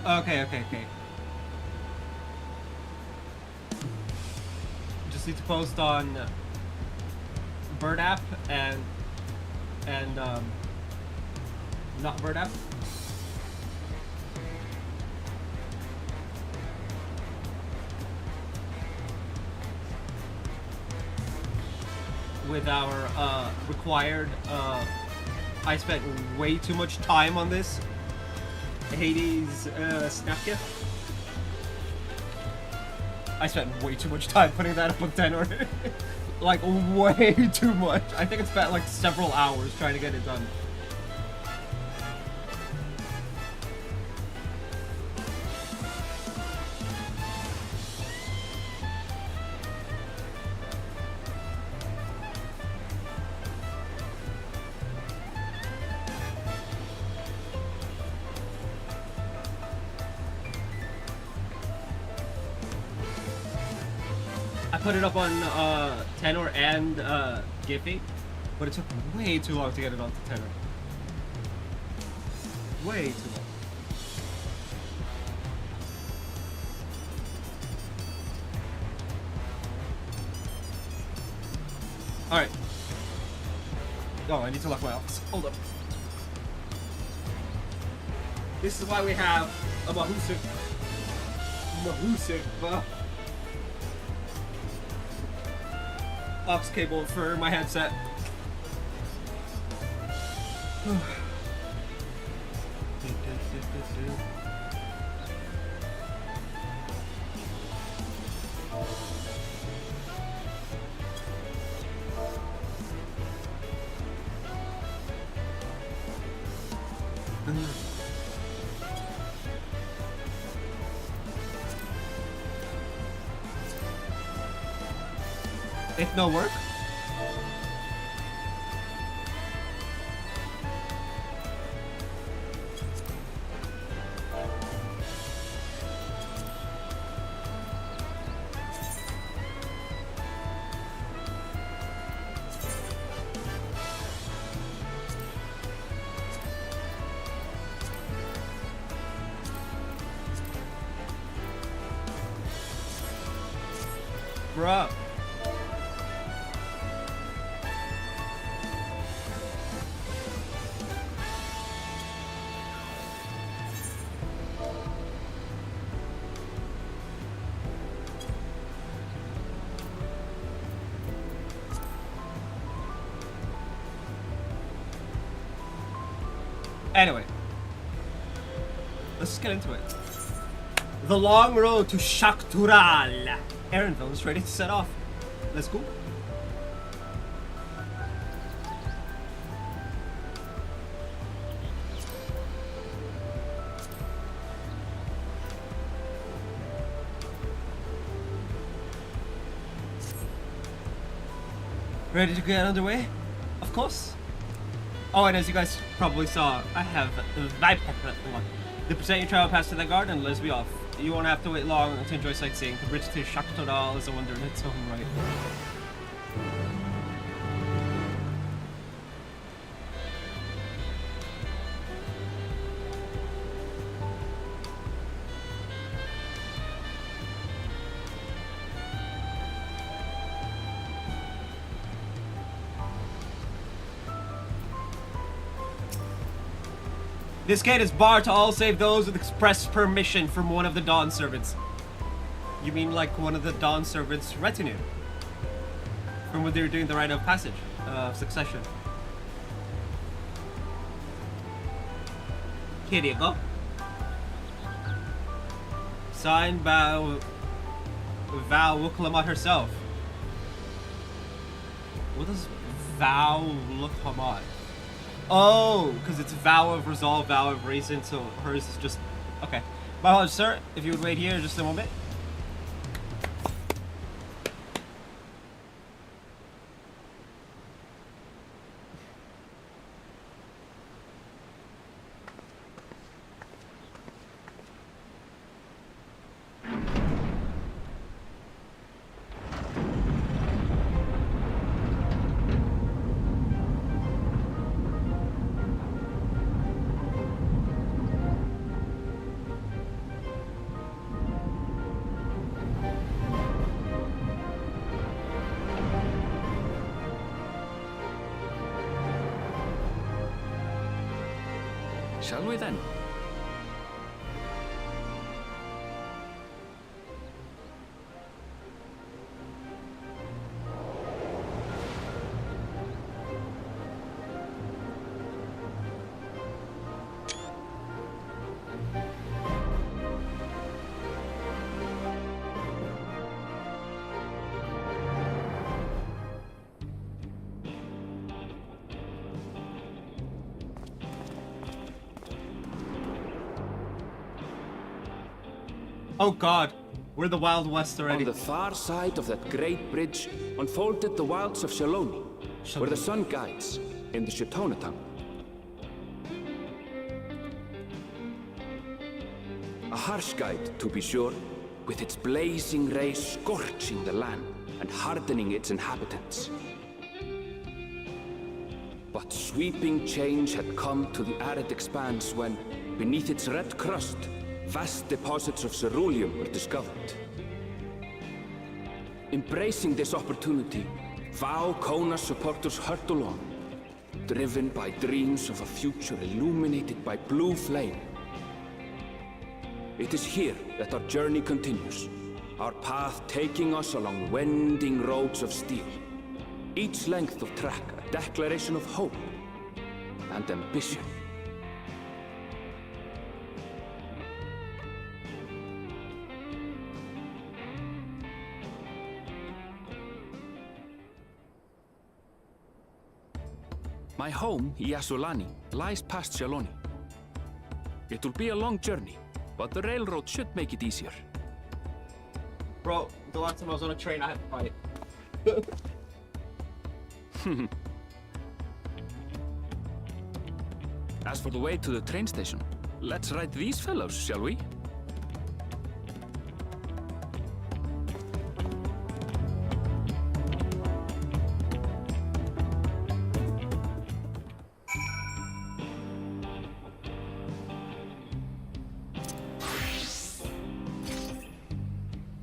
Okay, okay, okay. Just need to post on Bird app and not Bird app. With our required I spent way too much time on this Hades snap gift. I spent way too much time putting that up on tenor. Like, way too much. I think I spent like several hours trying to get it done. I put it up on tenor and Giphy, but it took way too long to get it onto tenor. Way too long. Alright. Oh, I need to lock my office. Hold up. This is why we have a Mahusik aux cable for my headset. If no work? Bruh. Anyway, let's just get into it. The long road to Shaktural. Aaronville is ready to set off. Let's go. Ready to get underway? Of course. Oh, and as you guys probably saw, I have the present your travel pass to the garden, let's be off. You won't have to wait long to enjoy sightseeing. The bridge to Shaktoral is a wonder in its own right. This gate is barred to all save those with express permission from one of the Dawn servants. You mean like one of the Dawn servants' retinue? From when they were doing the rite of passage, succession. Here you go. Signed by Val Wuklamat herself. What does Val Wuklamat? Oh, because it's vow of resolve, vow of reason, so hers is just... Okay. My apologies, sir. If you would wait here just a moment. Shall we then? Oh god, we're the Wild West already. On the far side of that great bridge unfolded the wilds of Shaloni, where the sun guides in the Shitona tongue. A harsh guide, to be sure, with its blazing rays scorching the land and hardening its inhabitants. But sweeping change had come to the arid expanse when, beneath its red crust, vast deposits of ceruleum were discovered. Embracing this opportunity, Vau Kona supporters hurtle on, driven by dreams of a future illuminated by blue flame. It is here that our journey continues, our path taking us along winding roads of steel. Each length of track a declaration of hope and ambition. My home, Yasulani, lies past Shaloni. It will be a long journey, but the railroad should make it easier. Bro, the last time I was on a train, I had to fight. As for the way to the train station, let's ride these fellows, shall we?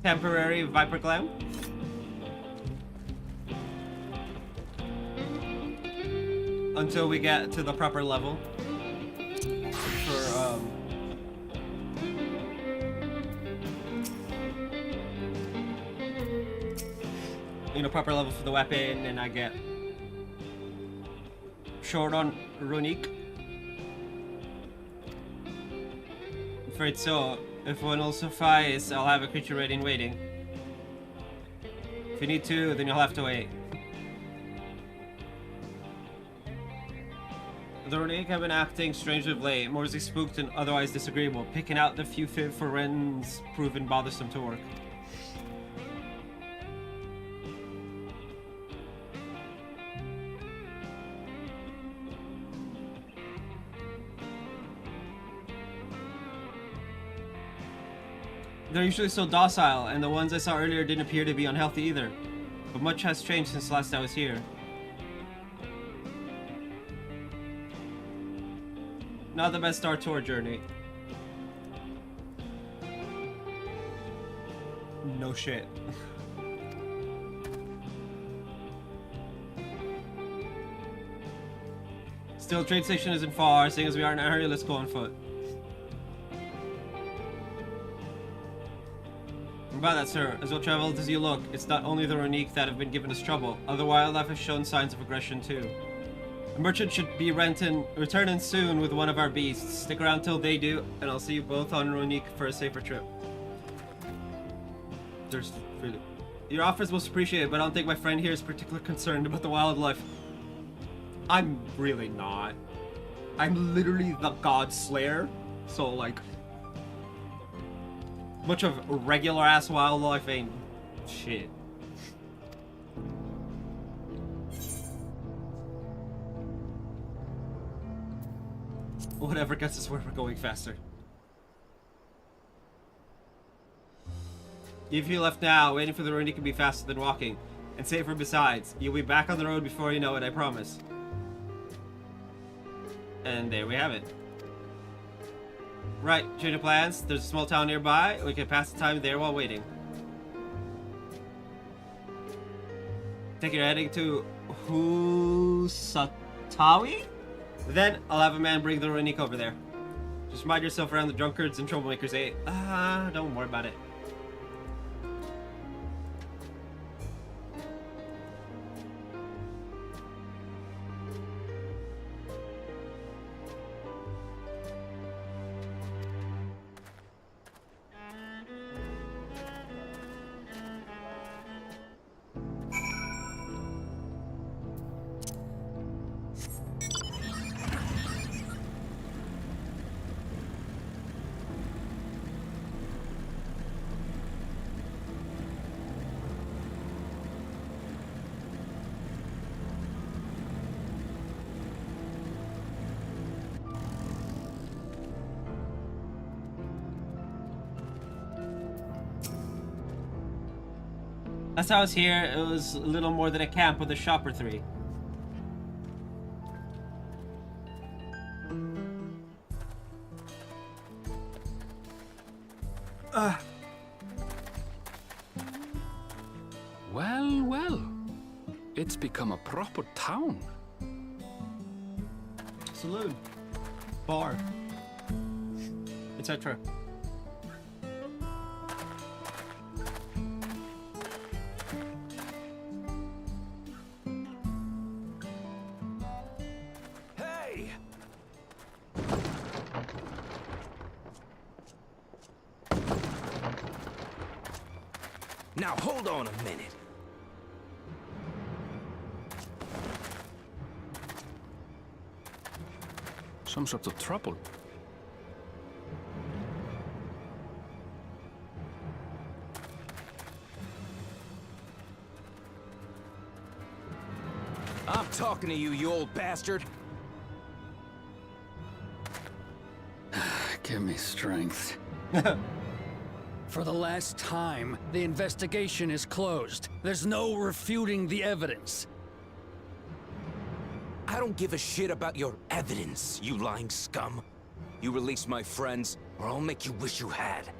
Temporary Viper Glam. Until we get to the proper level. For, proper level for the weapon, and I get short on Runique. Afraid so. If one will suffice, I'll have a creature ready and waiting. If you need two, then you'll have to wait. The Runique have been acting strangely of late, more as spooked and otherwise disagreeable, picking out the few fit for Ren's proven bothersome to work. They're usually so docile, and the ones I saw earlier didn't appear to be unhealthy either. But much has changed since last I was here. Not the best start to our journey. No shit. Still, train station isn't far, seeing as we are in a hurry, let's go on foot. About that, sir. As well traveled as you look, it's not only the Runique that have been giving us trouble. Other wildlife has shown signs of aggression too. A merchant should be returning soon with one of our beasts. Stick around till they do, and I'll see you both on Runique for a safer trip. Your offer is most appreciated, but I don't think my friend here is particularly concerned about the wildlife. I'm really not. I'm literally the God Slayer, so like... much of regular ass wildlife ain't shit. Whatever gets us where we're going faster. If you left now, waiting for the Runique can be faster than walking. And safer besides. You'll be back on the road before you know it, I promise. And there we have it. Right, change of plans. There's a small town nearby. We can pass the time there while waiting. Think you're heading to Husatawi? Then I'll have a man bring the Runique over there. Just mind yourself around the drunkards and troublemakers, eh? Don't worry about it. Last time I was here, it was a little more than a camp with a shop or three. Well, well. It's become a proper town. Saloon. Bar. Etc. Hey! Now hold on a minute. Some sort of trouble. I'm talking to you, you old bastard. Give me strength. For the last time, the investigation is closed. There's no refuting the evidence. I don't give a shit about your evidence, you lying scum. You release my friends, or I'll make you wish you had.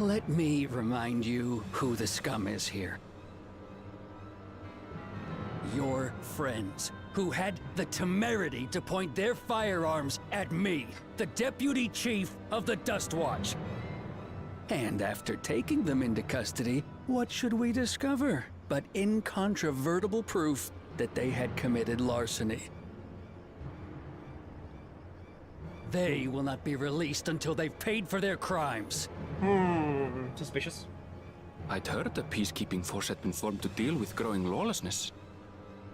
Let me remind you who the scum is here. Your friends, who had the temerity to point their firearms at me, the Deputy Chief of the Dust Watch. And after taking them into custody, what should we discover but incontrovertible proof that they had committed larceny? They will not be released until they've paid for their crimes. Suspicious. I'd heard the peacekeeping force had been formed to deal with growing lawlessness.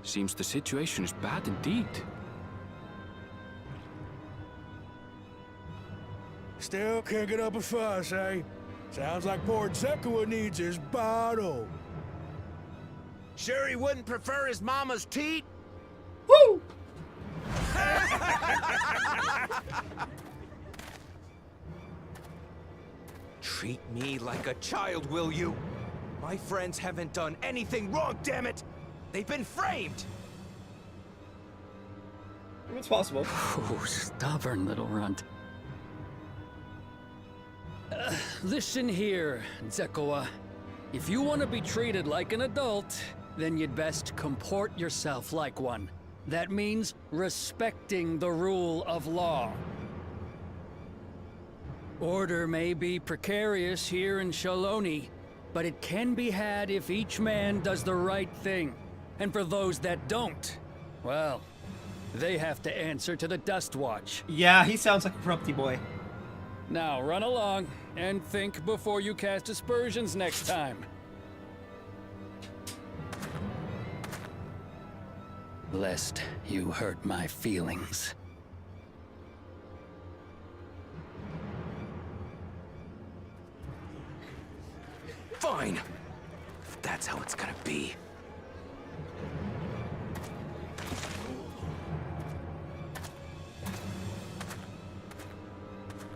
Seems the situation is bad indeed. Still can't get up a fuss, eh? Sounds like poor Zekua needs his bottle. Sure he wouldn't prefer his mama's teat? Woo! Treat me like a child, will you? My friends haven't done anything wrong, damn it! They've been framed! It's possible. Oh, stubborn little runt. Listen here, Zekua. If you want to be treated like an adult, then you'd best comport yourself like one. That means respecting the rule of law. Order may be precarious here in Shaloni, but it can be had if each man does the right thing. And for those that don't, well, they have to answer to the Dust Watch. Yeah, he sounds like a corrupty boy. Now run along and think before you cast aspersions next time. Lest you hurt my feelings. Fine! If that's how it's gonna be.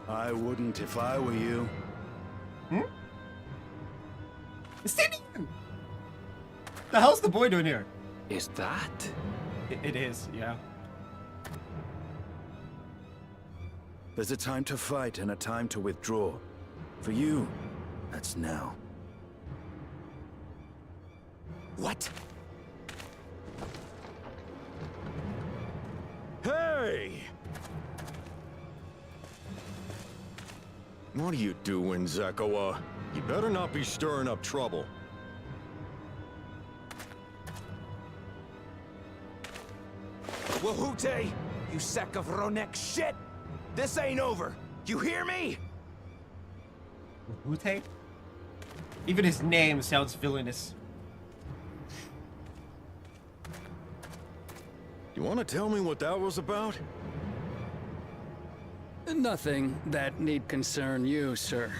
I wouldn't if I were you. Standing. The hell's the boy doing here? Is that? It is, yeah. There's a time to fight and a time to withdraw. For you, that's now. What? Hey! Hey! What are you doing, Zekawa? You better not be stirring up trouble. Wahute! You sack of Ronek shit! This ain't over! You hear me? Ute? Even his name sounds villainous. You want to tell me what that was about? Nothing that need concern you, sir.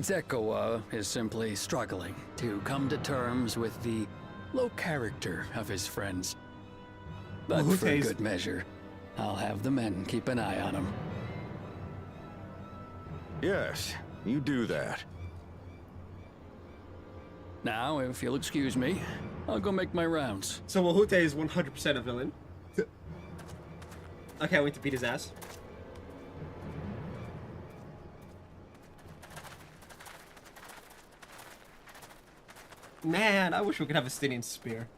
Zekawa is simply struggling to come to terms with the low character of his friends. But for Ute's- good measure, I'll have the men keep an eye on him. Yes, you do that. Now, if you'll excuse me, I'll go make my rounds. So Wahute is 100% a villain. I can't wait to beat his ass. Man, I wish we could have a Stynian spear.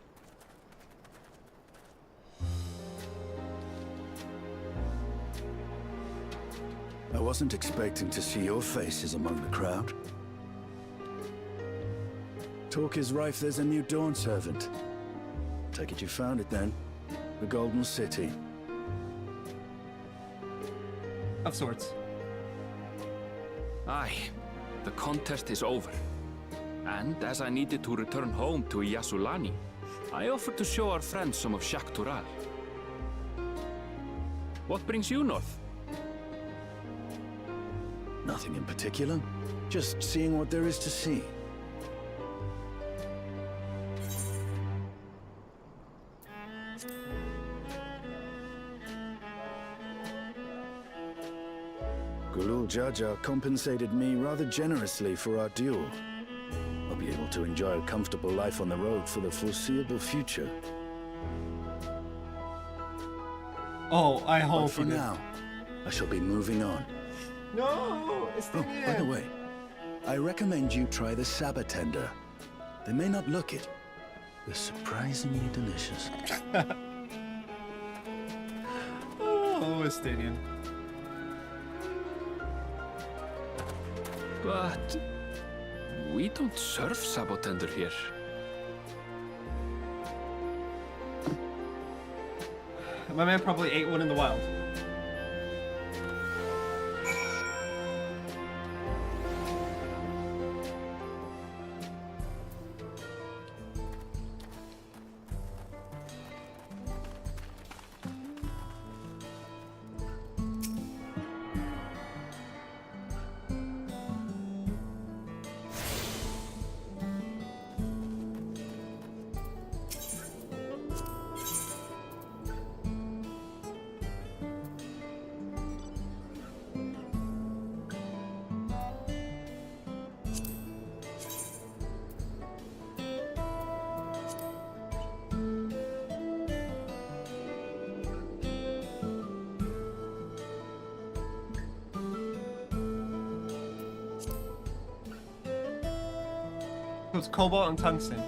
I wasn't expecting to see your faces among the crowd. Talk is rife there's a new Dawn servant. Take it you found it then. The Golden City. Of sorts. Aye, the contest is over. And as I needed to return home to Yasulani, I offered to show our friends some of Shak Tural. What brings you north? Nothing in particular. Just seeing what there is to see. Gulul Jaja compensated me rather generously for our duel. I'll be able to enjoy a comfortable life on the road for the foreseeable future. Oh, I But hope for he did. now, I shall be moving on. No, it's Oh, by the way, I recommend you try the Sabatender. They may not look it. They're surprisingly delicious. Oh, Stynian. But we don't serve Sabotender here. My man probably ate one in the wild. So it's cobalt and tungsten.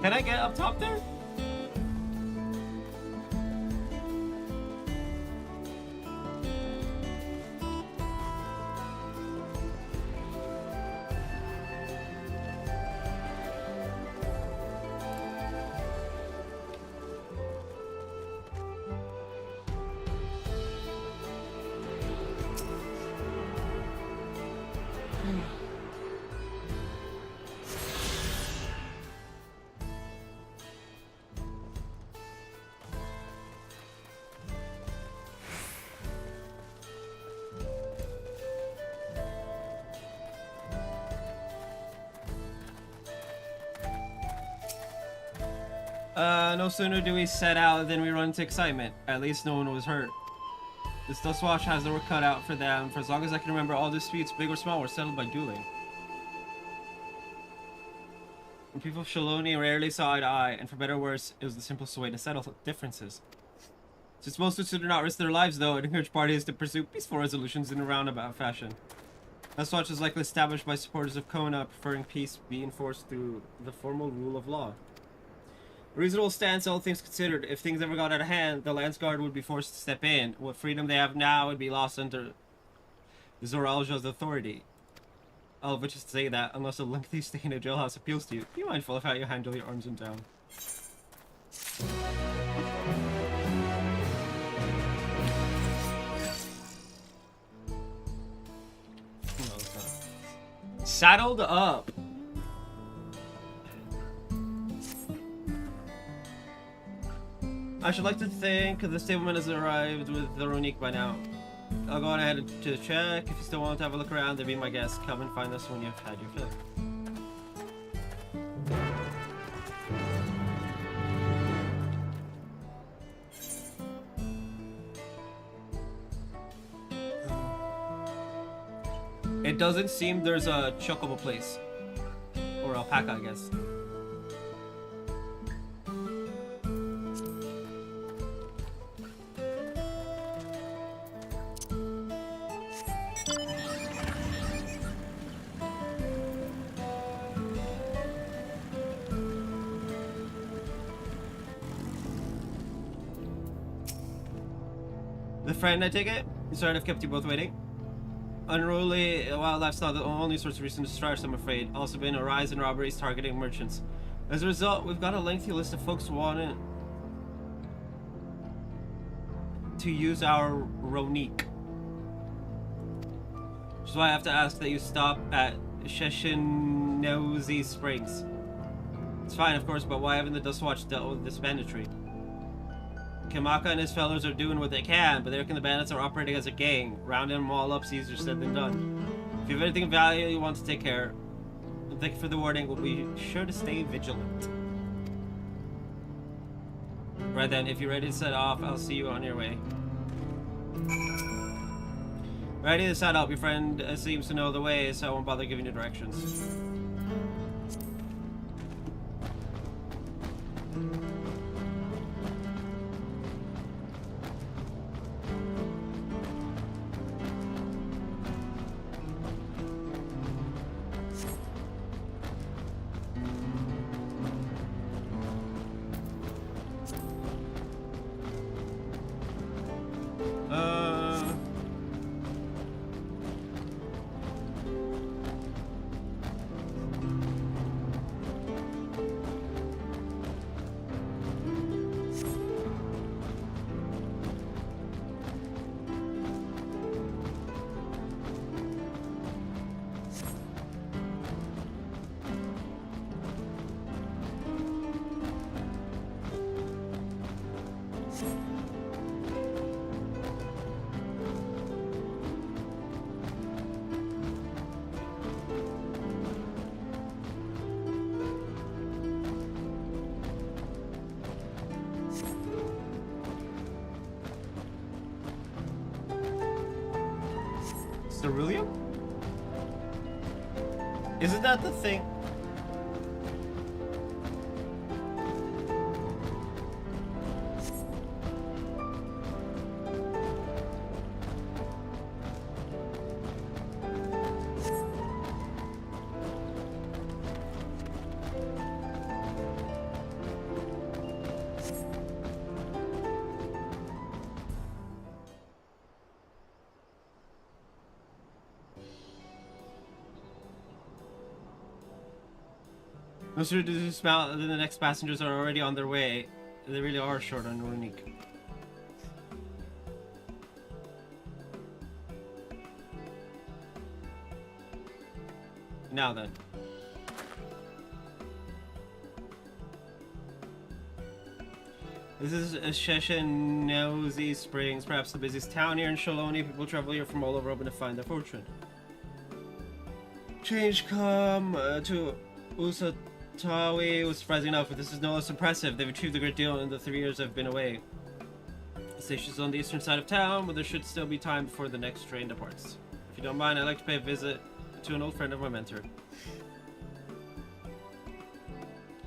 Can I get up top there? No sooner do we set out than we run into excitement. At least no one was hurt. This Dustwatch has their work cut out for them. For as long as I can remember, all disputes, big or small, were settled by dueling. And people of Shaloni rarely saw eye to eye, and for better or worse, it was the simplest way to settle differences. Since most would not risk their lives, though, it encouraged parties to pursue peaceful resolutions in a roundabout fashion. Dustwatch is likely established by supporters of Kona, preferring peace be enforced through the formal rule of law. A reasonable stance, all things considered. If things ever got out of hand, the Lance Guard would be forced to step in. What freedom they have now would be lost under the Zoralja's authority. All of which is to say that, unless a lengthy stay in a jailhouse appeals to you, be mindful of how you handle your arms and down. Saddled up. I should like to think the stableman has arrived with the Ronique by now. I'll go on ahead to check. If you still want to have a look around, then be my guest. Come and find us when you've had your fill. It doesn't seem there's a chocobo place. Or alpaca, I guess. The friend, I take it? Sorry to have kept you both waiting. Unruly wildlife's not the only source of reason to strike, I'm afraid. Also been a rise in robberies targeting merchants. As a result, we've got a lengthy list of folks wanting to use our Ronique. Which is why I have to ask that you stop at Sheshinnozi Springs. It's fine, of course, but why haven't the Dustwatch dealt with this banditry? Kamaka and his fellows are doing what they can, but they reckon the bandits are operating as a gang. Rounding them all up's easier said than done. If you have anything of value you want to take care, and thank you for the warning, we'll be sure to stay vigilant. Right then, if you're ready to set off, I'll see you on your way. Ready to set up. Your friend seems to know the way, so I won't bother giving you directions. Ceruleum? Isn't that the thing? No sooner do you smell than the next passengers are already on their way. They really are short on Ronique. Now then. This is Sheshinnozi Springs, perhaps the busiest town here in Shaloni. People travel here from all over hoping to find their fortune. Change come to Tawi was surprising enough, but this is no less impressive. They've achieved a great deal in the 3 years I've been away. The station's on the eastern side of town, but there should still be time before the next train departs. If you don't mind, I'd like to pay a visit to an old friend of my mentor.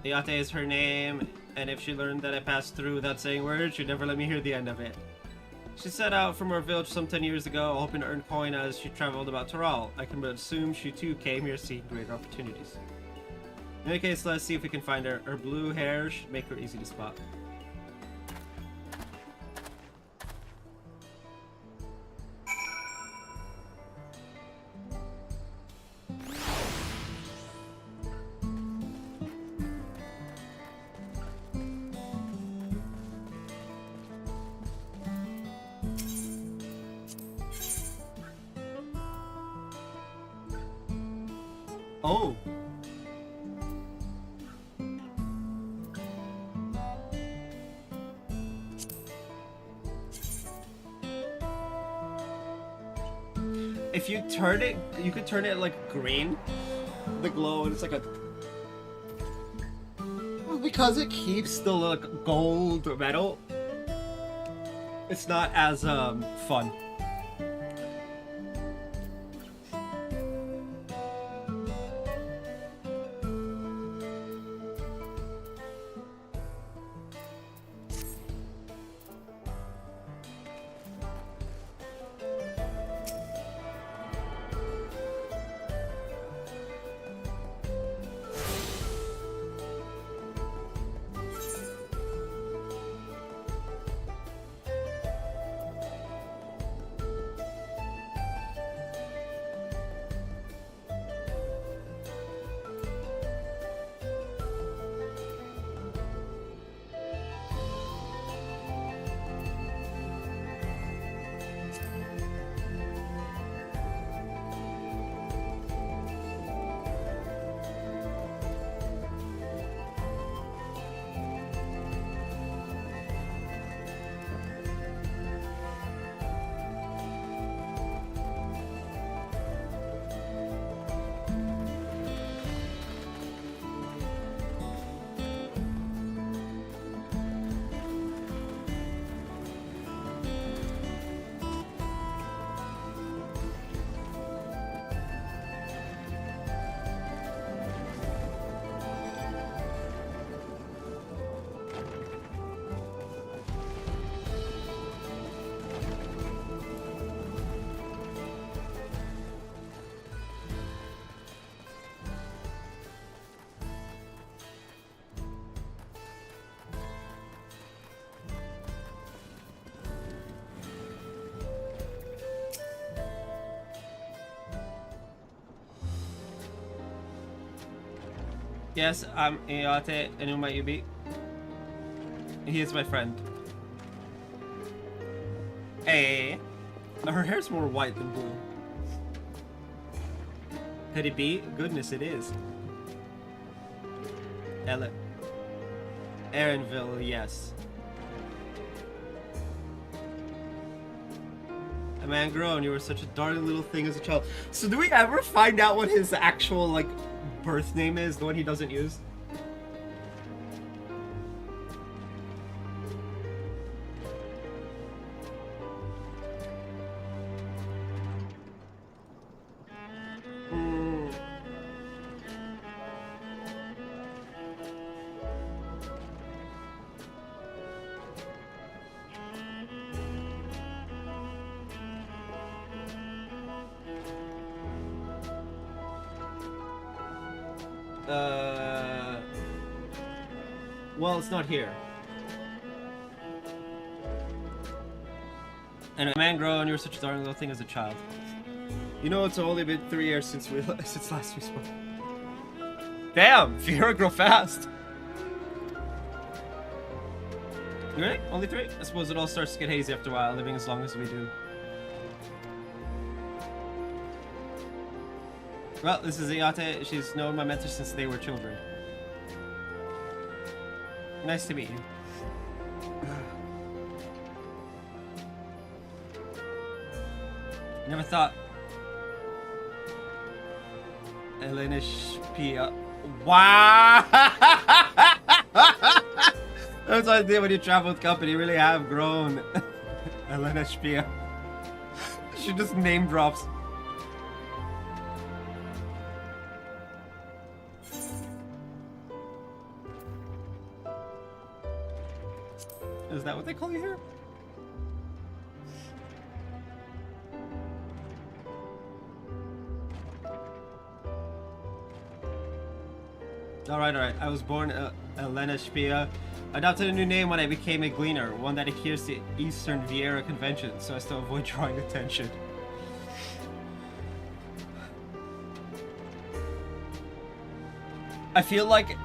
Iate is her name, and if she learned that I passed through without saying words, she'd never let me hear the end of it. She set out from her village some 10 years ago, hoping to earn coin as she traveled about Toral. I can but assume she too came here seeking greater opportunities. In any case, let's see if we can find her. Her blue hair should make her easy to spot. Oh! If you turn it, you could turn it like green, the glow, and it's like a... Well, because it keeps the like gold or metal, it's not as fun. Yes, I'm Iate, and who might you be? He is my friend. Hey. Her hair's more white than blue. Could it be? Goodness, it is. Ella. Aaronville, yes. A man grown, you were such a darling little thing as a child. So do we ever find out what his actual, like, birth name is? The one he doesn't use? Well, it's not here. And a man grown, you were such a darling little thing as a child. You know, it's only been 3 years since last we spoke. Damn, Fiora grow fast. Really? Only 3? I suppose it all starts to get hazy after a while, living as long as we do. Well, this is Iate. She's known my mentor since they were children. Nice to meet you. Never thought Elenish Pia Wow! That's what I did when you travel with company. You really have grown. Elena Spia. She just name drops. Is that what they call you here? Alright. I was born Elena Spia. Adopted a new name when I became a gleaner, one that adheres to Eastern Vieira conventions, so as to avoid drawing attention. I feel like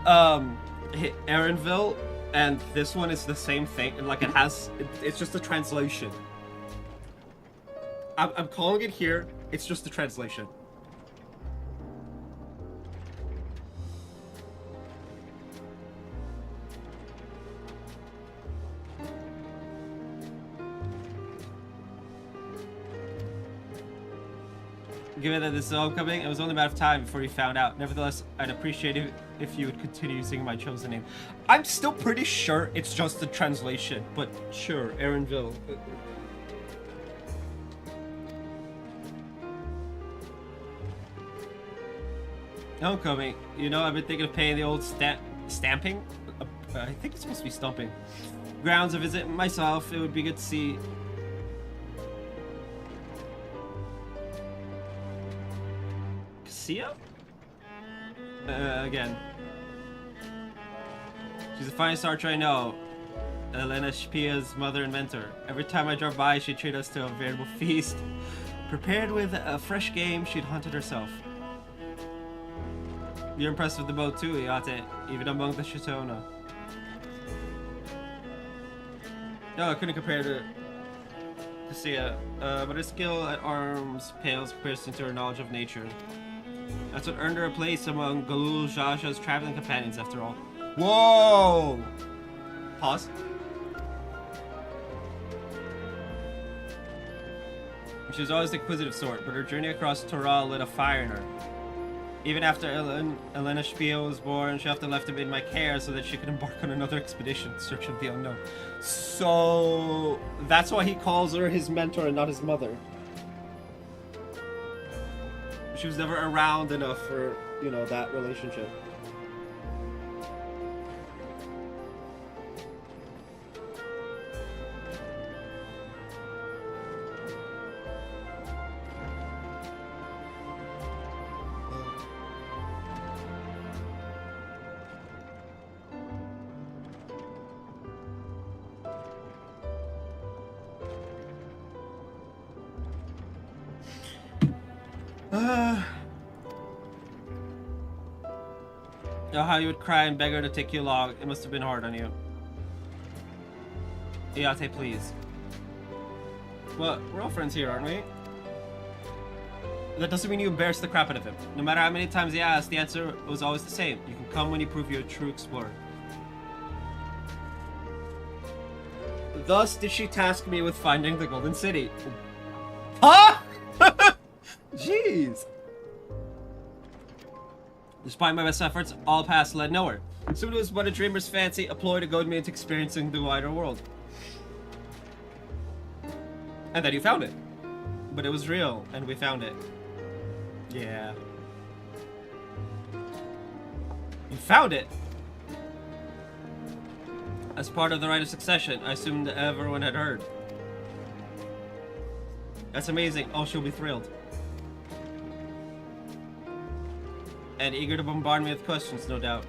Aaronville and this one is the same thing. Like it's just a translation. I'm calling it here. It's just a translation. Given that this is homecoming, it was only a matter of time before you found out. Nevertheless, I'd appreciate it if you would continue using my chosen name. I'm still pretty sure it's just a translation, but sure, Aaronville. Homecoming. You know, I've been thinking of paying the old stamping. I think it's supposed to be stumping. Grounds a visit myself. It would be good to see. Cassia? Again. She's the finest archer I know. Elena Spia's mother and mentor. Every time I drove by, she'd treat us to a veritable feast. Prepared with a fresh game she'd hunted herself. You're impressed with the bow too, Iate, even among the Shitona. No, I couldn't compare to Cassia, but her skill at arms pales in comparison to her knowledge of nature. That's what earned her a place among Galul Jaja's traveling companions, after all. Whoa! Pause. She was always the inquisitive sort, but her journey across Toral lit a fire in her. Even after Elena Spia was born, she often left him in my care so that she could embark on another expedition in search of the unknown. So that's why he calls her his mentor and not his mother. She was never around enough for, you know, that relationship. Know how you would cry and beg her to take you along. It must have been hard on you. Iate, please. Well, we're all friends here, aren't we? That doesn't mean you embarrass the crap out of him. No matter how many times he asked, the answer was always the same. You can come when you prove you're a true explorer. Thus did she task me with finding the Golden City. Huh? Jeez. Despite my best efforts, all paths led nowhere. Soon it was but a dreamer's fancy, a ploy to goad me into experiencing the wider world. And then you found it. But it was real, and we found it. Yeah. You found it! As part of the rite of succession, I assumed everyone had heard. That's amazing. Oh, she'll be thrilled. And eager to bombard me with questions, no doubt.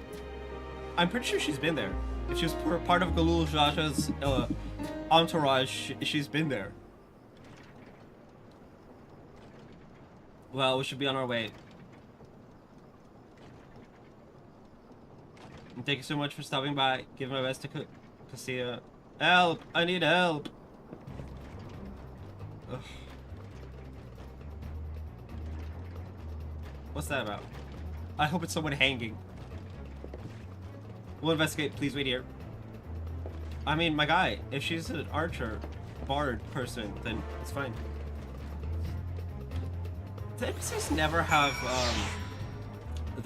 I'm pretty sure she's been there. If she was part of Galul Jaja's entourage, she's been there. Well, we should be on our way. And thank you so much for stopping by. Give my best to Cassia. Help! I need help! Ugh. What's that about? I hope it's someone hanging. We'll investigate. Please wait here. I mean, my guy, if she's an archer, bard person, then it's fine. The NPCs never have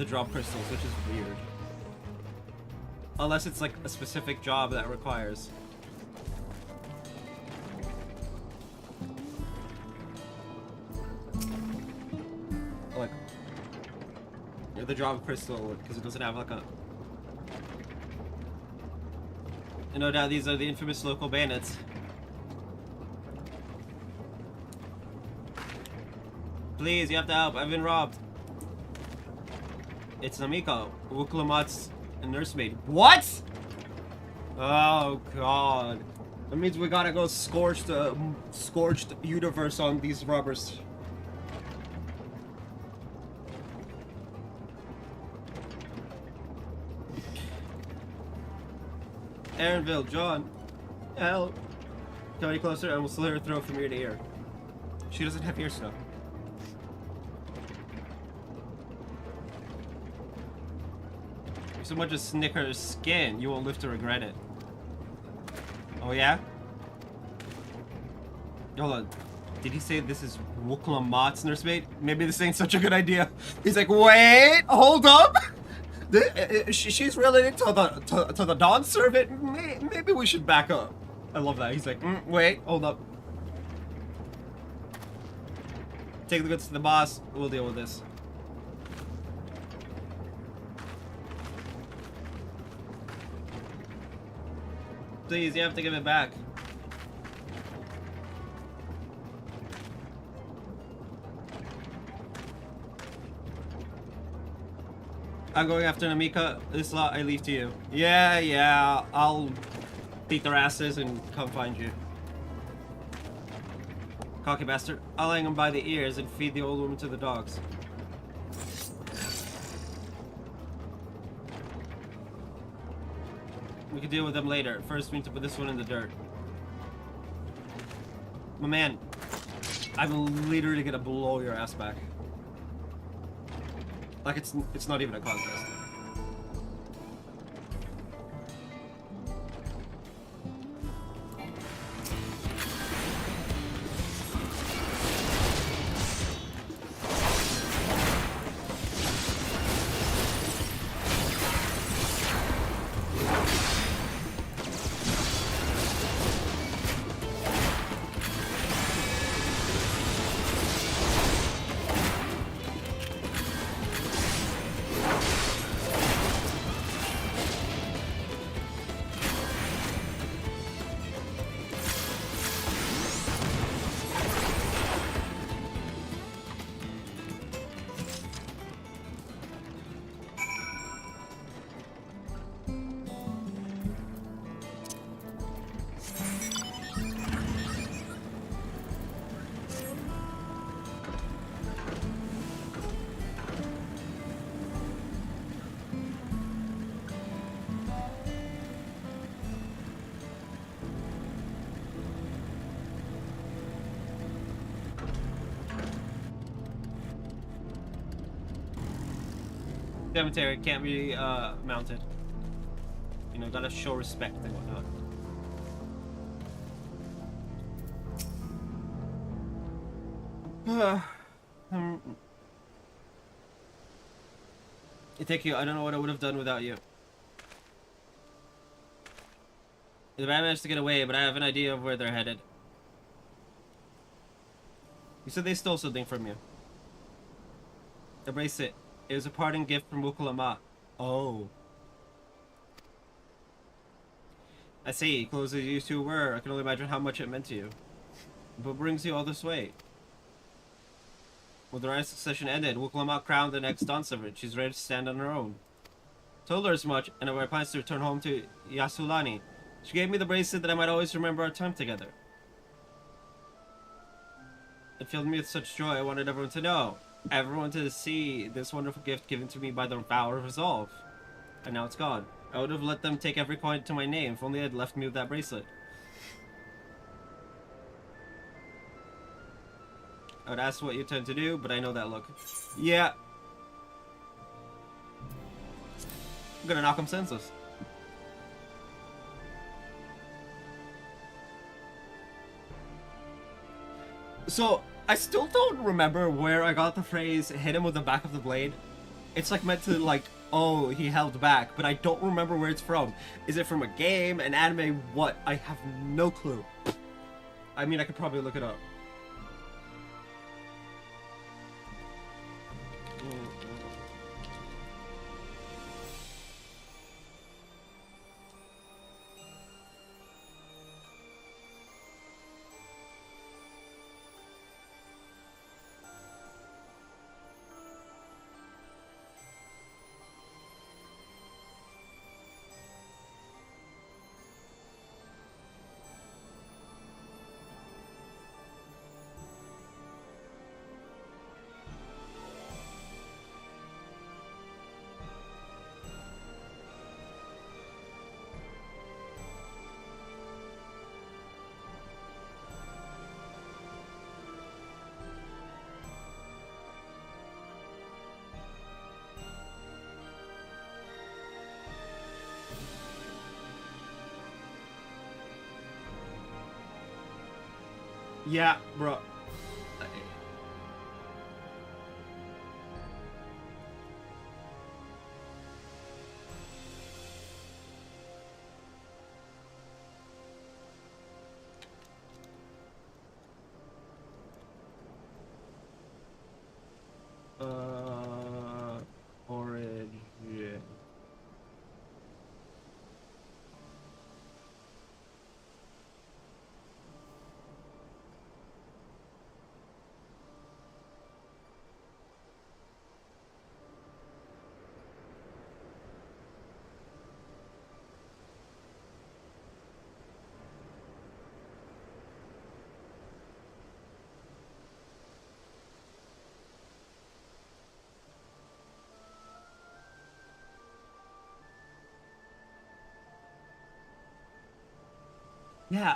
the drop crystals, which is weird. Unless it's like a specific job that requires. Like, the drop crystal, because it doesn't have like a... And no doubt these are the infamous local bandits. Please, you have to help. I've been robbed. It's Namiko, Wuklamat's nursemaid. What? Oh god. That means we gotta go scorched universe on these robbers. Aaronville, John. Help. Come any closer and we'll slit her throat from ear to ear. She doesn't have ear stuff. If so much as snick her skin, you won't live to regret it. Oh yeah? Hold on. Did he say this is Wuklamat's nursemaid? Maybe this ain't such a good idea. He's like, wait, hold up. She's related to the Dawn servant. Maybe we should back up. I love that. He's like, wait, hold up. Take the goods to the boss. We'll deal with this. Please, you have to give it back. I'm going after Namika. This lot I leave to you. Yeah, I'll beat their asses and come find you. Cocky bastard. I'll hang them by the ears and feed the old woman to the dogs. We can deal with them later. First, we need to put this one in the dirt. My man, I'm literally gonna blow your ass back. Like it's not even a contest. Cemetery can't be mounted. You know, gotta show respect and whatnot. Thank you. I don't know what I would have done without you. The band managed to get away, but I have an idea of where they're headed. You said they stole something from you. The bracelet. It was a parting gift from Wuklamat. Oh. I see. Close as you two were, I can only imagine how much it meant to you. What brings you all this way? When the Rhine succession ended, Wuklamat crowned the next Dawn servant. She's ready to stand on her own. Told her as much, and of my plans to return home to Yasulani. She gave me the bracelet that I might always remember our time together. It filled me with such joy I wanted everyone to know. Everyone to see this wonderful gift given to me by the power of resolve. And now it's gone. I would have let them take every coin to my name if only they'd left me with that bracelet. I would ask what you intend to do, but I know that look. Yeah. I'm gonna knock him senseless. So, I still don't remember where I got the phrase, hit him with the back of the blade. It's like meant to like, oh, he held back, but I don't remember where it's from. Is it from a game, an anime, what? I have no clue. I mean, I could probably look it up. Yeah, bro. Origin. Yeah,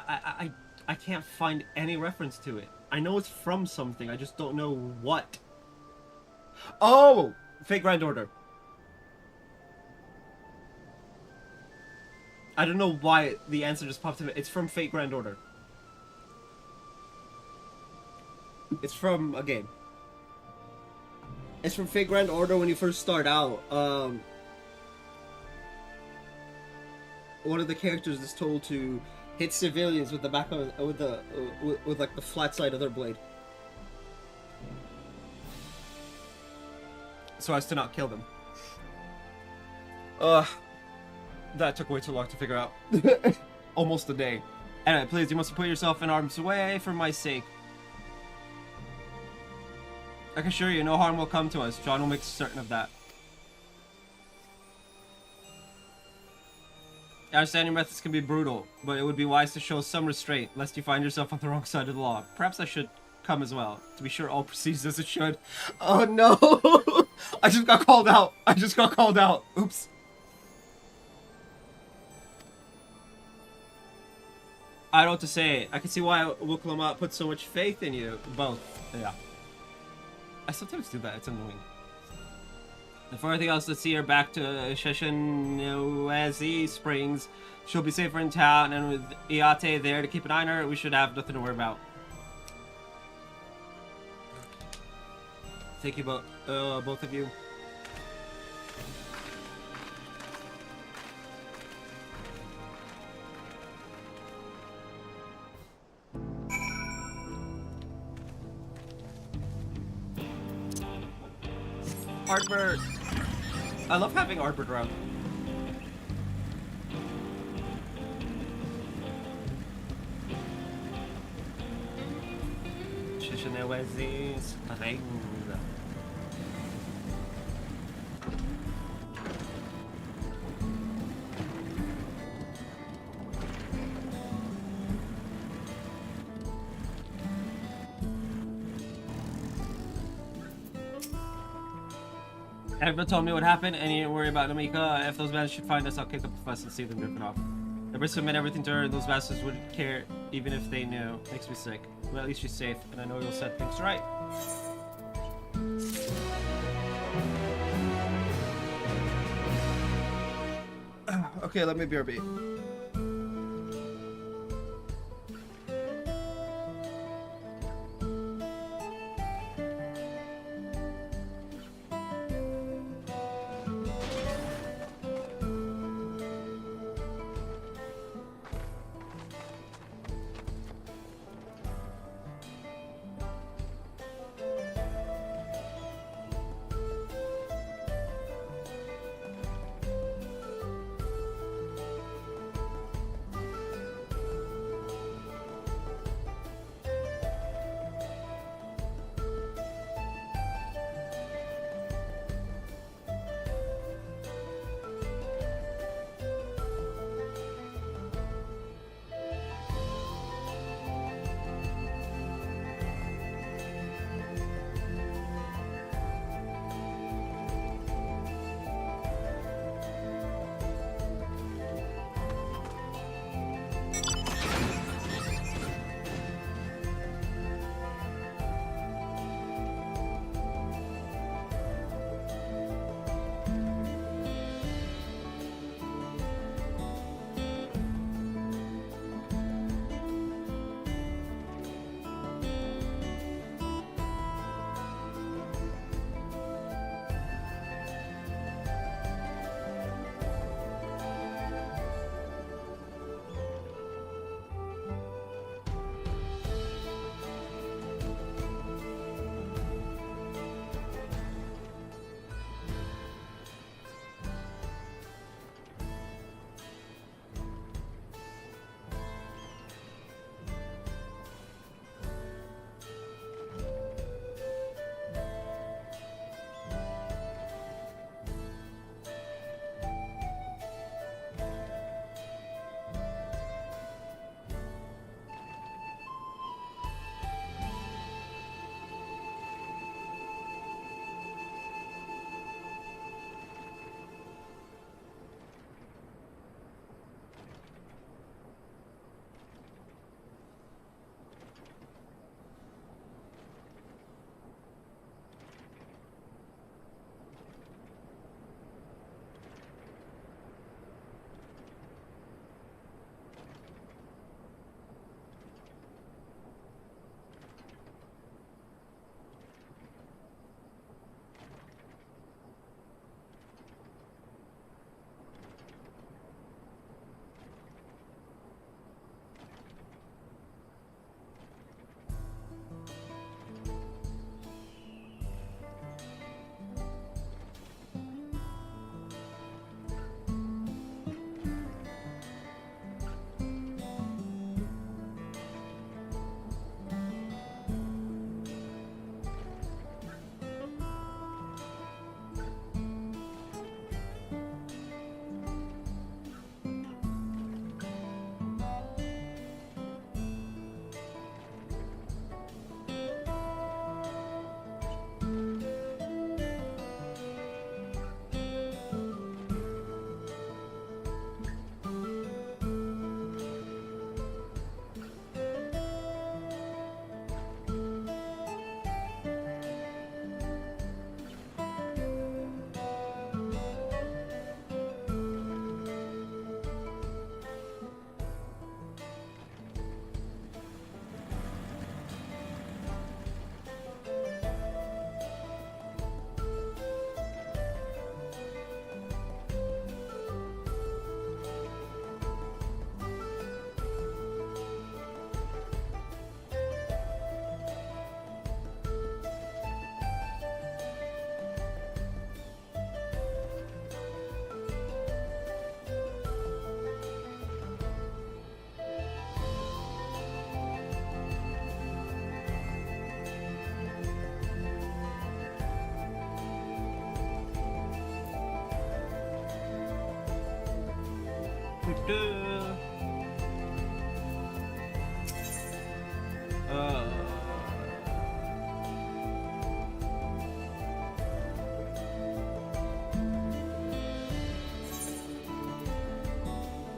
I can't find any reference to it. I know it's from something, I just don't know what. Oh! Fate Grand Order. I don't know why the answer just popped in. It's from Fate Grand Order. It's from a game. It's from Fate Grand Order when you first start out. One of the characters is told to hit civilians with the back of with like the flat side of their blade, so as to not kill them. That took way too long to figure out. Almost a day. Anyway, please, you must put yourself in harm's way for my sake. I can assure you, no harm will come to us. John will make certain of that. I understand your methods can be brutal, but it would be wise to show some restraint, lest you find yourself on the wrong side of the law. Perhaps I should come as well, to be sure all proceeds as it should. Oh no! I just got called out! I just got called out! Oops. I don't know what to say. I can see why Wuklama put so much faith in you. Both. Yeah. I sometimes do that, it's annoying. And for everything else, let's see her back to Sheshinwezi Springs. She'll be safer in town, and with Iate there to keep an eye on her, we should have nothing to worry about. Thank you both of you. Artbird! I love having Artbird around. Sheshinwezi Springs. Everyone told me what happened, and you didn't worry about Namika. If those bastards should find us, I'll kick up a fuss and see them driven off. The risk meant everything to her, those bastards wouldn't care even if they knew. Makes me sick. But at least she's safe, and I know you'll set things right. Okay, let me BRB.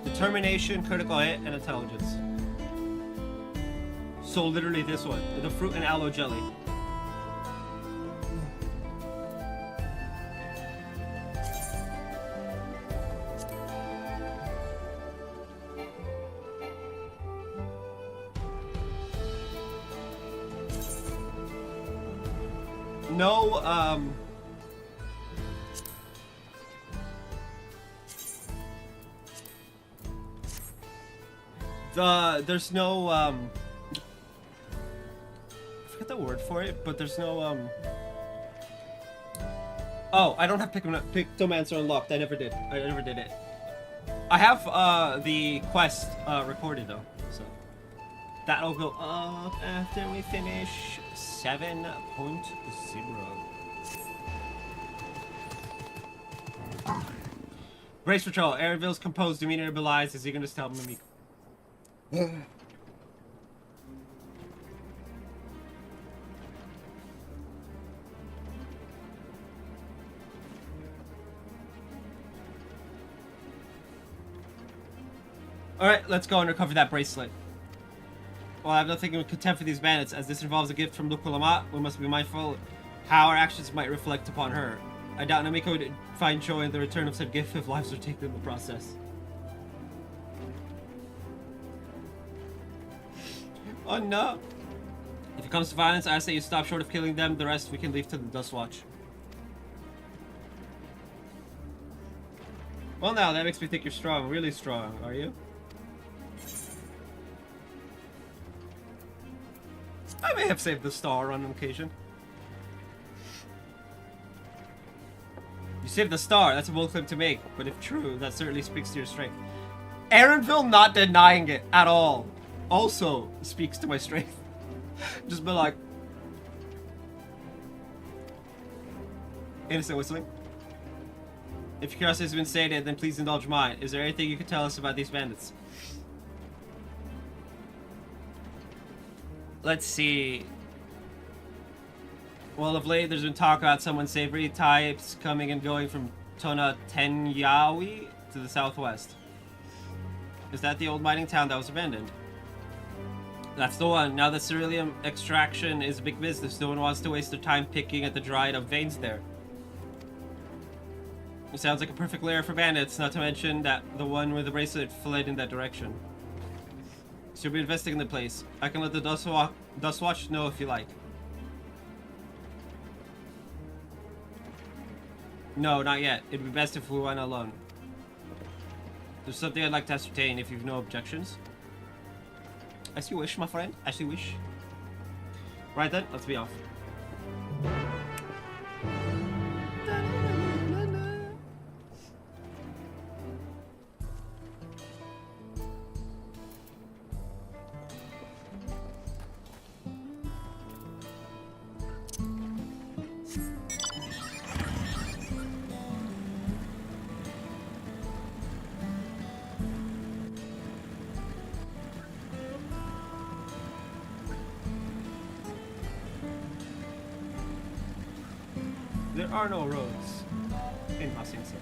Determination, critical hit, and intelligence. So literally this one, the fruit and aloe jelly. No, there's no, I forget the word for it, but there's no, oh, I don't have Pictomancer unlocked. I never did it. I have, the quest, recorded though, so that'll go up after we finish 7.0. Brace patrol. Airville's composed demeanor belies. Is he gonna stop Mimik? Alright, let's go and recover that bracelet. Well, I have nothing in contempt for these bandits. As this involves a gift from Lukulamat, we must be mindful how our actions might reflect upon her. I doubt Namiko would find joy in the return of said gift if lives are taken in the process. Oh no! If it comes to violence, I ask that you stop short of killing them. The rest we can leave to the Dustwatch. Well now, that makes me think you're strong. Really strong, are you? I may have saved the star on occasion. You saved the star, that's a bold claim to make, but if true, that certainly speaks to your strength. Aaronville not denying it at all also speaks to my strength. Just be like... Innocent whistling. If your curiosity has been sated, then please indulge mine. Is there anything you can tell us about these bandits? Let's see. Well, of late, there's been talk about some unsavory types coming and going from Tona Tenyawi to the southwest. Is that the old mining town that was abandoned? That's the one. Now that ceruleum extraction is a big business, no one wants to waste their time picking at the dried up veins there. It sounds like a perfect lair for bandits, not to mention that the one with the bracelet fled in that direction. So you'll be investigating the place. I can let the Dustwatch know if you like. No, not yet. It'd be best if we went alone. There's something I'd like to ascertain if you've no objections. As you wish, my friend. As you wish. Right then, let's be off. There are no roads in Hasinsa.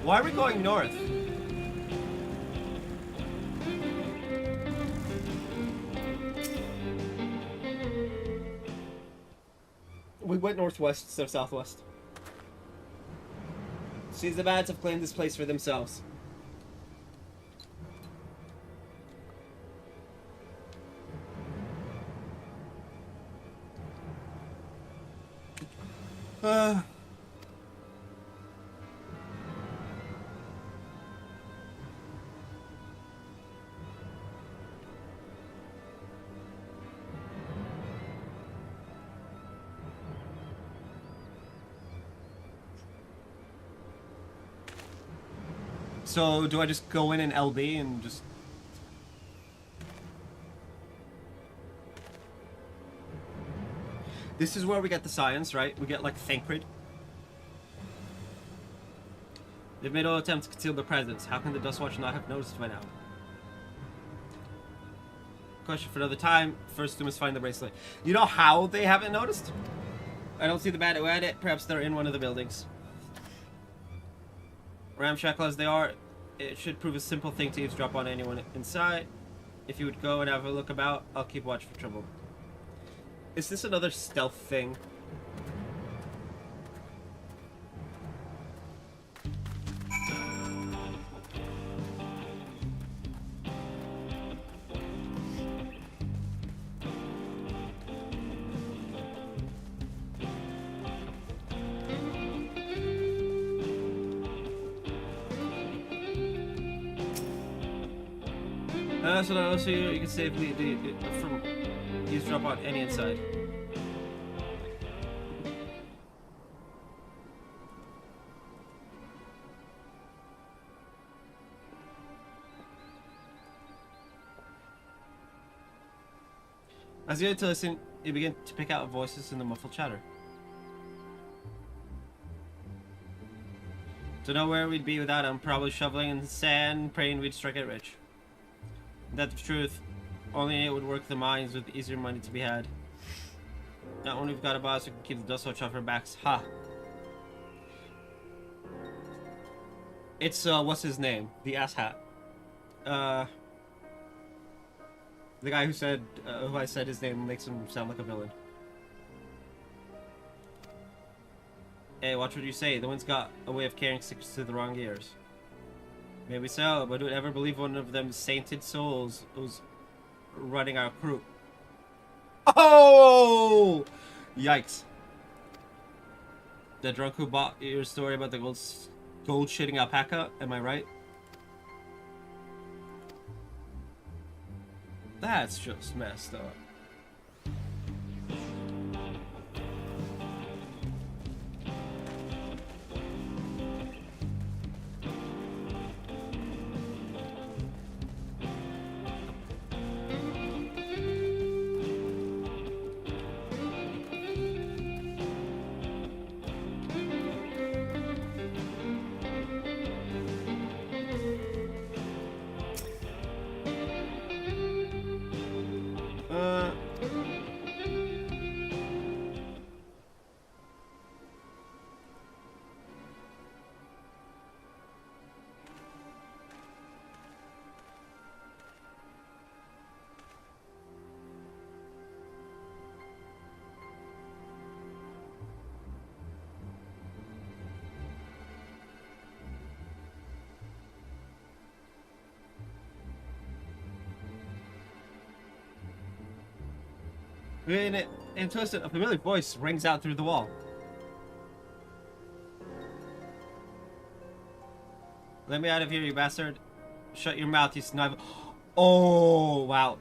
Why are we going north? We went northwest instead of southwest. Seems the bandits have claimed this place for themselves. So do I just go in LB and just... This is where we get the science, right? We get like Thancred. They've made all attempts to conceal their presence. How can the Dustwatch not have noticed by now? Question for another time. First, we must find the bracelet. You know how they haven't noticed? I don't see the bad at it. Perhaps they're in one of the buildings. Ramshackle as they are, it should prove a simple thing to eavesdrop on anyone inside. If you would go and have a look about, I'll keep watch for trouble. Is this another stealth thing? So that also you can safely from eavesdrop on any inside. As you get to listen, you begin to pick out voices in the muffled chatter. Don't know where we'd be without him. Probably shoveling in the sand, praying we'd strike it rich. That's the truth. Only it would work the mines with easier money to be had. Not only we've got a boss who can keep the Dustwatch off our backs. Ha! It's, what's his name? The asshat. The guy who said, who I said his name makes him sound like a villain. Hey, watch what you say. The wind's got a way of carrying secrets to the wrong ears. Maybe so, but would ever believe one of them sainted souls was running our crew? Oh! Yikes. The drunk who bought your story about the gold shitting alpaca, am I right? That's just messed up. And twisted, a familiar voice rings out through the wall. Let me out of here, you bastard. Shut your mouth, you snivel. Oh, wow.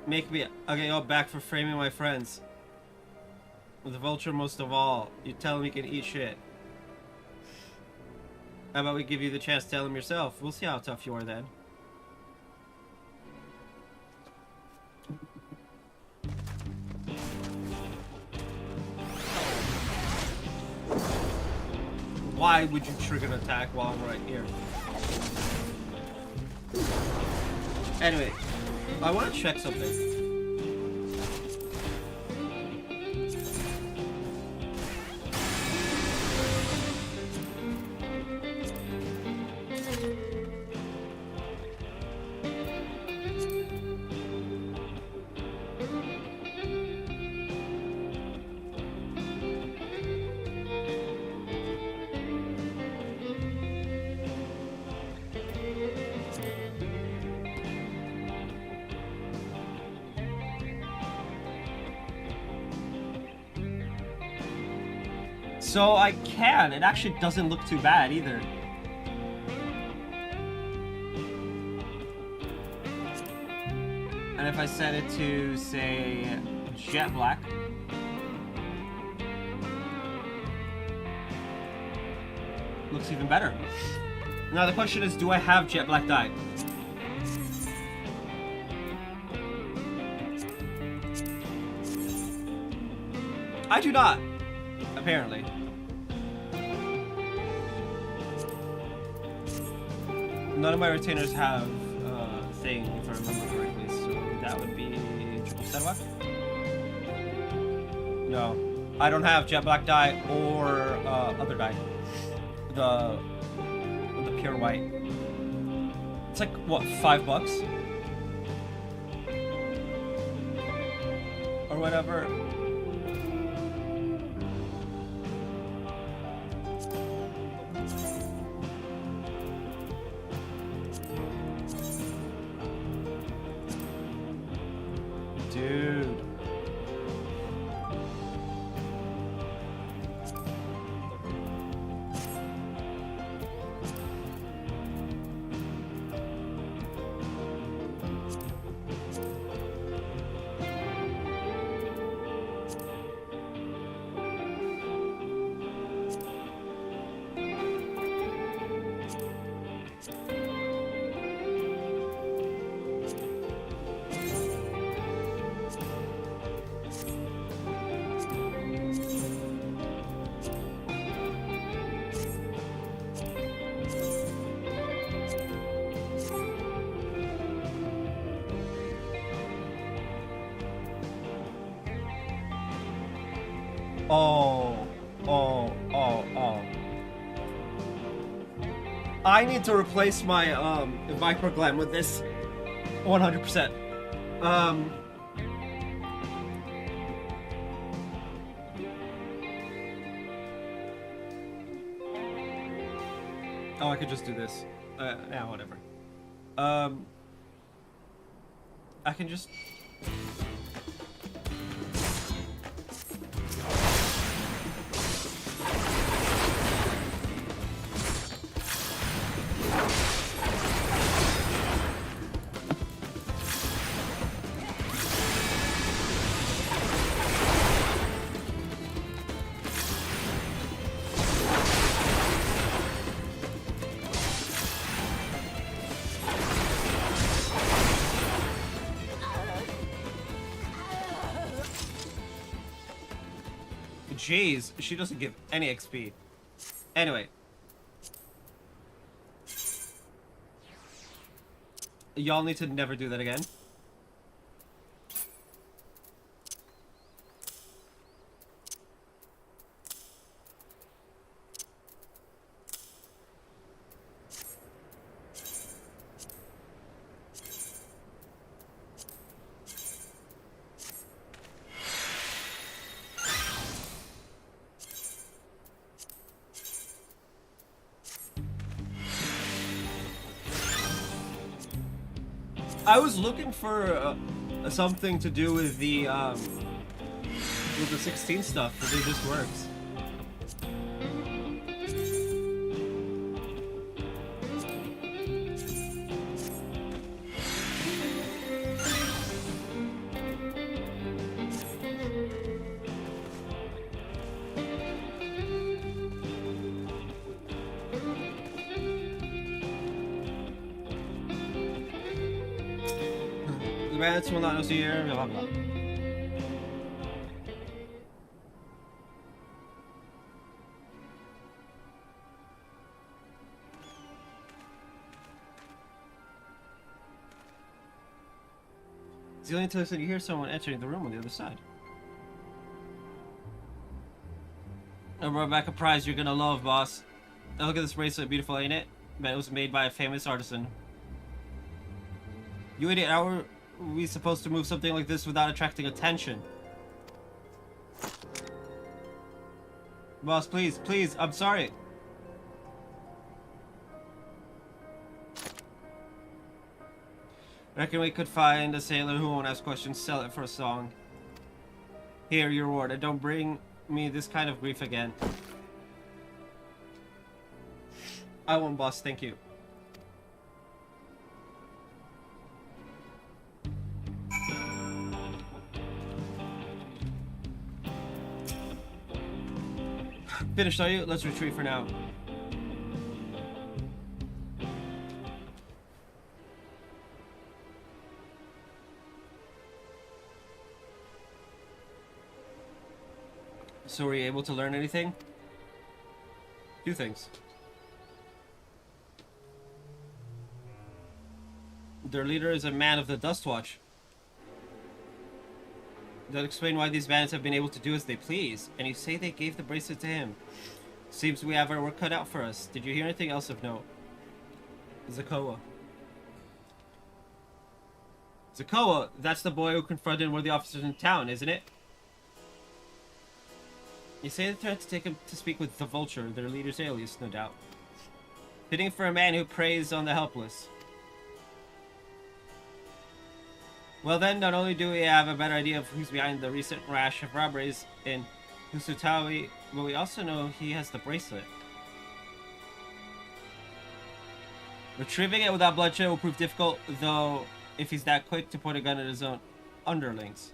Make me... I'll get you all back for framing my friends. The vulture most of all. You tell him he can eat shit. How about we give you the chance to tell him yourself? We'll see how tough you are then. Why would you trigger an attack while I'm right here? Anyway, I want to check something. So I can. It actually doesn't look too bad either. And if I set it to, say, jet black. Looks even better. Now the question is, do I have jet black dye? I do not, apparently. None of my retainers have a thing, if I remember correctly, so that would be triple Sedwak? No, I don't have jet black dye or other dye. The pure white. It's like, what, $5? Or whatever. Dude. Oh. I need to replace my Viper Glam with this 100%. Oh, I could just do this. Yeah, whatever. I can just... Jeez, she doesn't give any XP. Anyway. Y'all need to never do that again. I was looking for something to do with the 16 stuff, but it just works. Rats will not see here, blah blah blah. It's the only time that you hear someone entering the room on the other side. I brought back a prize you're gonna love, boss. Now look at this bracelet, beautiful, ain't it? Bet it was made by a famous artisan. You idiot, how are we supposed to move something like this without attracting attention? Boss, please, please, I'm sorry. Reckon we could find a sailor who won't ask questions, sell it for a song. Here, your reward, and don't bring me this kind of grief again. I won't, boss, thank you. Finished, are you? Let's retreat for now. So were you able to learn anything? 2 things. Their leader is a man of the Dustwatch. That explain why these bandits have been able to do as they please. And you say they gave the bracelet to him. Seems we have our work cut out for us. Did you hear anything else of note? Zakoa. Zakoa, that's the boy who confronted one of the officers in town, isn't it? You say they tried to take him to speak with the Vulture, their leader's alias, no doubt. Fitting for a man who preys on the helpless. Well then, not only do we have a better idea of who's behind the recent rash of robberies in Husutawi, but we also know he has the bracelet. Retrieving it without bloodshed will prove difficult, though, if he's that quick to point a gun at his own underlings.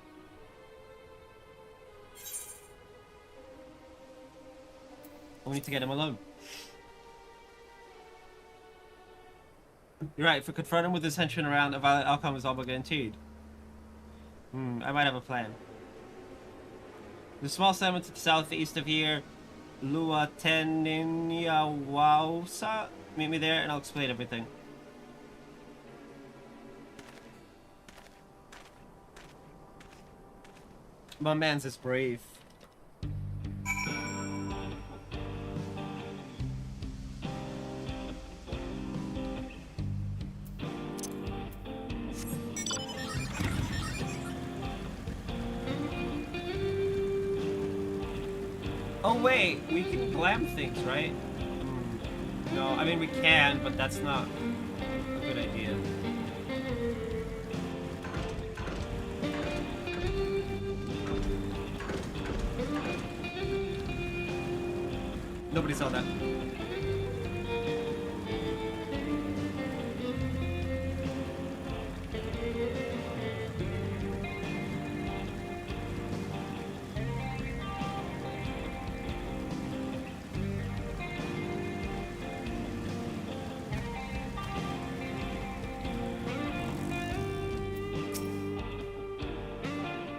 We need to get him alone. You're right, if we confront him with his henchmen around, a violent outcome is all but guaranteed. I might have a plan. The small settlement to the southeast of here, Luateniawausa. Meet me there and I'll explain everything. My man's is brave. Oh wait, we can glam things, right? No, I mean we can, but that's not a good idea. Nobody saw that.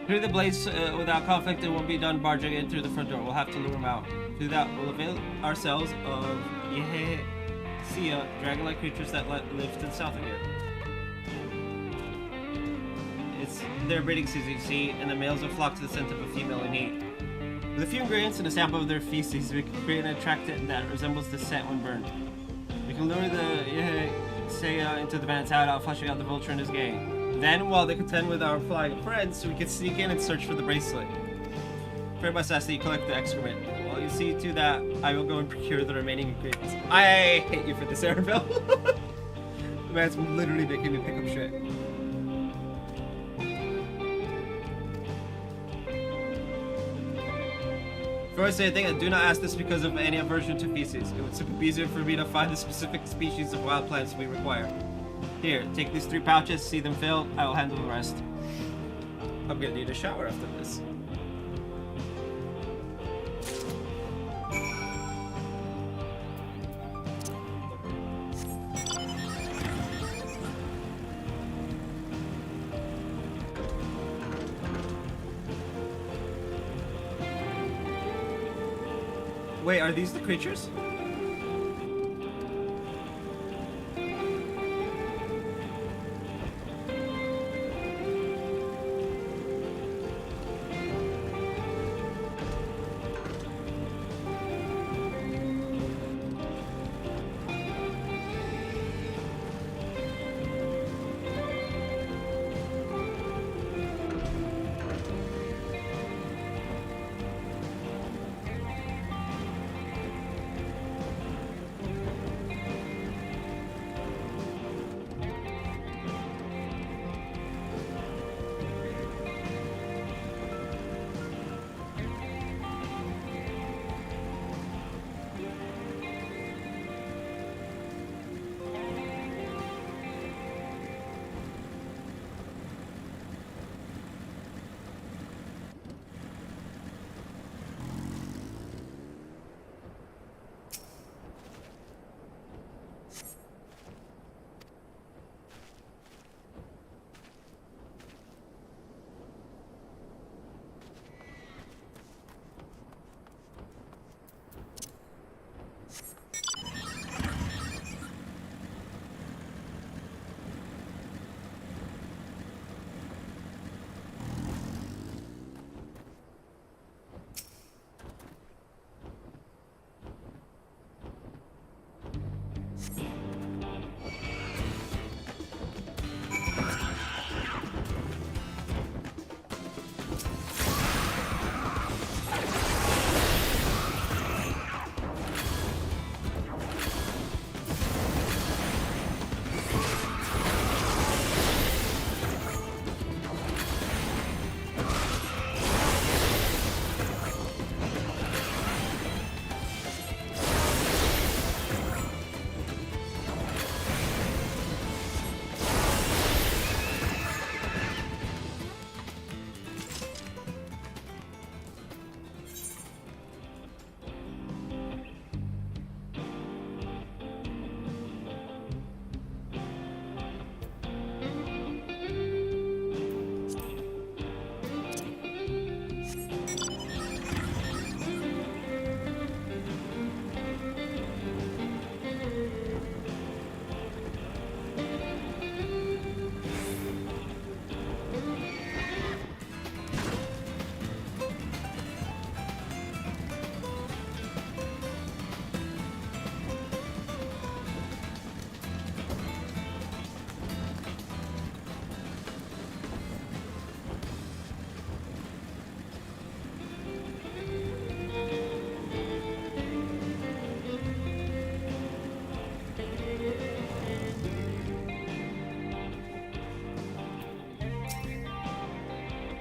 Clear the blaze without conflict. It won't be done barging in through the front door. We'll have to lure him out. To do that, we'll avail ourselves of Yehesia, dragon-like creatures that live to the south of here. It's their breeding season, you see, and the males will flock to the scent of a female in heat. With a few ingredients and a sample of their feces, we can create an attractant that resembles the scent when burned. We can lure the Yehesia into the bandit's hideout, flushing out the vulture and his gang. Then, while they contend with our flying friends, we can sneak in and search for the bracelet. Pray my sass that you collect the excrement. While you see to that, I will go and procure the remaining ingredients. I hate you for this, Arabelle. The man's literally making me pick up shit. Before I say anything, do not ask this because of any aversion to feces. It would simply be easier for me to find the specific species of wild plants we require. Here, take these 3 pouches, see them fill, I will handle the rest. I'm gonna need a shower after this. Wait, are these the creatures?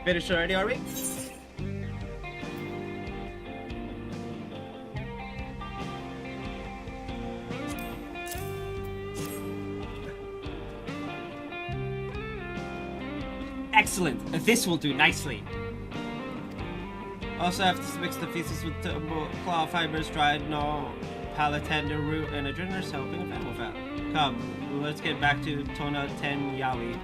Finished already, are we? Excellent. This will do nicely. Also have to mix the feces with claw fibers, dried no palatender root, and adrenals helping with animal fat. Come, let's get back to Tona Ten Yawi.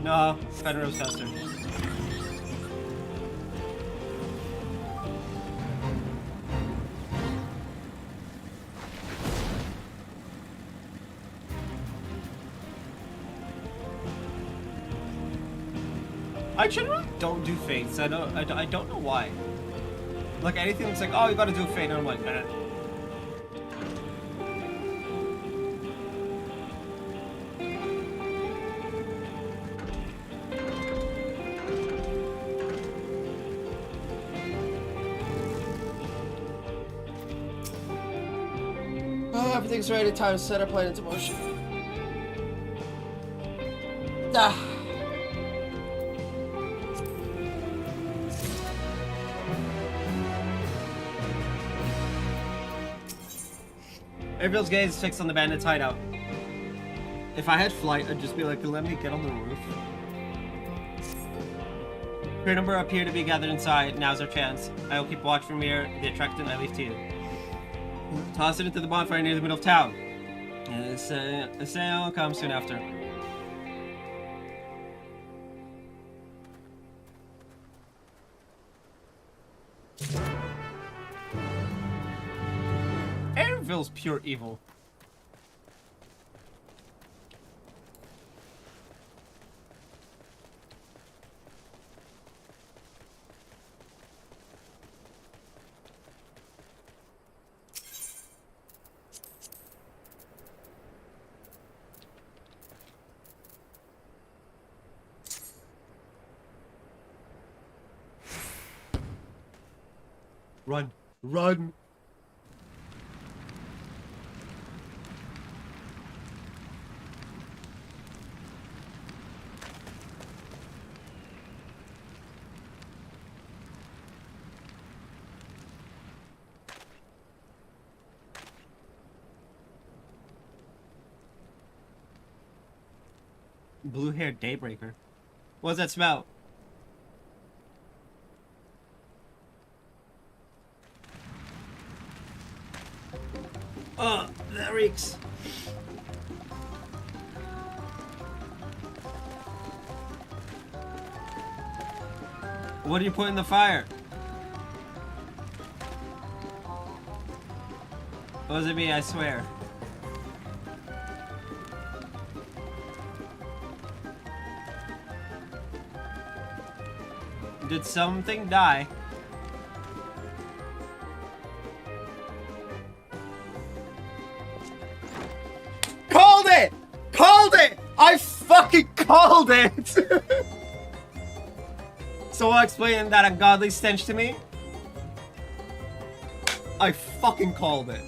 No, Federal's faster. I generally don't do fades. I don't know why. Like anything that's like, oh, you gotta do a fade, and I'm like, nah. Everything's ready. Time to set our plan into motion. Ah. Airville's gaze is fixed on the bandits' hideout. If I had flight, I'd just be like, let me get on the roof. Your number appear to be gathered inside. Now's our chance. I will keep watch from here. The attractant I leave to you. Toss it into the bonfire near the middle of town. And the sale will come soon after. Airville's pure evil. Run. Run. Blue-haired daybreaker. What's that smell? Oh, that reeks. What do you put in the fire? Wasn't me, I swear. Did something die? Called it! Called it! I fucking called it! So I'll explain that ungodly stench to me? I fucking called it.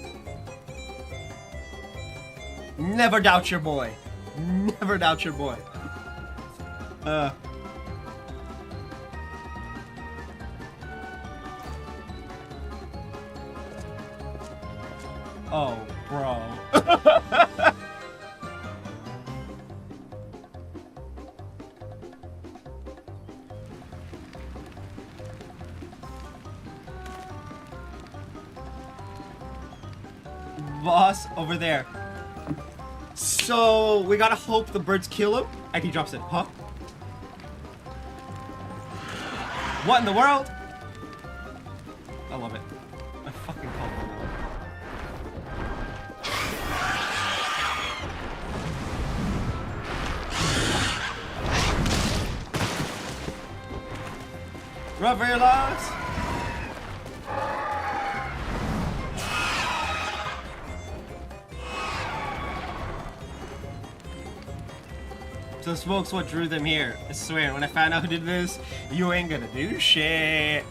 Never doubt your boy. Never doubt your boy. Oh, bro. Boss over there. So we gotta hope the birds kill him and he drops it, huh? What in the world? I love it. I fucking call it. Run for your lives! So smoke's what drew them here. I swear, when I found out who did this, you ain't gonna do shit.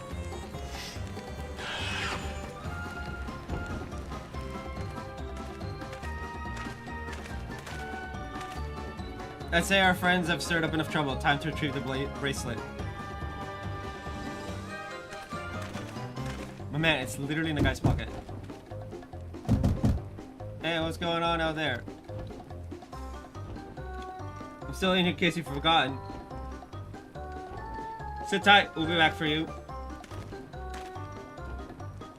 I'd say our friends have stirred up enough trouble. Time to retrieve the bracelet. My man, it's literally in the guy's pocket. Hey, what's going on out there? I'm still in here in case you've forgotten. Sit tight, we'll be back for you.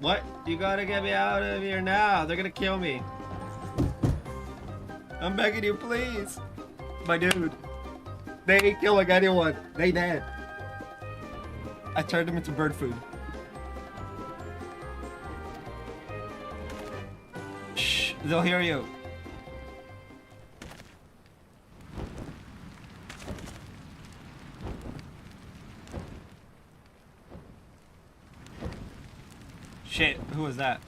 What? You gotta get me out of here now. They're gonna kill me. I'm begging you, please. My dude. They ain't killing anyone. They dead. I turned them into bird food. Shh, they'll hear you. Shit, who was that?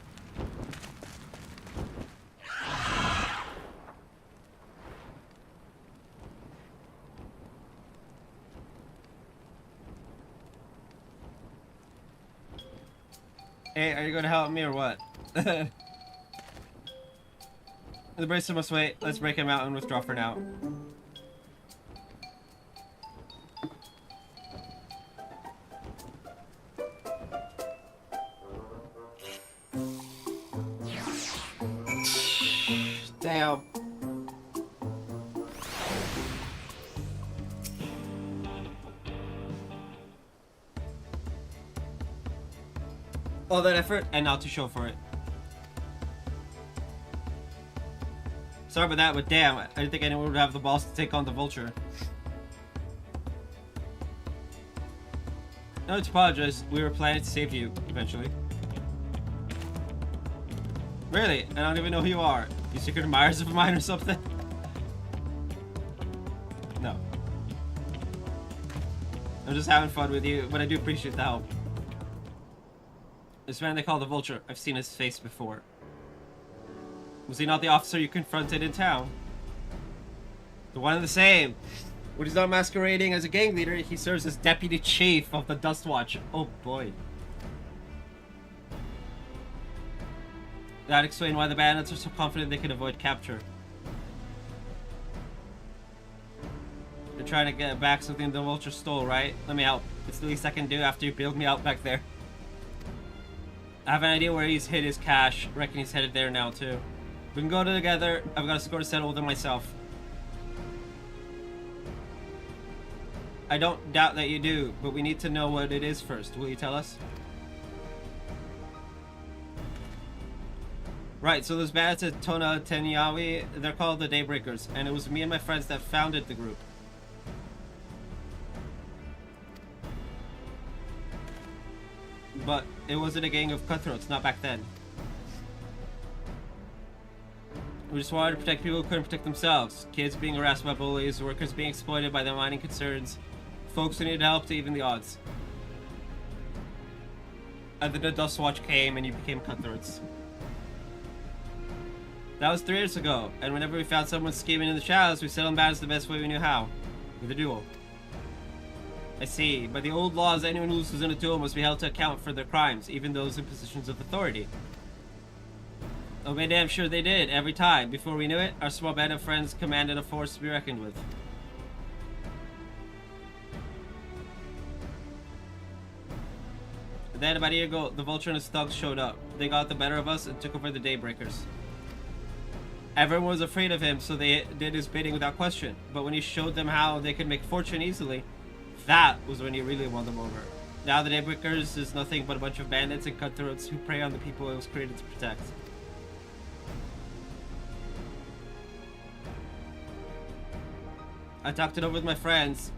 Hey, are you gonna help me or what? The bracelet must wait. Let's break him out and withdraw for now. Damn. All that effort and not to show for it. Sorry about that, but damn, I didn't think anyone would have the balls to take on the vulture. No, to apologize. We were planning to save you eventually. Really? I don't even know who you are. You secret admirers of mine or something? No. I'm just having fun with you, but I do appreciate the help. This man they call the Vulture, I've seen his face before. Was he not the officer you confronted in town? The one and the same. When he's not masquerading as a gang leader, he serves as deputy chief of the Dust Watch. Oh boy. That explains why the bandits are so confident they can avoid capture. They're trying to get back something the Vulture stole, right? Let me help. It's the least I can do after you bailed me out back there. I have an idea where he's hid his cash. Reckon he's headed there now too. We can go together. I've got a score to settle with him myself. I don't doubt that you do, but we need to know what it is first. Will you tell us? Right, so those bandits at Tona Tenyawi, they're called the Daybreakers, and it was me and my friends that founded the group. But it wasn't a gang of cutthroats, not back then. We just wanted to protect people who couldn't protect themselves. Kids being harassed by bullies, workers being exploited by the mining concerns, folks who needed help to even the odds. And then the Dust Watch came and you became cutthroats. That was 3 years ago, and whenever we found someone scheming in the shadows, we settled battles the best way we knew how. With a duel. I see. By the old laws, anyone who loses in a duel must be held to account for their crimes, even those in positions of authority. Oh, man, damn sure they did, every time. Before we knew it, our small band of friends commanded a force to be reckoned with. Then, about a year ago, the Vulture and his thugs showed up. They got the better of us and took over the Daybreakers. Everyone was afraid of him, so they did his bidding without question. But when he showed them how they could make fortune easily, that was when he really won them over. Now the Daybreakers is nothing but a bunch of bandits and cutthroats who prey on the people it was created to protect. I talked it over with my friends,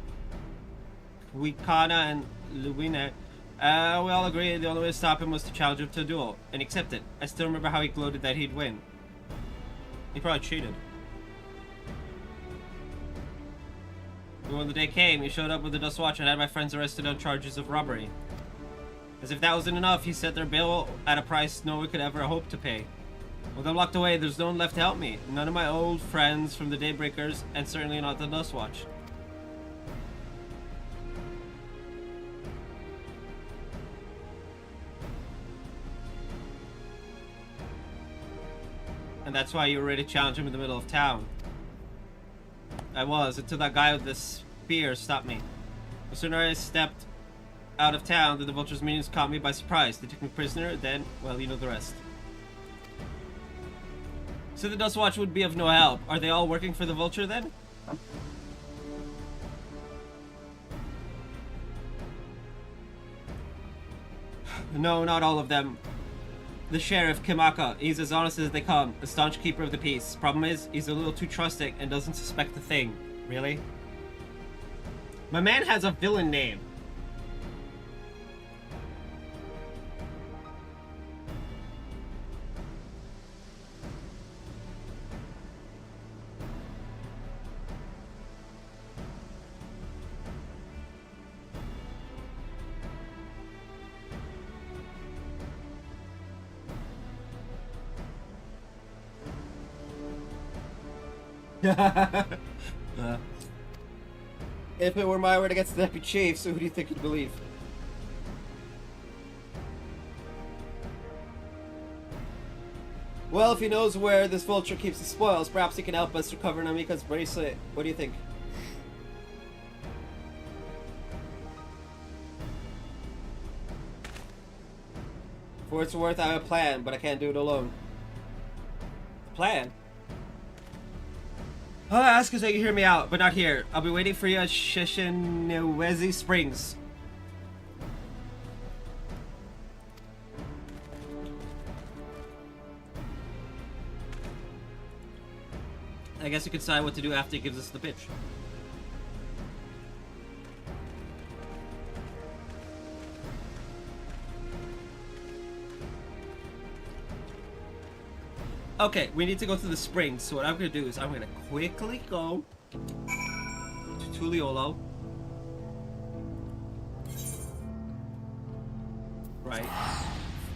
Wikana and Luwine. We all agreed the only way to stop him was to challenge him to a duel, and accept it. I still remember how he gloated that he'd win. He probably cheated. But when the day came, he showed up with the Dust Watch and had my friends arrested on charges of robbery. As if that wasn't enough, he set their bill at a price no one could ever hope to pay. With them locked away, there's no one left to help me. None of my old friends from the Daybreakers, and certainly not the Dust Watch. And that's why you were ready to challenge him in the middle of town. I was, until that guy with the spear stopped me. The sooner I stepped out of town, the Vulture's minions caught me by surprise. They took me prisoner, then, well, you know the rest. So the Dust Watch would be of no help. Are they all working for the Vulture then? No, not all of them. The sheriff, Kimaka, he's as honest as they come, a staunch keeper of the peace. Problem is, he's a little too trusting and doesn't suspect a thing. Really? My man has a villain name. If it were my word against the deputy chief, so who do you think you'd believe? Well, if he knows where this vulture keeps the spoils, perhaps he can help us recover Namika's bracelet. What do you think? For what it's worth, I have a plan, but I can't do it alone. Plan? All I ask is that you hear me out, but not here. I'll be waiting for you at Shishinewezi Springs. I guess you can decide what to do after he gives us the pitch. Okay, we need to go to the springs, so what I'm gonna do is I'm gonna quickly go to Tuliolo. Right.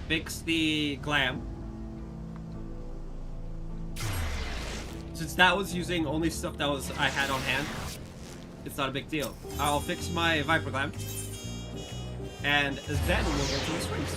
Fix the glam. Since that was using only stuff that I had on hand, it's not a big deal. I'll fix my Viper glam. And then we'll go to the springs.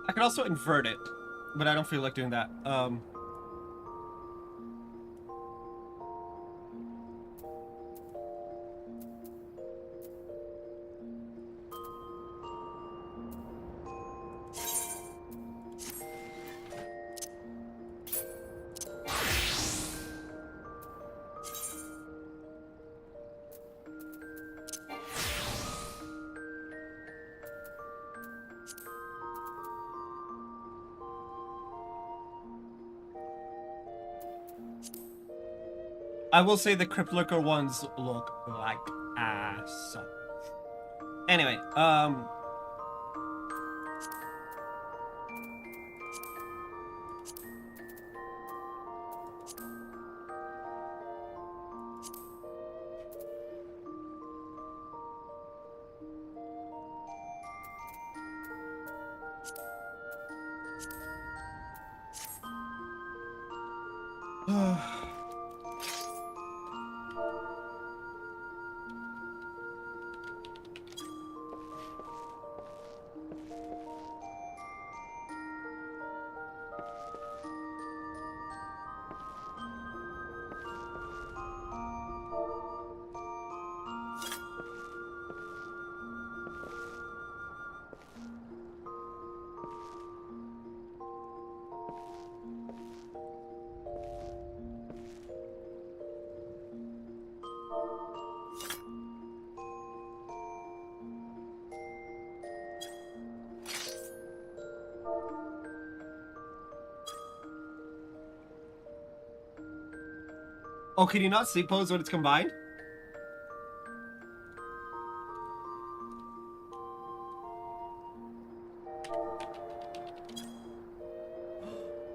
I could also invert it, but I don't feel like doing that. I will say the Crypt Lurker ones look like ass. Anyway, oh, can you not sleep pose when it's combined?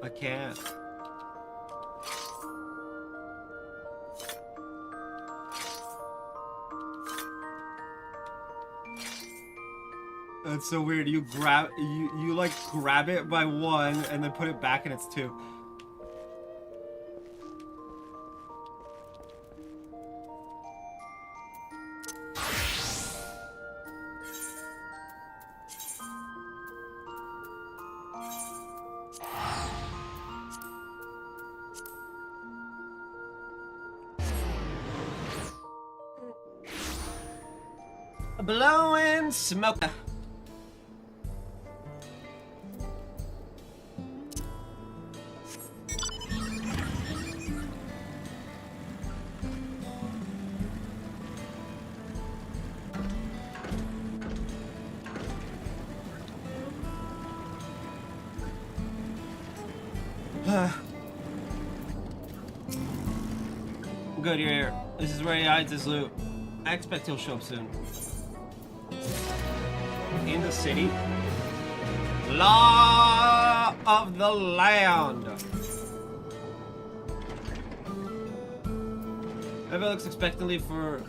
I can't. That's so weird. You grab you like grab it by one and then put it back and it's two. Blowing smoke. Good, you're here. This is where he hides his loot. I expect he'll show up soon. In the city. Law of the land. Everyone looks expectantly for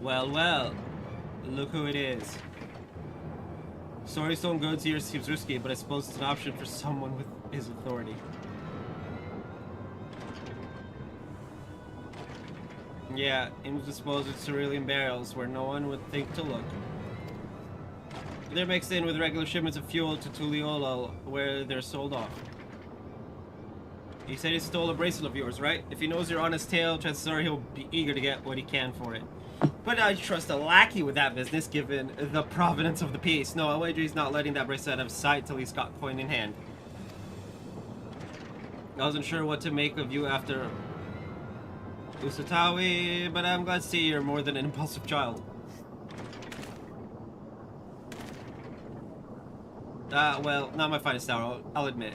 Well, well. Look who it is. Sorry, stolen goods here seems risky, but I suppose it's an option for someone with his authority. Yeah, indisposed with cerulean barrels where no one would think to look. They're mixed in with regular shipments of fuel to Tuliolo, where they're sold off. He said he stole a bracelet of yours, right? If he knows you're on his tail, chances are he'll be eager to get what he can for it. But I trust a lackey with that business, given the provenance of the piece. No, I wager he's not letting that bracelet out of sight till he's got coin in hand. I wasn't sure what to make of you after Usatawi, but I'm glad to see you're more than an impulsive child. Well, not my finest hour, I'll admit.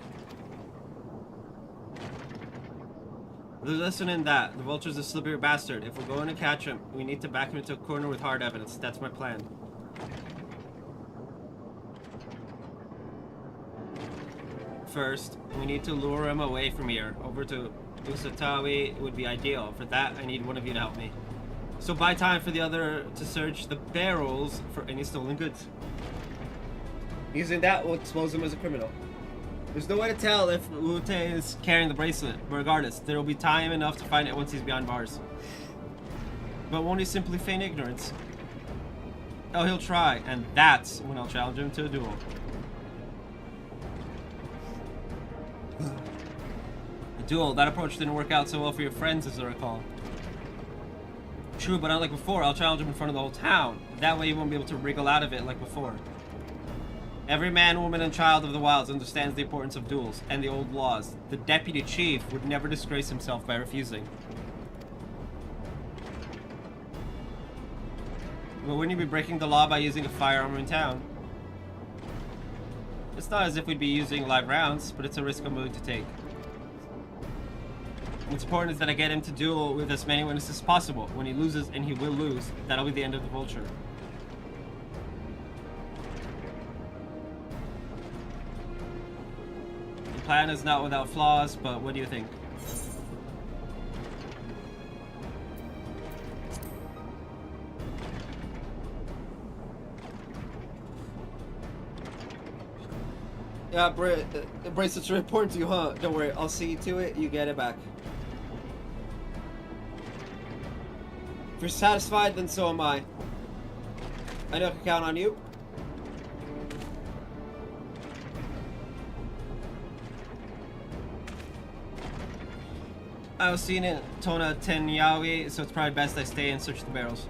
The lesson in that, the vulture's a slippery bastard. If we're going to catch him, we need to back him into a corner with hard evidence. That's my plan. First, we need to lure him away from here, over to Usatawi would be ideal. For that, I need one of you to help me. So buy time for the other to search the barrels for any stolen goods. Using that will expose him as a criminal. There's no way to tell if Ute is carrying the bracelet, but regardless, there will be time enough to find it once he's behind bars. But won't he simply feign ignorance? Oh, he'll try, and that's when I'll challenge him to a duel. A duel, that approach didn't work out so well for your friends, as I recall. True, but unlike before, I'll challenge him in front of the whole town. That way he won't be able to wriggle out of it like before. Every man, woman, and child of the wilds understands the importance of duels and the old laws. The deputy chief would never disgrace himself by refusing. But wouldn't you be breaking the law by using a firearm in town? It's not as if we'd be using live rounds, but it's a risk I'm willing to take. What's important is that I get him to duel with as many witnesses as possible. When he loses, and he will lose, that'll be the end of the vulture. The plan is not without flaws, but what do you think? Yeah, bracelets are important to you, huh? Don't worry, I'll see to it, you get it back. If you're satisfied, then so am I. I know I can count on you. I was seen in Tona 10 Yaoi, so it's probably best I stay and search the barrels.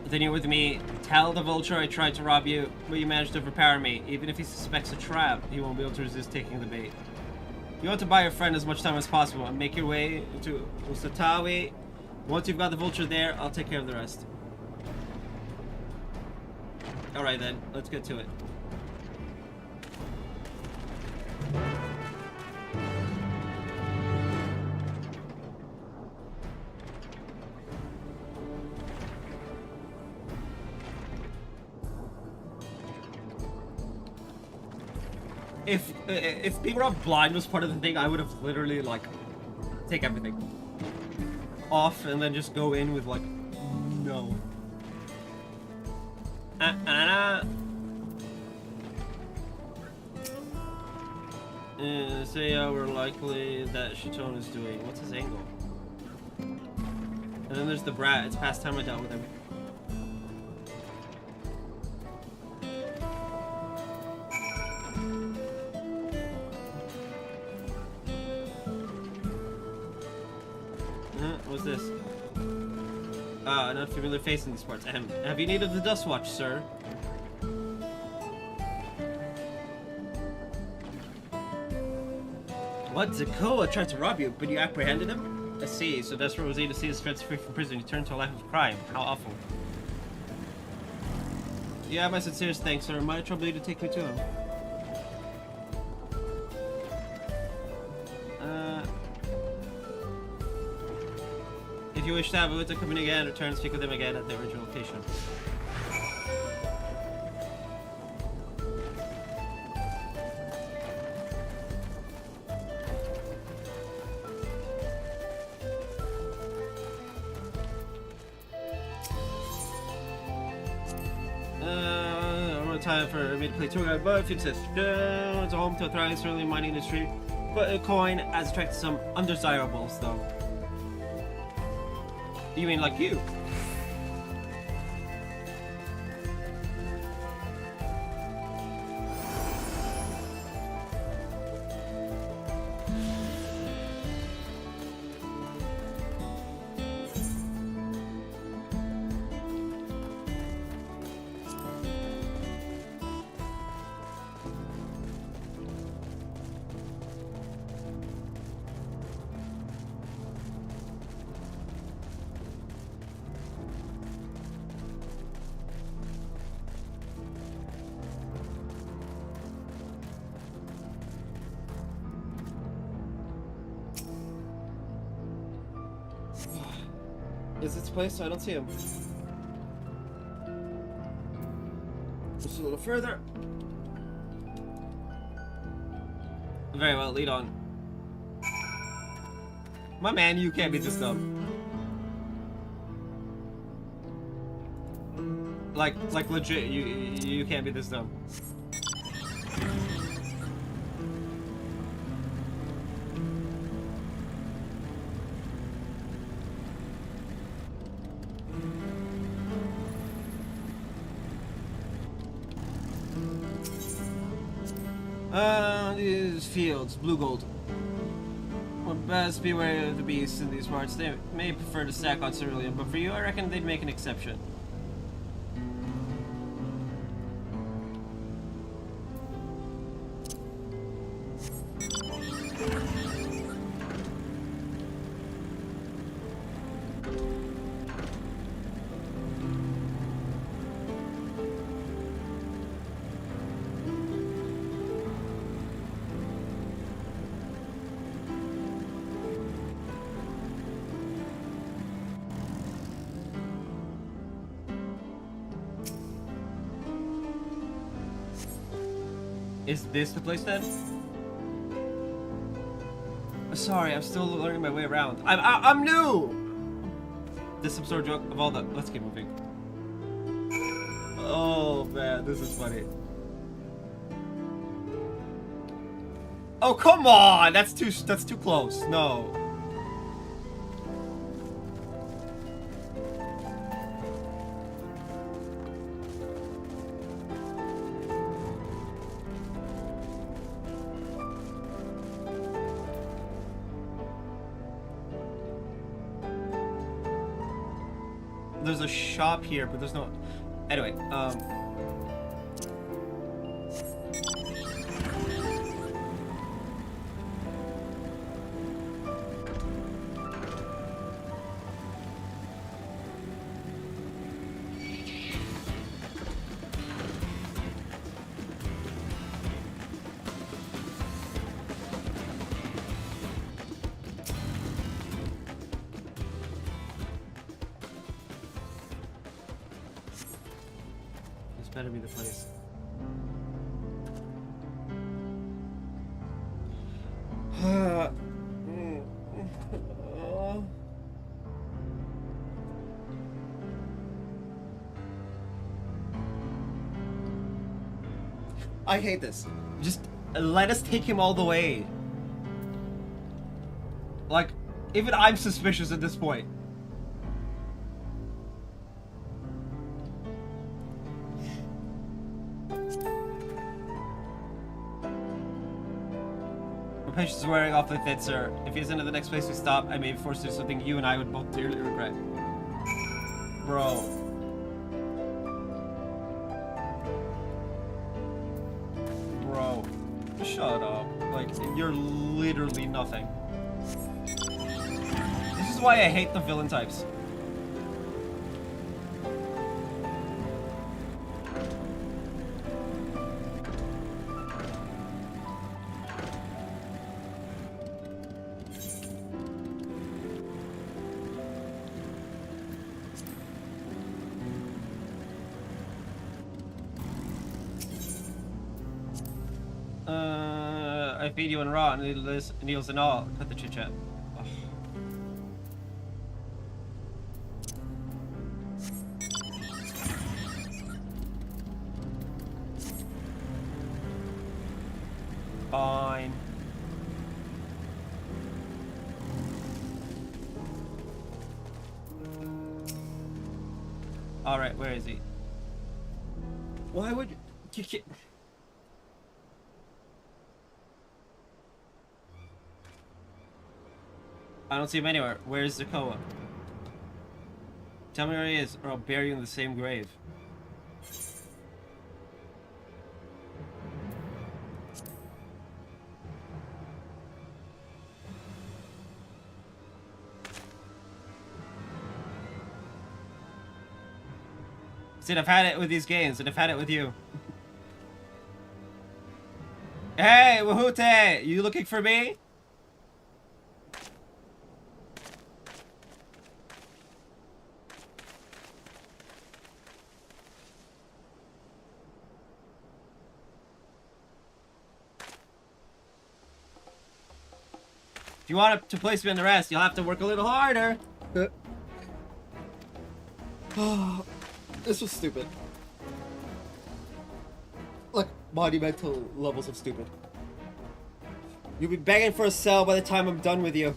Then you're with me. Tell the vulture I tried to rob you, but you managed to overpower me. Even if he suspects a trap, he won't be able to resist taking the bait. You want to buy your friend as much time as possible and make your way to Usatawi. Once you've got the vulture there, I'll take care of the rest. Alright then, let's get to it. If being robbed blind was part of the thing, I would have literally like take everything off and then just go in with like no. Say we're likely that Shiton is doing. What's his angle? And then there's the brat. It's past time I dealt with him. What's this? An unfamiliar face in these parts. Have you need of the Dust Watch, sir? What? Zakoa tried to rob you, but you apprehended him? I see. So desperate was he to see his friends free from prison. He turned to a life of crime. How awful. Yeah, my sincerest thanks, sir. Might trouble you to take me to him. If you wish to have Uta come in again, return and speak with him again at the original location. Time for me to play tour guide, but if it says it's a home to a thriving, certainly mining industry, but a coin has attracted some undesirables though. You mean like you? Is this place? I don't see him. Just a little further. Very well, lead on. My man, you can't be this dumb. Like legit, you can't be this dumb. These fields, blue gold. But best be wary of the beasts in these parts. They may prefer to stack on cerulean, but for you, I reckon they'd make an exception. Is this the place then? Sorry, I'm still learning my way around. I'm new! This some sort of joke of all the... Let's keep moving. Oh man, this is funny. Oh come on! That's too close. No. There's a shop here, but there's no... Anyway, better be the place. I hate this. Just let us take him all the way. Like, even I'm suspicious at this point. My patience is wearing off with it, sir. If he isn't at the next place we stop, I may be forced to do something you and I would both dearly regret. Bro. Bro. Shut up. Like, you're literally nothing. This is why I hate the villain types. I feed you and raw, needles and all. Cut the chit chat. Fine. All right, where is he? Why would you can't... I don't see him anywhere. Where's Zakoa? Tell me where he is, or I'll bury you in the same grave. See, I've had it with these games, and I've had it with you. Hey, Wahute! You looking for me? If you want to place me on the rest, you'll have to work a little harder. Oh, this was stupid. Like, monumental levels of stupid. You'll be begging for a cell by the time I'm done with you.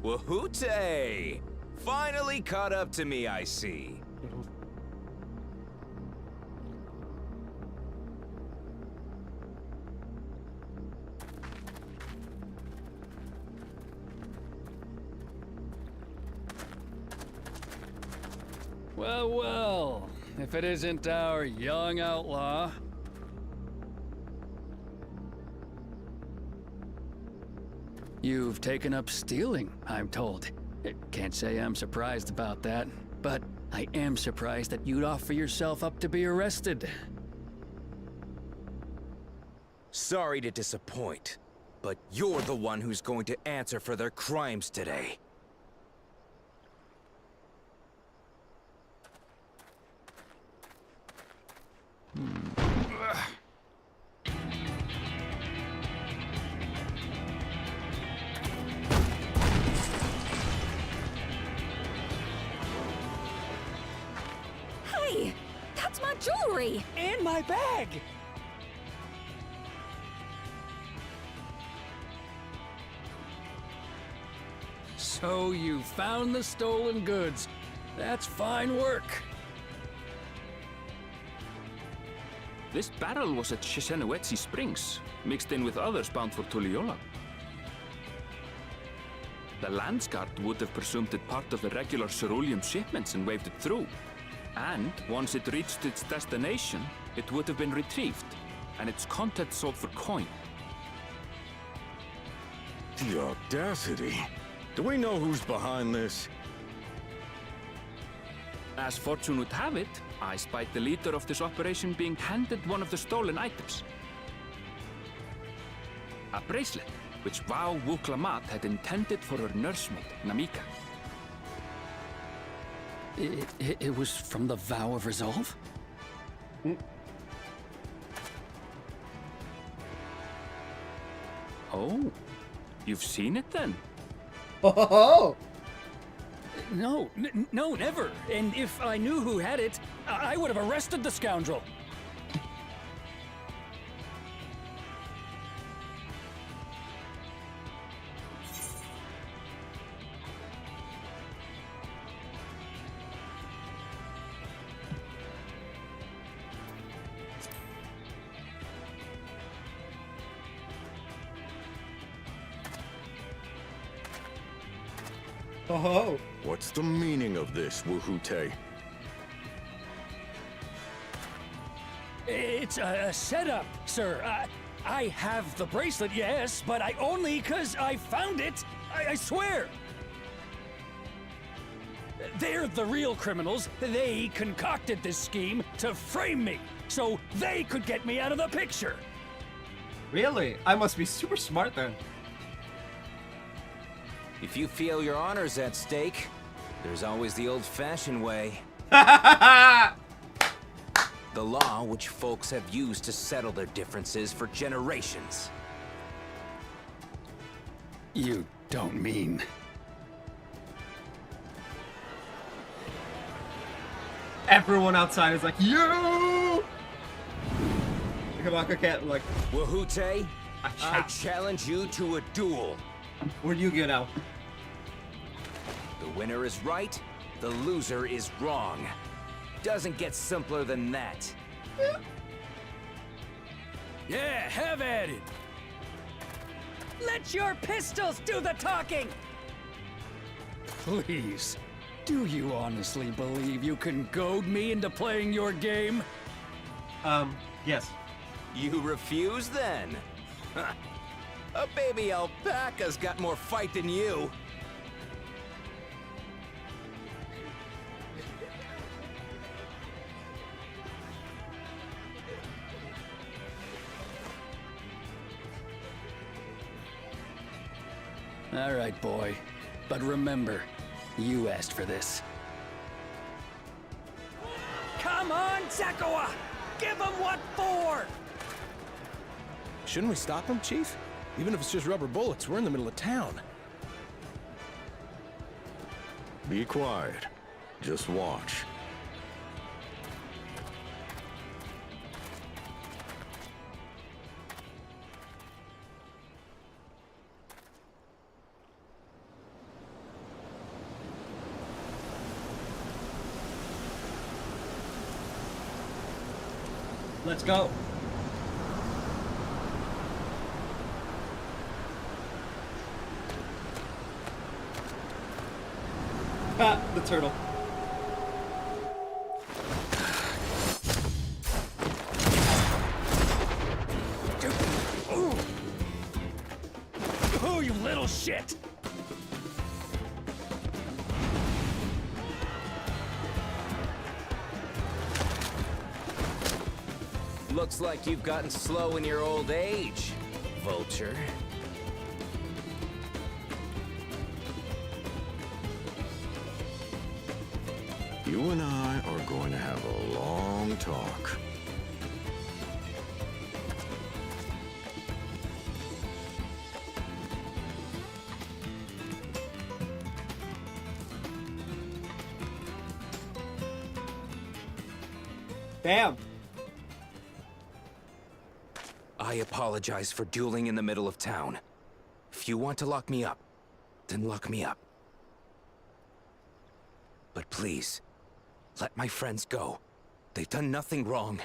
Wahute! Finally caught up to me, I see. Well, well, if it isn't our young outlaw. You've taken up stealing, I'm told. Can't say I'm surprised about that, but I am surprised that you'd offer yourself up to be arrested. Sorry to disappoint, but you're the one who's going to answer for their crimes today. Hey, that's my jewelry! And my bag! So you found the stolen goods. That's fine work. This barrel was at Shishenawetsi Springs, mixed in with others bound for Tuliyola. The Landsguard would have presumed it part of the regular ceruleum shipments and waved it through. And once it reached its destination, it would have been retrieved, and its contents sold for coin. The audacity. Do we know who's behind this? As fortune would have it, I spied the leader of this operation being handed one of the stolen items. A bracelet, which Vau Wuklamat had intended for her nursemaid, Namika. It was from the Vow of Resolve? Oh, you've seen it then? Oh! No, no, never. And if I knew who had it, I would have arrested the scoundrel. Oh! What's the meaning of this, Wuhute? It's a setup, sir. I have the bracelet, yes, but I only 'cause I found it. I swear. They're the real criminals. They concocted this scheme to frame me, so they could get me out of the picture. Really? I must be super smart then. If you feel your honor's at stake, there's always the old-fashioned way. The law which folks have used to settle their differences for generations. You don't mean... Everyone outside is like, you! Kabaka Cat, like, Wuhute, I Acha. challenge you to a duel. where do you get out? The winner is right, the loser is wrong. Doesn't get simpler than that. Yeah, have at it. Let your pistols do the talking! Please, do you honestly believe you can goad me into playing your game? Yes. You refuse then? A baby alpaca's got more fight than you. All right, boy. But remember, you asked for this. Come on, Zakawa! Give him what for! Shouldn't we stop him, Chief? Even if it's just rubber bullets, we're in the middle of town. Be quiet. Just watch. Let's go. Ah, the turtle. Oh, you little shit! Looks like you've gotten slow in your old age, Vulture. You and I are going to have a long talk. Damn. I apologize for dueling in the middle of town. If you want to lock me up, then lock me up. But please, let my friends go. They've done nothing wrong.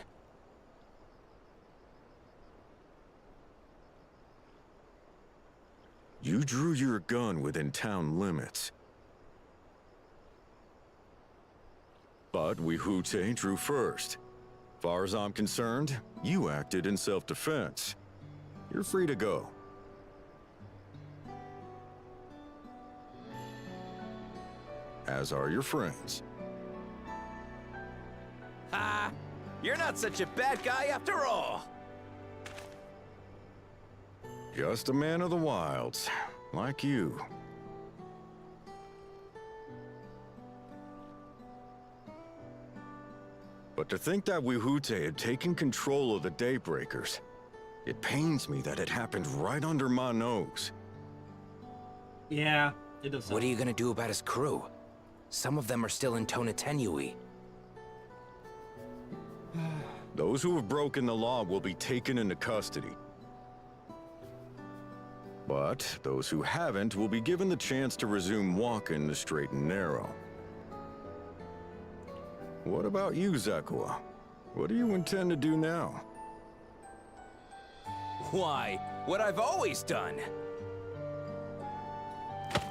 You drew your gun within town limits. But Wihute drew first. Far as I'm concerned, you acted in self-defense. You're free to go. As are your friends. Ha! You're not such a bad guy after all! Just a man of the wilds, like you. But to think that Wihute had taken control of the Daybreakers, it pains me that it happened right under my nose. Yeah, it does. What are you gonna do about his crew? Some of them are still in Tonatenui. Those who have broken the law will be taken into custody. But those who haven't will be given the chance to resume walking the straight and narrow. What about you, Zekua? What do you intend to do now? Why, what I've always done.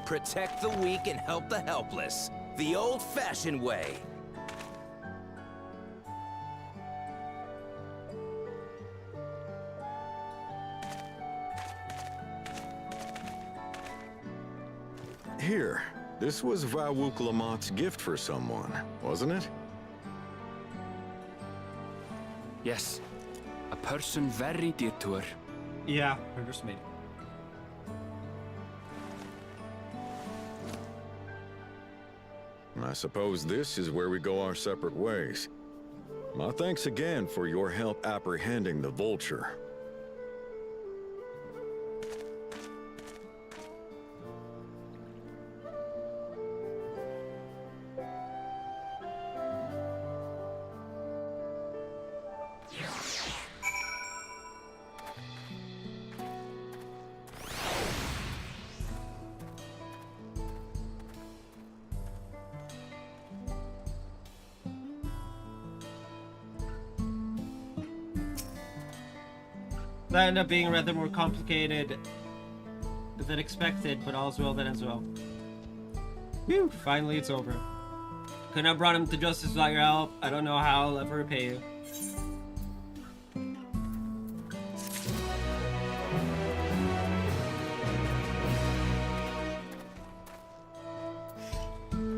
Protect the weak and help the helpless. The old-fashioned way. Here, this was Vawuk Lamott's gift for someone, wasn't it? Yes. A person very dear to her. Yeah, underestimated. I suppose this is where we go our separate ways. My thanks again for your help apprehending the Vulture. That ended up being rather more complicated than expected, but all's well that ends well. Whew, finally it's over. Couldn't have brought him to justice without your help. I don't know how I'll ever repay you.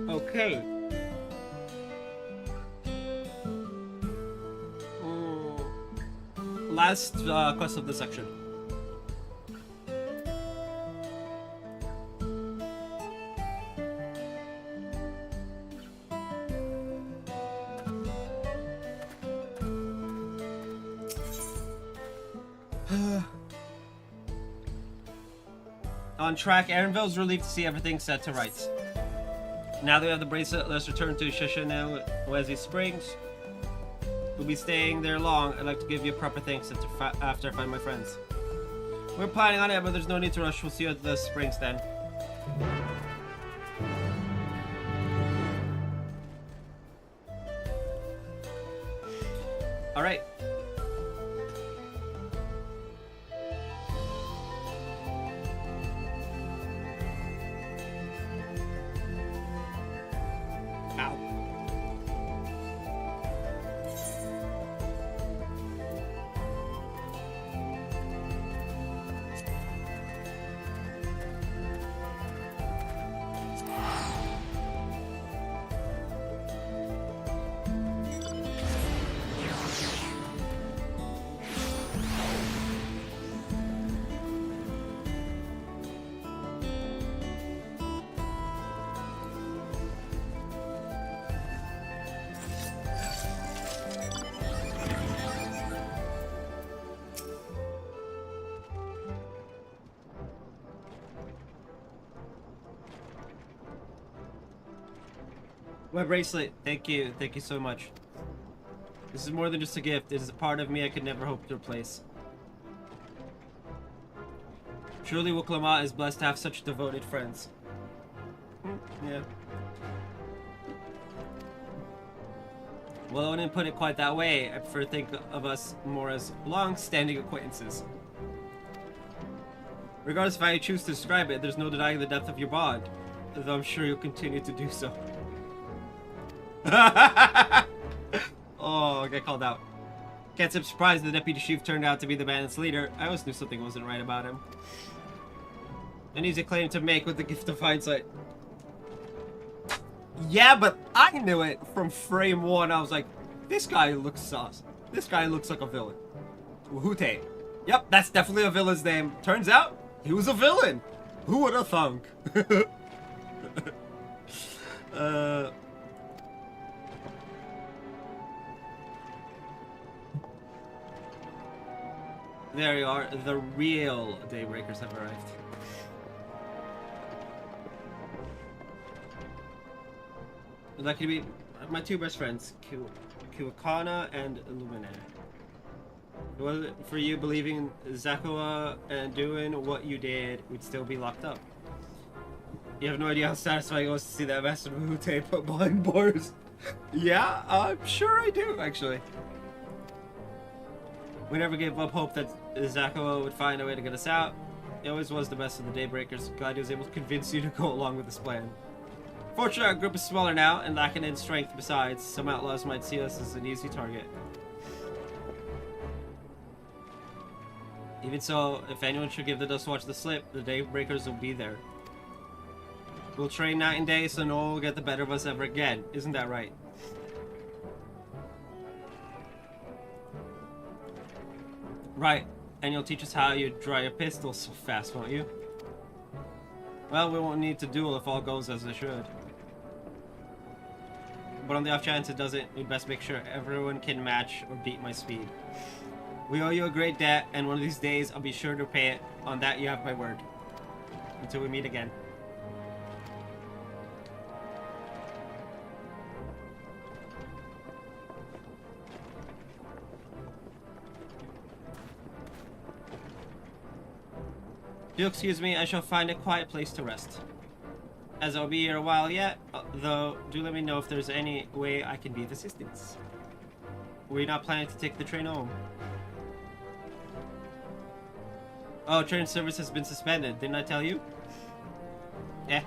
Okay. Last quest of this section. On track, Aaronville's relieved to see everything set to rights. Now that we have the bracelet, let's return to Shishinewezi Springs. We'll be staying there long. I'd like to give you a proper thanks after I find my friends. We're planning on it, but there's no need to rush. We'll see you at the springs then. Alright. Ow. My bracelet. Thank you. Thank you so much. This is more than just a gift. It is a part of me I could never hope to replace. Truly, Wuklama is blessed to have such devoted friends. Yeah. Well, I wouldn't put it quite that way. I prefer to think of us more as long-standing acquaintances. Regardless of how you choose to describe it, there's no denying the depth of your bond. Though I'm sure you'll continue to do so. Oh, I got called out. Can't say I'm surprised the deputy chief turned out to be the bandit's leader. I always knew something wasn't right about him. An easy claim to make with the gift of hindsight. Yeah, but I knew it from frame one. I was like, this guy looks sus. This guy looks like a villain. Uhute. Yep, that's definitely a villain's name. Turns out, he was a villain. Who would have thunk? There you are. The real Daybreakers have arrived. Lucky to be my two best friends, Kiwakana and Illumine. It wasn't for you believing Zakua and doing what you did, we'd still be locked up. You have no idea how satisfying it was to see that master Uhute put behind bars. Yeah, I'm sure I do, actually. We never gave up hope that Zakua would find a way to get us out. He always was the best of the Daybreakers. Glad he was able to convince you to go along with this plan. Fortunately, our group is smaller now and lacking in strength. Besides, some outlaws might see us as an easy target. Even so, if anyone should give the Dustwatch the slip, the Daybreakers will be there. We'll train night and day so no one will get the better of us ever again. Isn't that right? Right. And you'll teach us how you draw your pistols so fast, won't you? Well, we won't need to duel if all goes as it should. But on the off chance it doesn't, we'd best make sure everyone can match or beat my speed. We owe you a great debt, and one of these days I'll be sure to pay it. On that you have my word. Until we meet again. If you'll excuse me, I shall find a quiet place to rest. As I'll be here a while yet, though, do let me know if there's any way I can be of assistance. We're not planning to take the train home. Oh, train service has been suspended. Didn't I tell you? Eh.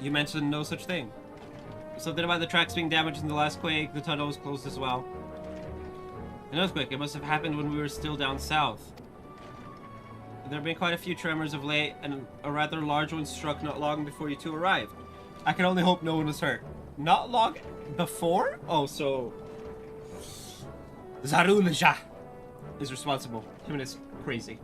You mentioned no such thing. Something about the tracks being damaged in the last quake. The tunnel was closed as well. An earthquake. It must have happened when we were still down south. There have been quite a few tremors of late, and a rather large one struck not long before you two arrived. I can only hope no one was hurt. Not long before? Oh, so... Zarulaja is responsible. Him and his crazy.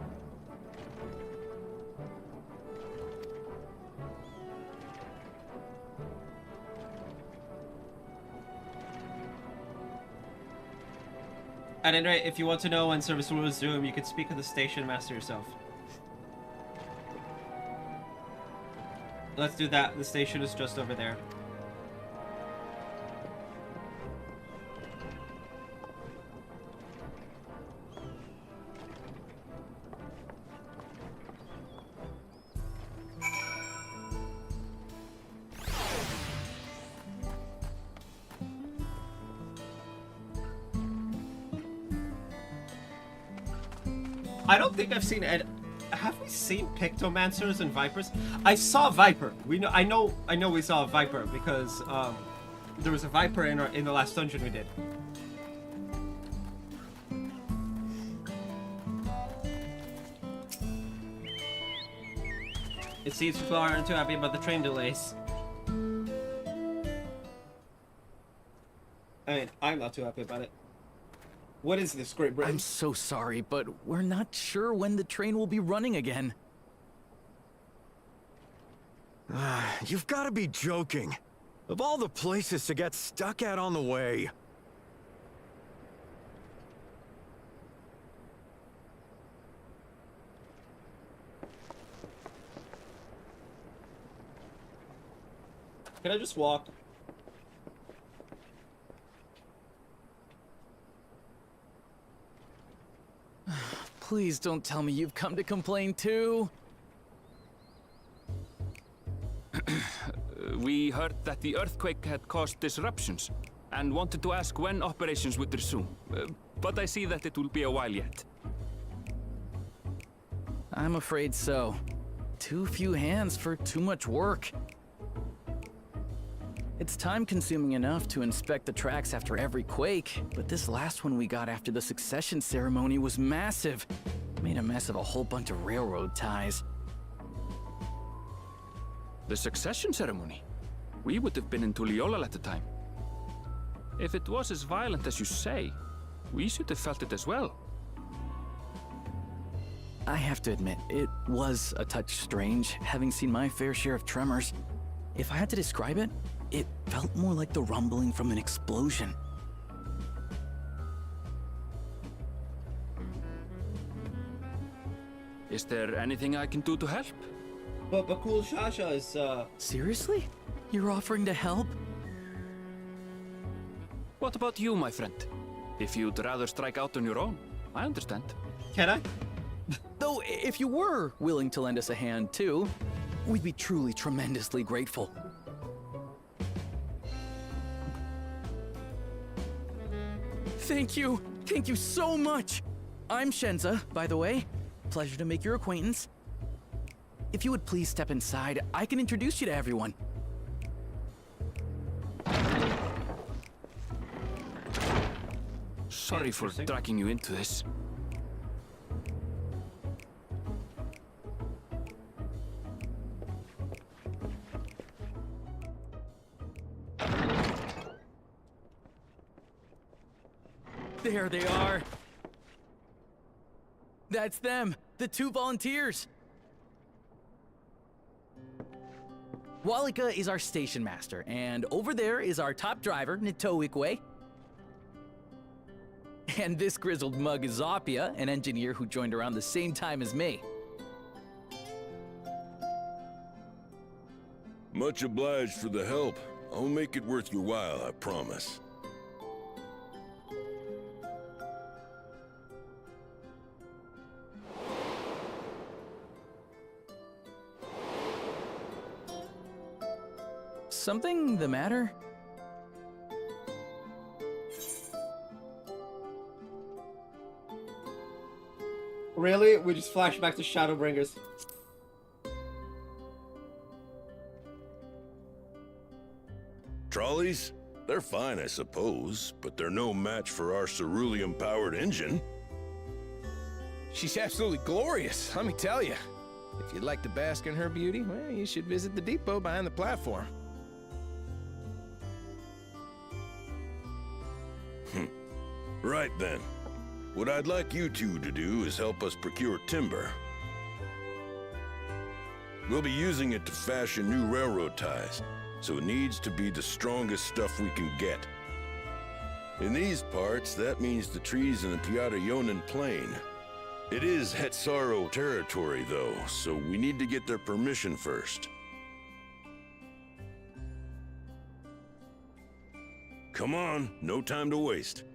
At any rate, if you want to know when service will resume, you can speak with the station master yourself. Let's do that. The station is just over there. I don't think I've seen Ed. Have we seen Pictomancers and Vipers? I saw a Viper. I know we saw a Viper because there was a Viper in the last dungeon we did. It seems people aren't too happy about the train delays. I mean, I'm not too happy about it. What is this, Great Britain? I'm so sorry, but we're not sure when the train will be running again. You've got to be joking. Of all the places to get stuck at on the way. Can I just walk? Please don't tell me you've come to complain too. We heard that the earthquake had caused disruptions and wanted to ask when operations would resume. But I see that it will be a while yet. I'm afraid so. Too few hands for too much work. It's time-consuming enough to inspect the tracks after every quake, but this last one we got after the succession ceremony was massive. Made a mess of a whole bunch of railroad ties. The succession ceremony? We would have been in Tuliolal at the time. If it was as violent as you say, we should have felt it as well. I have to admit, it was a touch strange, having seen my fair share of tremors. If I had to describe it, it felt more like the rumbling from an explosion. Is there anything I can do to help? But Bakul Shasha is, Seriously? You're offering to help? What about you, my friend? If you'd rather strike out on your own, I understand. Can I? Though, if you were willing to lend us a hand too, we'd be truly tremendously grateful. Thank you! Thank you so much! I'm Shenza, by the way. Pleasure to make your acquaintance. If you would please step inside, I can introduce you to everyone. Sorry for dragging you into this. There they are. That's them, the two volunteers. Walika is our station master, and over there is our top driver, Nitoikwe. And this grizzled mug is Zopia, an engineer who joined around the same time as me. Much obliged for the help. I'll make it worth your while, I promise. Something the matter? Really? We just flash back to Shadowbringers. Trolleys? They're fine, I suppose, but they're no match for our ceruleum-powered engine. She's absolutely glorious, let me tell you. If you'd like to bask in her beauty, well, you should visit the depot behind the platform. Right then. What I'd like you two to do is help us procure timber. We'll be using it to fashion new railroad ties, so it needs to be the strongest stuff we can get. In these parts, that means the trees in the Piata-Yonan Plain. It is Hetsaro territory, though, so we need to get their permission first. Come on, no time to waste.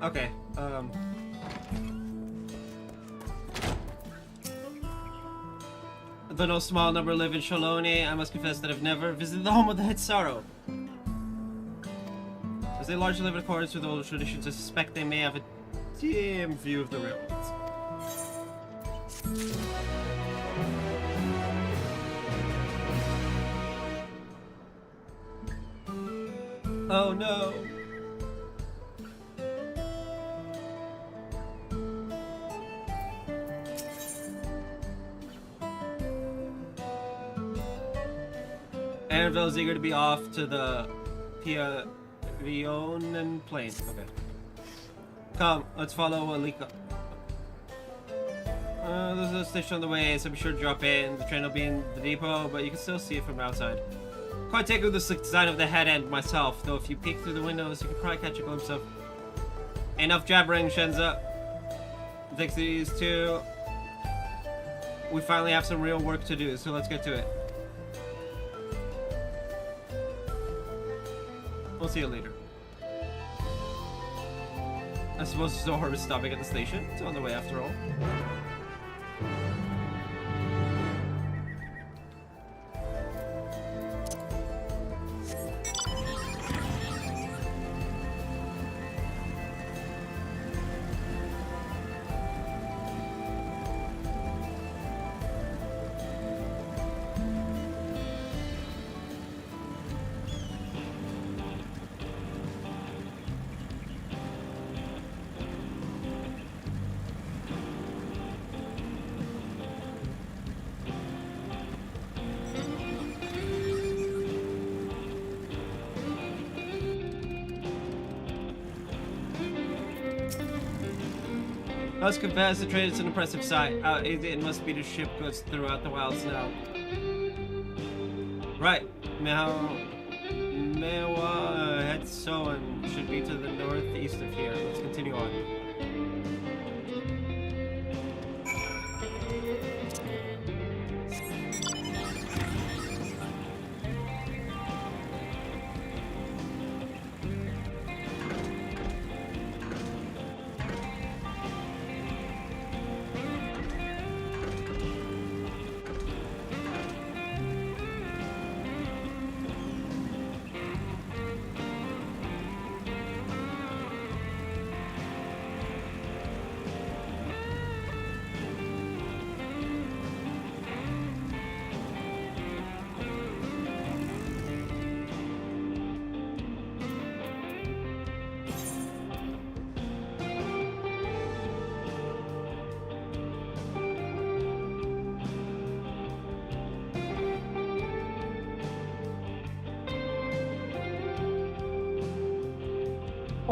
Okay, Though no small number live in Sholone, I must confess that I've never visited the home of the Hetsaro. As they largely live in accordance with old traditions, I suspect they may have a dim view of the railroads. Oh no! Aaronville is eager to be off to the Rionan Plain. Okay. Come, let's follow Alika. There's a station on the way, so be sure to drop in. The train will be in the depot, but you can still see it from outside. Quite taken with the slick design of the head end myself, though if you peek through the windows, you can probably catch a glimpse of... Enough jabbering, Shenza. Thanks to these two, we finally have some real work to do, so let's get to it. We'll see you later. I suppose Zohar is stopping at the station. It's on the way after all. I must confess, the trade is an impressive sight. How easy it must be to ship goods throughout the wilds now. Right, Mewa head Soan should be to the northeast of here. Let's continue on.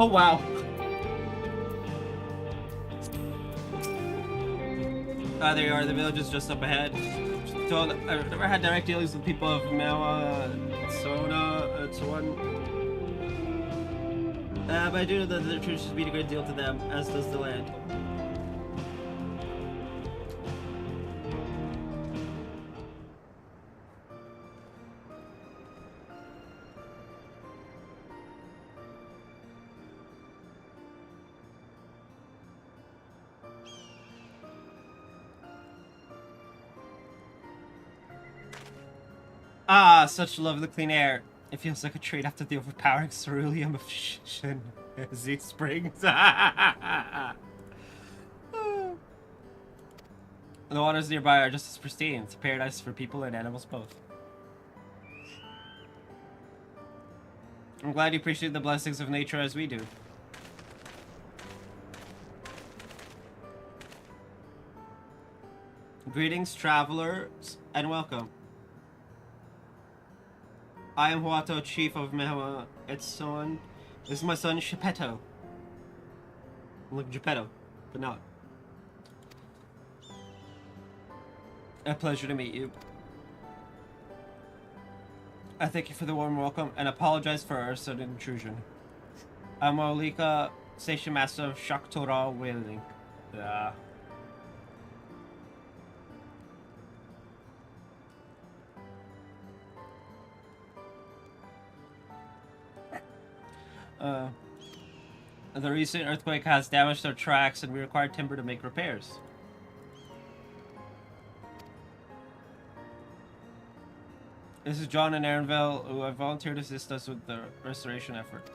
Oh wow. There you are, the village is just up ahead. So I've never had direct dealings with people of Mewa, Sona, so on. But I do know that the traditions mean a great deal to them, as does the land. Ah, such lovely clean air. It feels like a treat after the overpowering ceruleum of Z Springs. The waters nearby are just as pristine. It's a paradise for people and animals both. I'm glad you appreciate the blessings of nature as we do. Greetings, travelers, and welcome. I am Huato, chief of Mewa Etson. This is my son, Geppetto. Like Geppetto, but not. A pleasure to meet you. I thank you for the warm welcome and apologize for our sudden intrusion. I'm Olika, station master of Shaktora Whaling. The recent earthquake has damaged our tracks and we require timber to make repairs. This is John and Aaronville, who have volunteered to assist us with the restoration effort.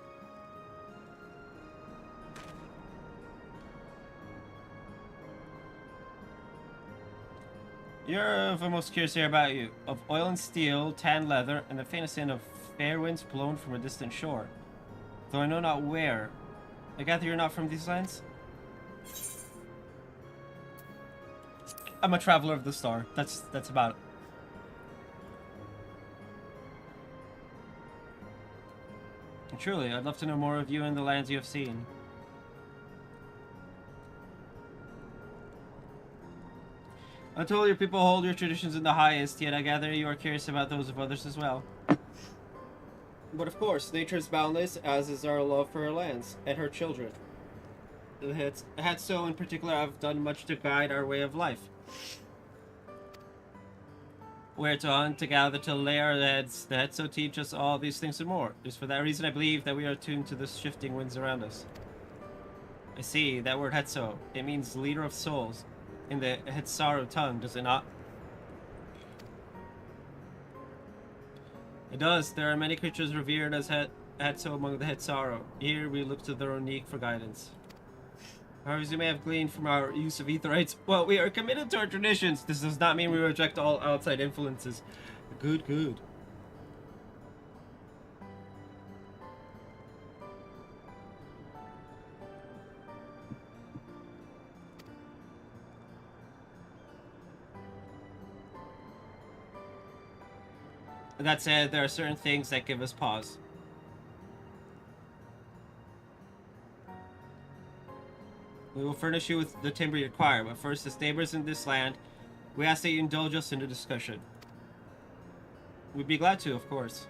You're of a most curious here about you. Of oil and steel, tan leather, and the faintest hint of fair winds blown from a distant shore. Though I know not where. I gather you're not from these lands? I'm a traveler of the star. That's about it. Truly, I'd love to know more of you and the lands you have seen. I told your people hold your traditions in the highest, yet I gather you are curious about those of others as well. But of course, nature is boundless, as is our love for her lands and her children. The Hetso in particular have done much to guide our way of life. Where to hunt, to gather, to lay our heads, the Hetso teach us all these things and more. It is for that reason I believe that we are attuned to the shifting winds around us. I see, that word Hetso, it means leader of souls. In the Hetsaru tongue, does it not? It does. There are many creatures revered as Hetso among the Hetsaru. Here we look to the Ronique for guidance. However, as you may have gleaned from our use of Aetherites, well, we are committed to our traditions. This does not mean we reject all outside influences. Good, good. That said, there are certain things that give us pause. We will furnish you with the timber you require, but first, as neighbors in this land, we ask that you indulge us in a discussion. We'd be glad to, of course.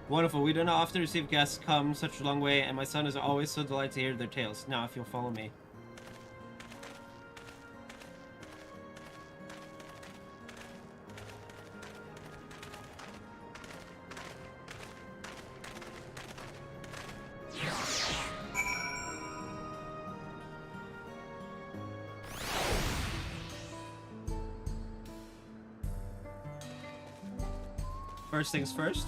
Wonderful. We do not often receive guests come such a long way, and my son is always so delighted to hear their tales. Now, if you'll follow me. First things first.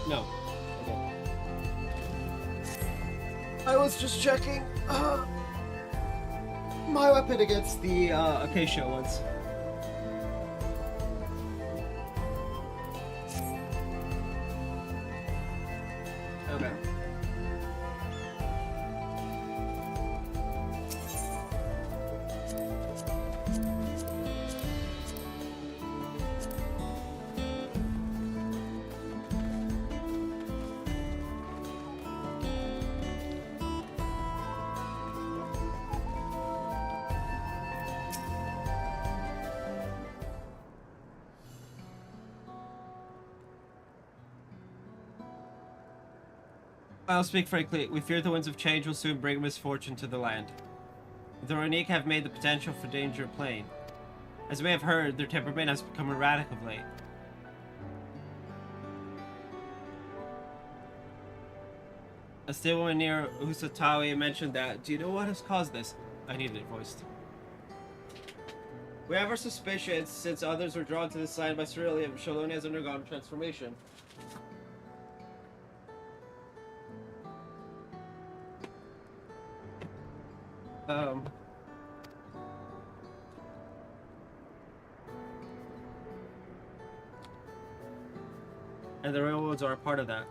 No. Okay. I was just checking my weapon against the acacia ones. Okay. I'll speak frankly, we fear the winds of change will soon bring misfortune to the land. The Ronique have made the potential for danger plain. As we have heard, their temperament has become erratic of late. A stableman near Usatawi mentioned that. Do you know what has caused this? I needed it voiced. We have our suspicions, since others were drawn to this land by Cerulean. Shaloni has undergone a transformation. And the railroads are a part of that.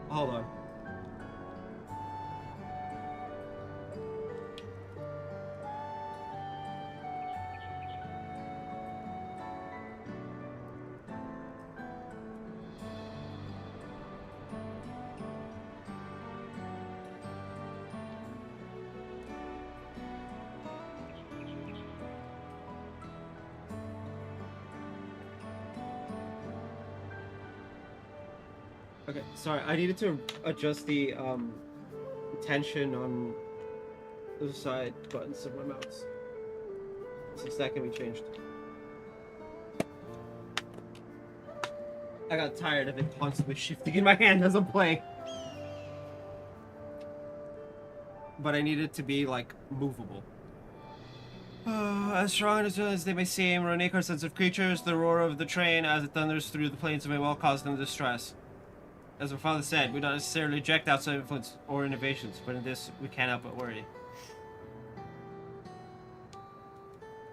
Hold on. Okay, sorry, I needed to adjust the tension on the side buttons of my mouse. Since that can be changed. I got tired of it constantly shifting in my hand as I'm playing. But I needed to be, like, movable. As strong as they may seem, runic are sensitive creatures. The roar of the train as it thunders through the plains may well cause them distress. As my father said, we don't necessarily reject outside influence or innovations, but in this, we can't help but worry.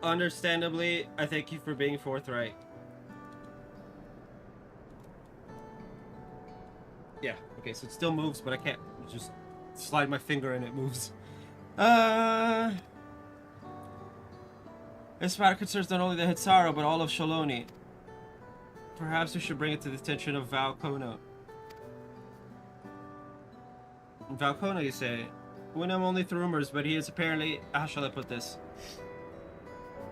Understandably, I thank you for being forthright. Yeah, okay, so it still moves, but I can't just slide my finger and it moves. This matter concerns not only the Hitsaro, but all of Shaloni. Perhaps we should bring it to the attention of Valkona. Valkona, you say? We know only through rumors, but he is apparently, how shall I put this?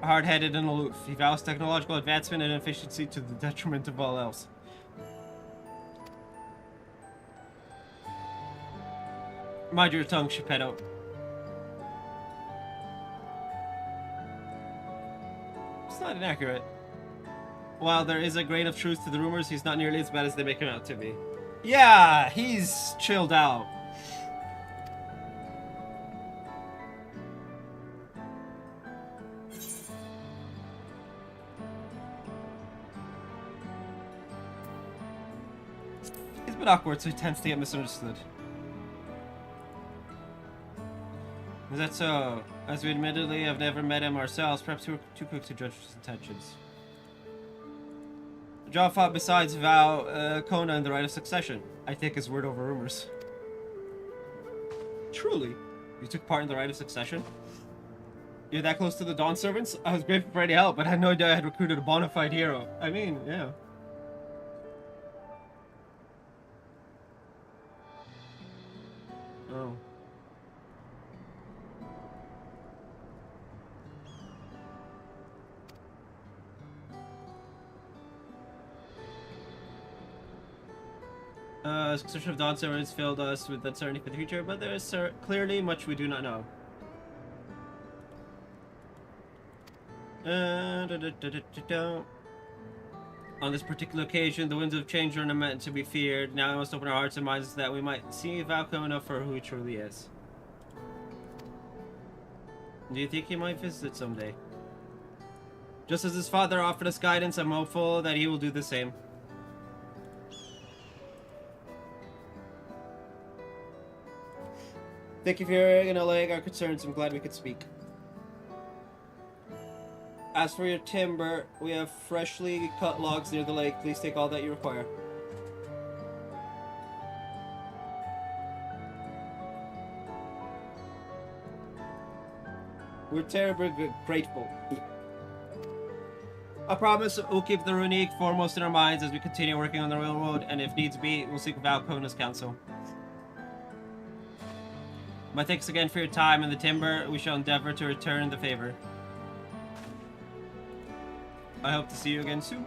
Hard-headed and aloof. He vows technological advancement and efficiency to the detriment of all else. Mind your tongue, Geppetto. It's not inaccurate. While there is a grain of truth to the rumors, he's not nearly as bad as they make him out to be. Yeah, he's chilled out. He's a bit awkward, so he tends to get misunderstood. Is that so? As we admittedly have never met him ourselves, perhaps we're too quick to judge his intentions. John fought besides Kona in the right of succession. I take his word over rumors. Truly? You took part in the right of succession? You're that close to the Dawn Servants? I was grateful for any help, but I had no idea I had recruited a bona fide hero. I mean, yeah. Oh. Succession of Dawn Servants filled us with uncertainty for the future, but there is clearly much we do not know. On this particular occasion, the winds of change are not meant to be feared. Now we must open our hearts and minds that we might see Valkona for who he truly is. Do you think he might visit someday? Just as his father offered us guidance, I'm hopeful that he will do the same. Thank you for hearing and allaying our concerns. I'm glad we could speak. As for your timber, we have freshly cut logs near the lake. Please take all that you require. We're terribly grateful. I promise we'll keep the runique foremost in our minds as we continue working on the railroad, and if needs be, we'll seek Valkona's counsel. My thanks again for your time and the timber. We shall endeavor to return the favor. I hope to see you again soon.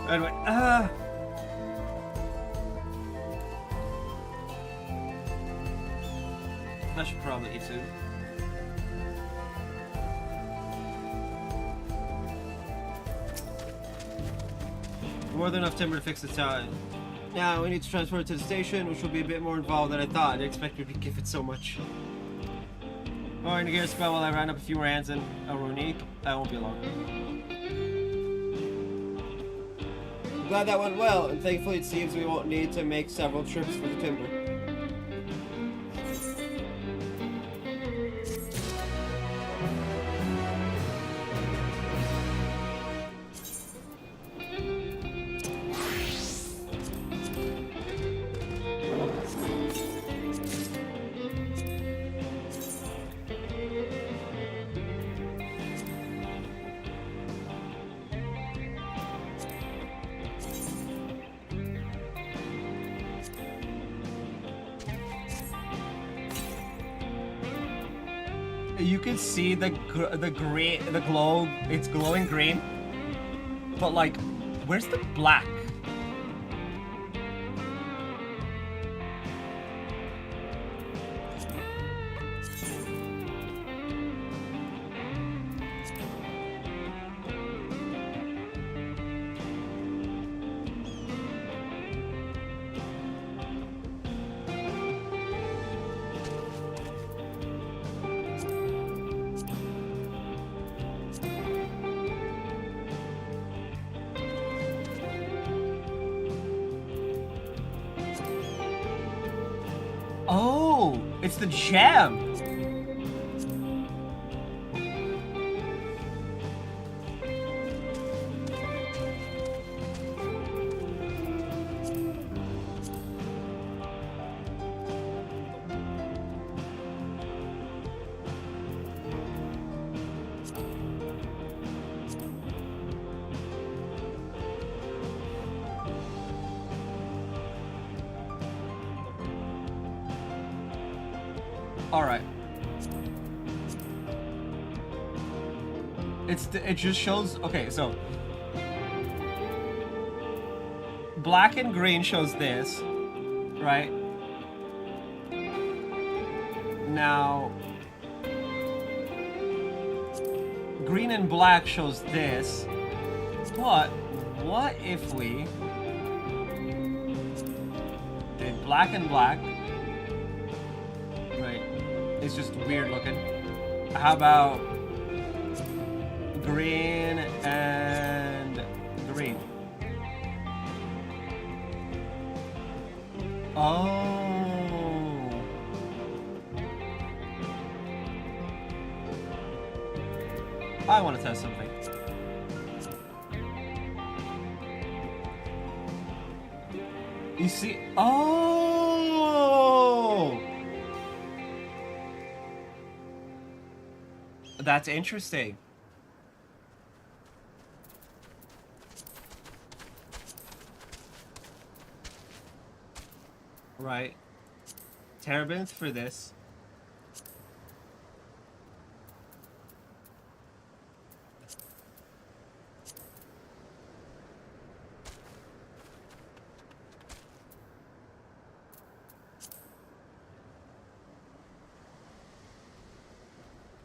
Anyway, I should probably eat soon. More than enough timber to fix the tower. Now we need to transport it to the station, which will be a bit more involved than I thought. I didn't expect we'd give it so much. Oh, I'm gonna get a spell while I round up a few more hands and Ronique. That won't be long. I'm glad that went well, and thankfully it seems we won't need to make several trips for the timber. You can see the glow. It's glowing green, but like, where's the black? Oh, it's the gem. All right. It just shows. Okay, so black and green shows this, right? Now green and black shows this. But what if we did black and black? Right. It's just weird looking. How about green and green? Oh. I want to test something. You see? Oh! That's interesting. Right. Terebinth for this.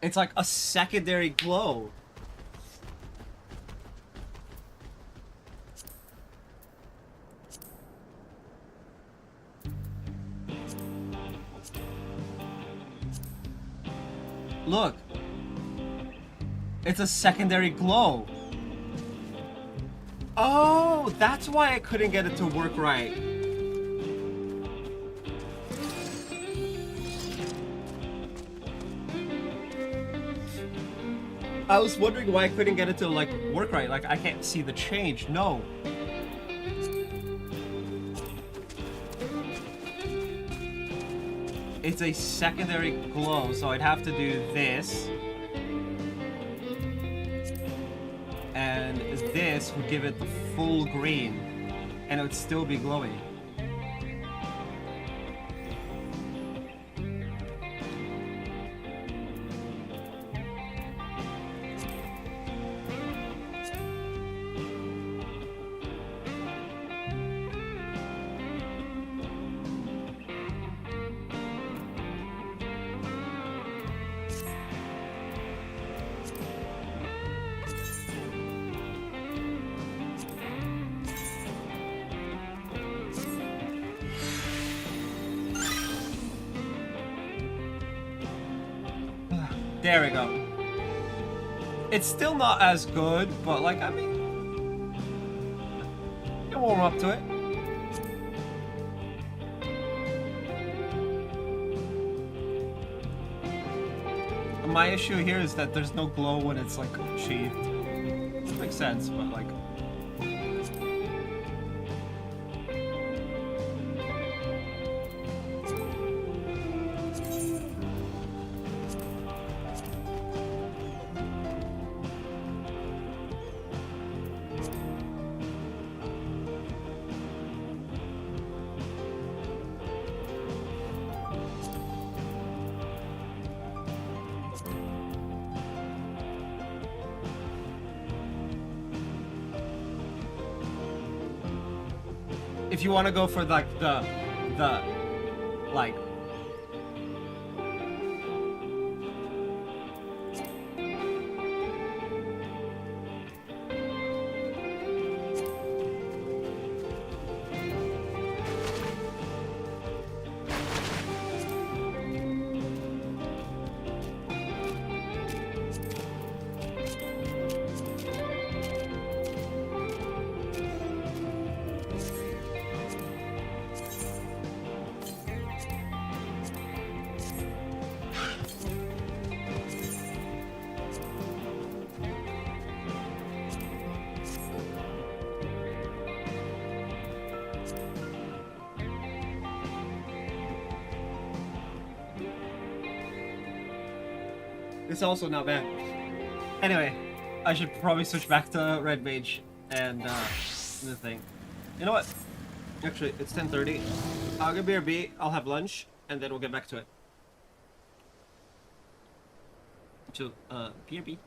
It's like a secondary glow. Look. It's a secondary glow. Oh, that's why I couldn't get it to work right. I was wondering why I couldn't get it to like work right. Like I can't see the change. No. It's a secondary glow, so I'd have to do this. And this would give it the full green. And it would still be glowing. There we go. It's still not as good, but like, I mean, you can warm up to it. My issue here is that there's no glow when it's like sheathed. Which makes sense, but like... If you want to go for like the like it's also not bad. Anyway, I should probably switch back to Red Mage and the thing. You know what? Actually, it's 10:30. I'll get BRB, I'll have lunch, and then we'll get back to it. So, BRB.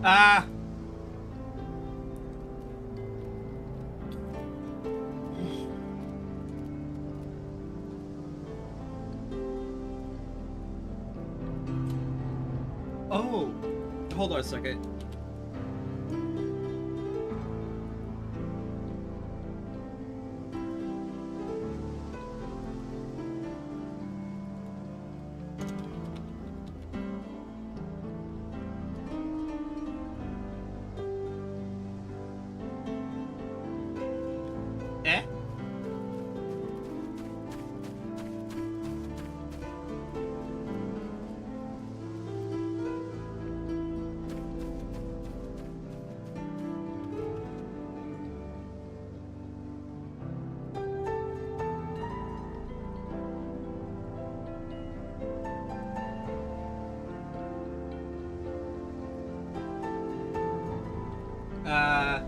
Ah! Oh! Hold on a second. Eh? Uh...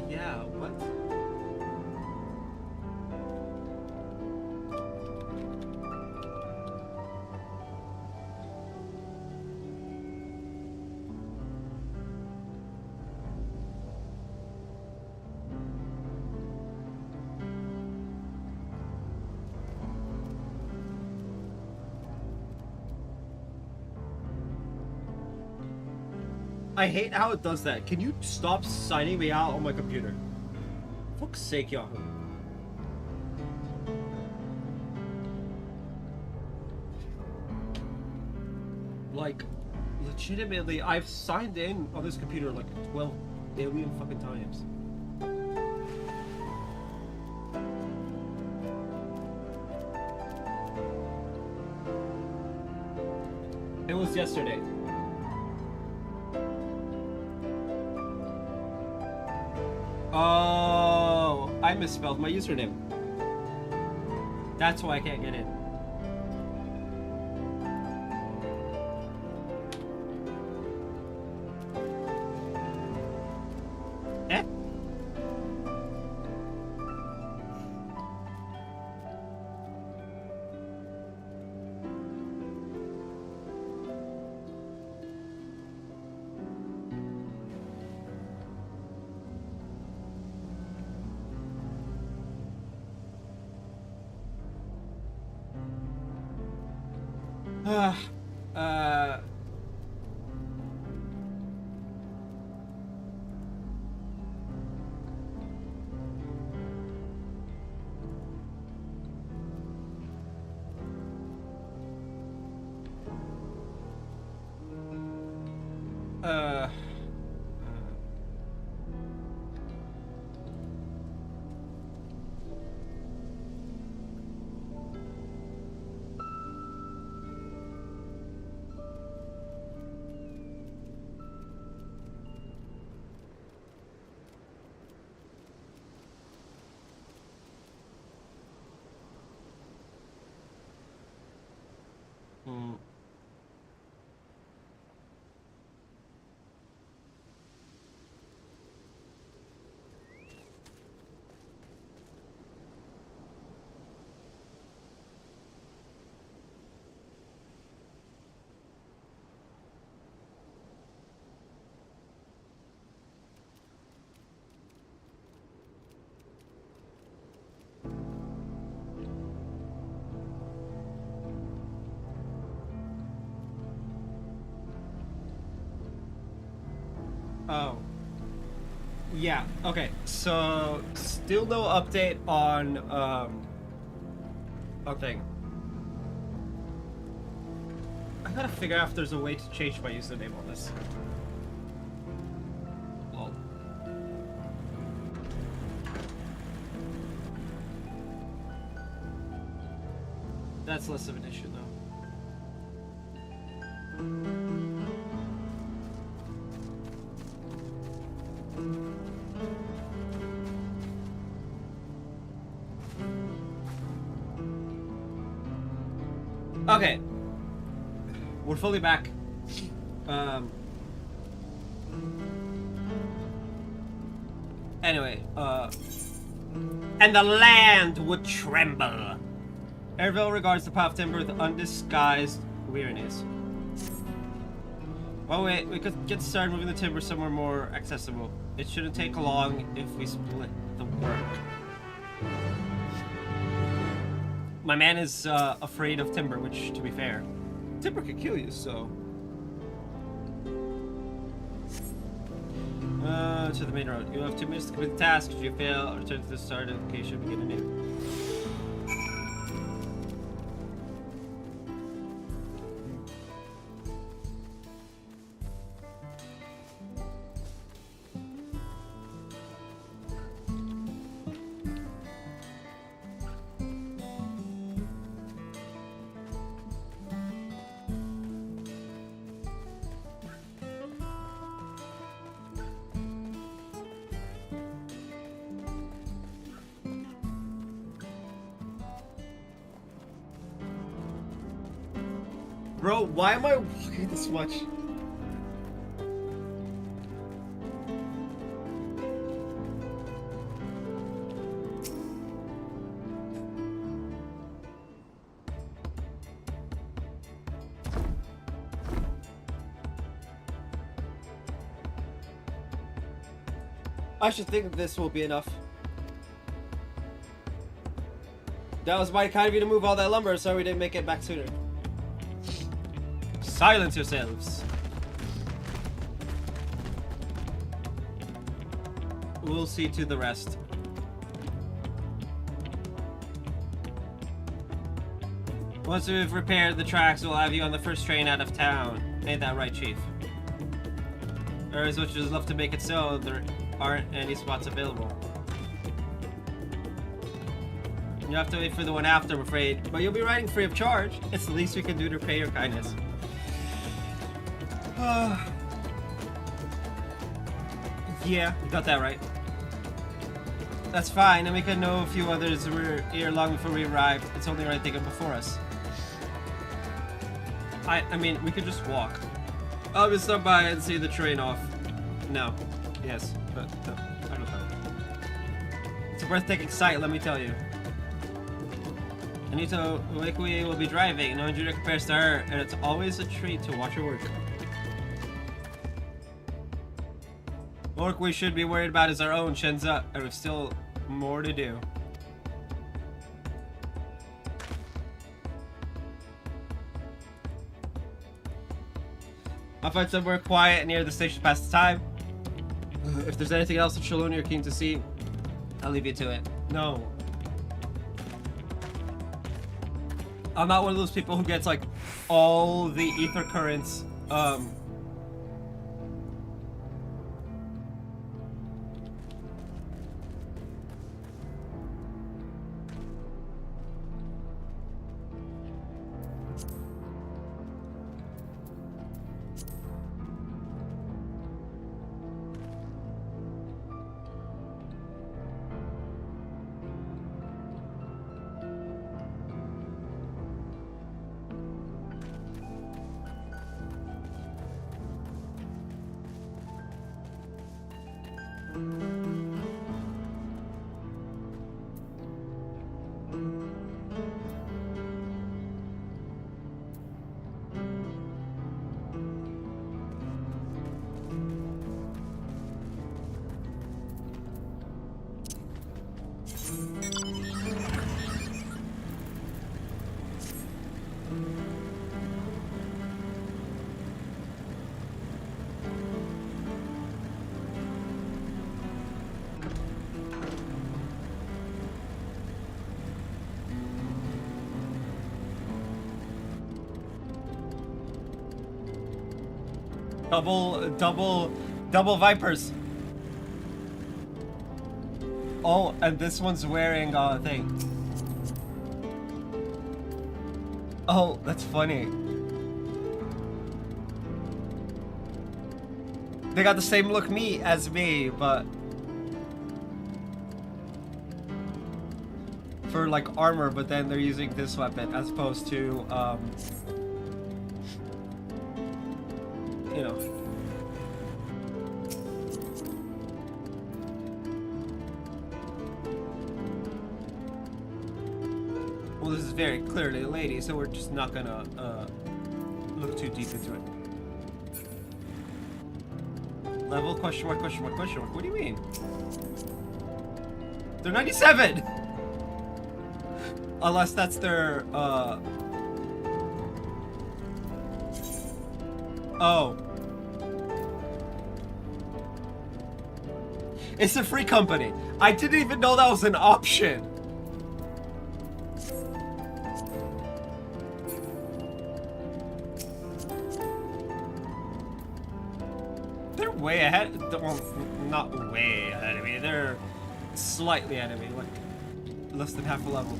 Yeah, what? I hate how it does that. Can you stop signing me out on my computer? For fuck's sake, Yahoo. Like, legitimately, I've signed in on this computer like 12 billion fucking times. It was yesterday. Oh, I misspelled my username. That's why I can't get in. Eh? Uh... Oh. Yeah, okay. So, still no update on, thing. I gotta figure out if there's a way to change my username on this. Lol. That's less of an issue, though. Okay. We're fully back. Anyway, and the land would tremble. Airville regards the path of timber with undisguised weariness. Well, wait, we could get started moving the timber somewhere more accessible. It shouldn't take long if we split the work. My man is afraid of timber, which, to be fair, timber could kill you, so... To the main road. You have 2 minutes to complete the task. If you fail, return to the start location and begin anew. Bro, why am I walking this much? I should think this will be enough. That was mighty kind of you to move all that lumber, so we didn't make it back sooner. Silence yourselves. We'll see to the rest. Once we've repaired the tracks, we'll have you on the first train out of town. Ain't that right, Chief? Or as much as love to make it so, there aren't any spots available. You have to wait for the one after, I'm afraid. But you'll be riding free of charge. It's the least we can do to repay your kindness. Yeah, you got that right. That's fine, and we can know a few others who were here long before we arrived. It's only right they come before us. I mean, we could just walk. I'll just stop by and see the train off. No. Yes, but no, I don't know. It's a breathtaking sight, let me tell you. Anita Wakui will be driving, no Judah compares to her, and it's always a treat to watch her work. The work we should be worried about is our own, Shenza, and we've still more to do. I'll find somewhere quiet near the station to pass the time. If there's anything else in Shalom you're keen to see, I'll leave you to it. No. I'm not one of those people who gets like all the ether currents double vipers. Oh, and this one's wearing a thing. Oh, that's funny. They got the same look as me, but for like armor, but then they're using this weapon as opposed to you know. very clearly a lady, so we're just not gonna look too deep into it. Level question mark question mark question mark. What do you mean? They're 97. Unless that's their oh. It's a free company. I didn't even know that was an option. They're way ahead. Well, not way ahead of me. They're slightly ahead of me, like less than half a level.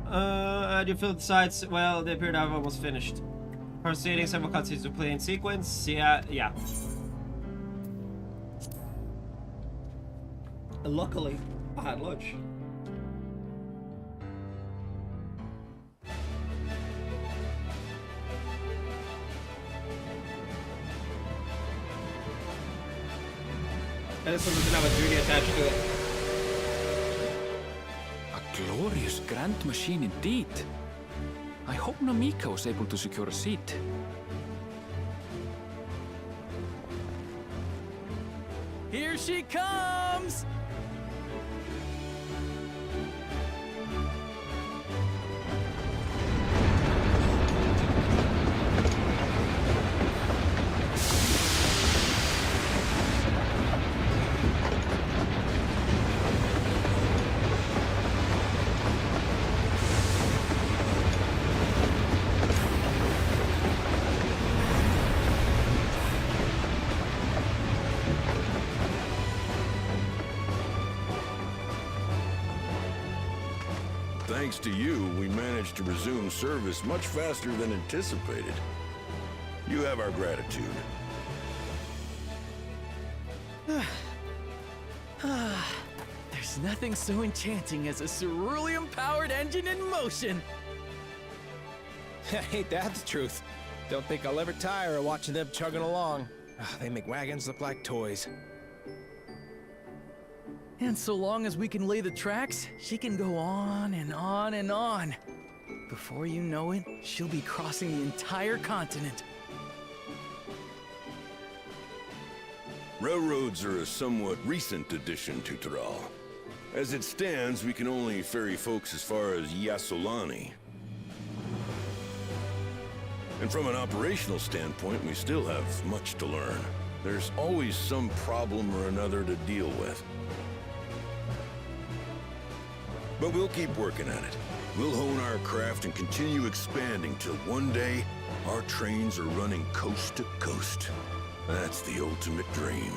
How do you feel the sides? Well, they appear to have almost finished. Proceeding several cutscenes to play in sequence. Yeah. Luckily, I had lunch. And this one doesn't have a duty attached to it. A glorious grand machine indeed. I hope Namika was able to secure a seat. Here she comes! Thanks to you, we managed to resume service much faster than anticipated. You have our gratitude. There's nothing so enchanting as a cerulean-powered engine in motion. Ain't that the truth? Don't think I'll ever tire of watching them chugging along. They make wagons look like toys. And so long as we can lay the tracks, she can go on and on and on. Before you know it, she'll be crossing the entire continent. Railroads are a somewhat recent addition to Thrall. As it stands, we can only ferry folks as far as Yasolani. And from an operational standpoint, we still have much to learn. There's always some problem or another to deal with. But we'll keep working at it. We'll hone our craft and continue expanding till one day, our trains are running coast to coast. That's the ultimate dream.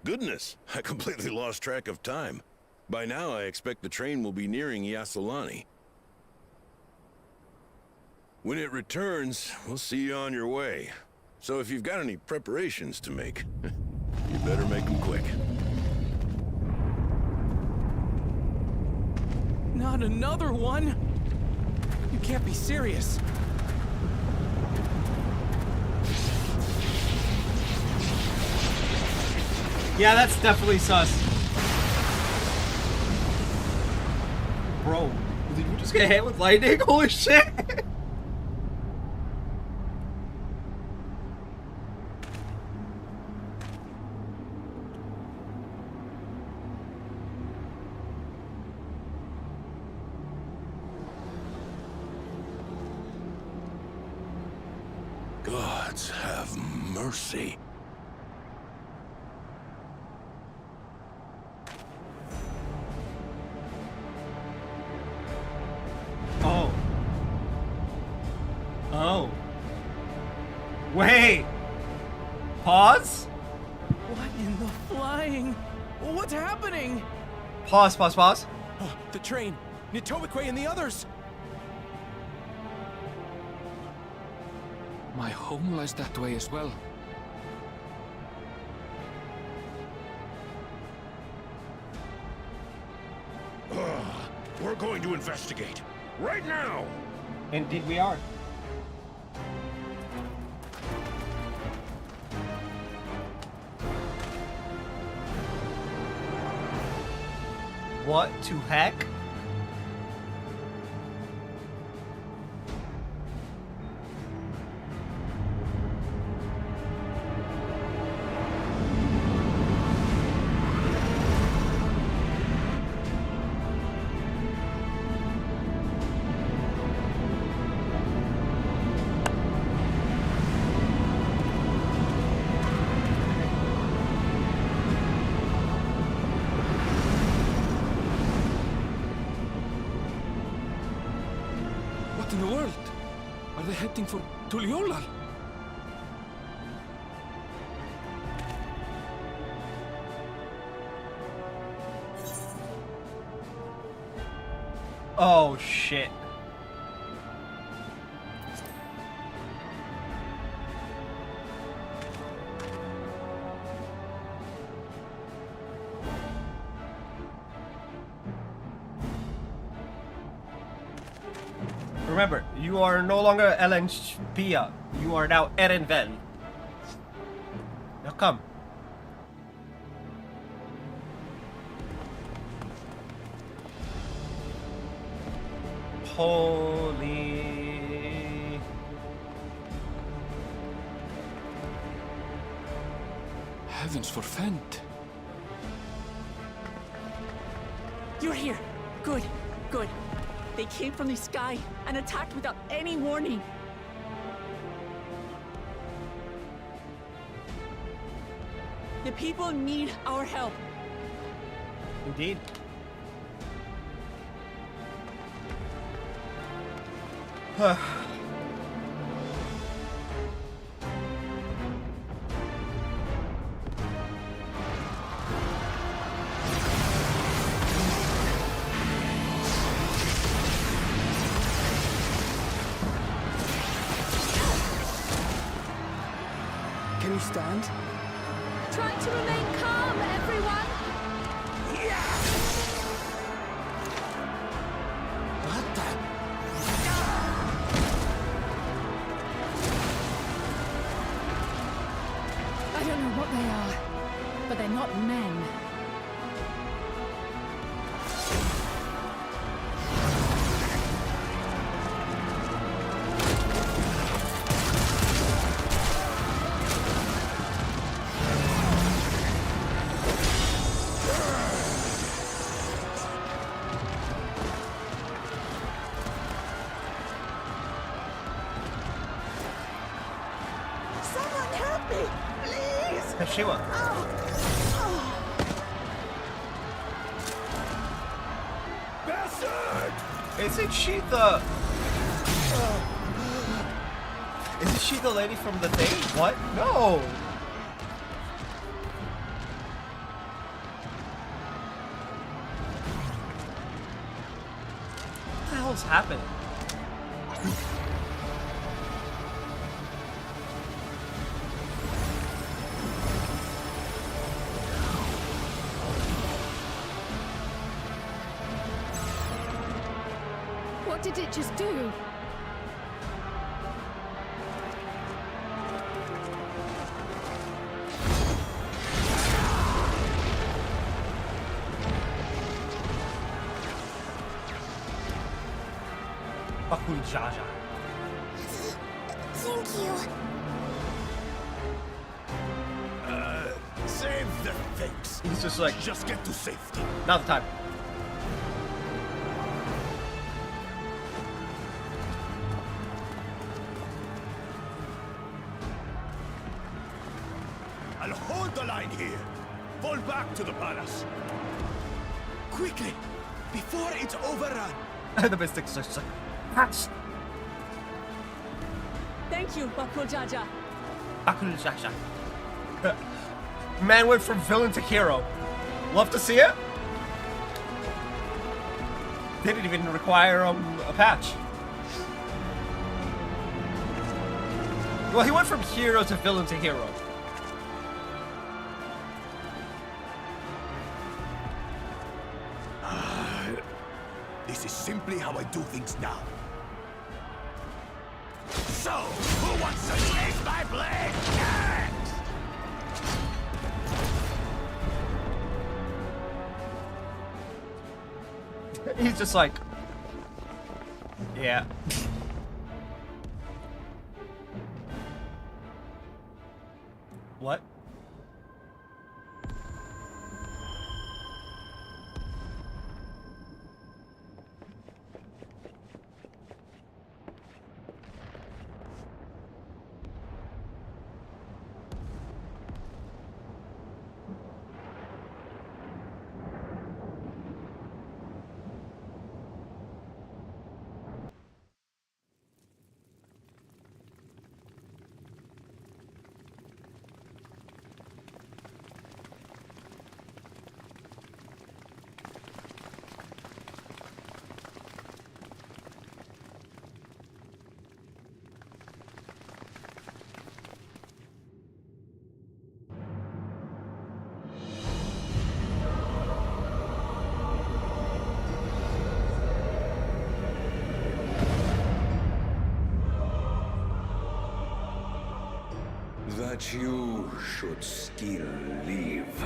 Goodness, I completely lost track of time. By now, I expect the train will be nearing Yasolani. When it returns, we'll see you on your way. So if you've got any preparations to make, you better make them quick. Not another one! You can't be serious. Yeah, that's definitely sus. Bro, did you just get hit with lightning? Holy shit! Gods have mercy. Oh. Wait. Pause? What in the flying? What's happening? Pause. Oh, the train. Nitobikwe and the others! My home lies that way as well. We're going to investigate. Right now! Indeed we are. What to heck? What in the world? Are they heading for Tuliolal? Oh shit. Remember, you are no longer Ellen Spia. You are now Erenvel. Now come. Holy. Heavens forfend. You're here. Good, good. They came from the sky and attacked without any warning. The people need our help. Indeed. Can you stand? Try to remain calm, everyone! What the? I don't know what they are, but they're not men. Someone help me, please! Shiva. Bastard! Isn't she the... Isn't she the lady from the thing? What? No! What the hell's happening? What did it just do? Bakul Jaja. Thank you. Save the things. He's just like, Just get to safety. not the time. I'll hold the line here. Fall back to the palace. Quickly, before it's overrun. The mystics are just like, "That's Thank you, Bakul Jaja. Bakul Jaja." Man went from villain to hero. Love to see it. Didn't even require a patch. Well, he went from hero to villain to hero. This is simply how I do things now. So, who wants to taste my blade next? He's just like, yeah. What? That you should still live.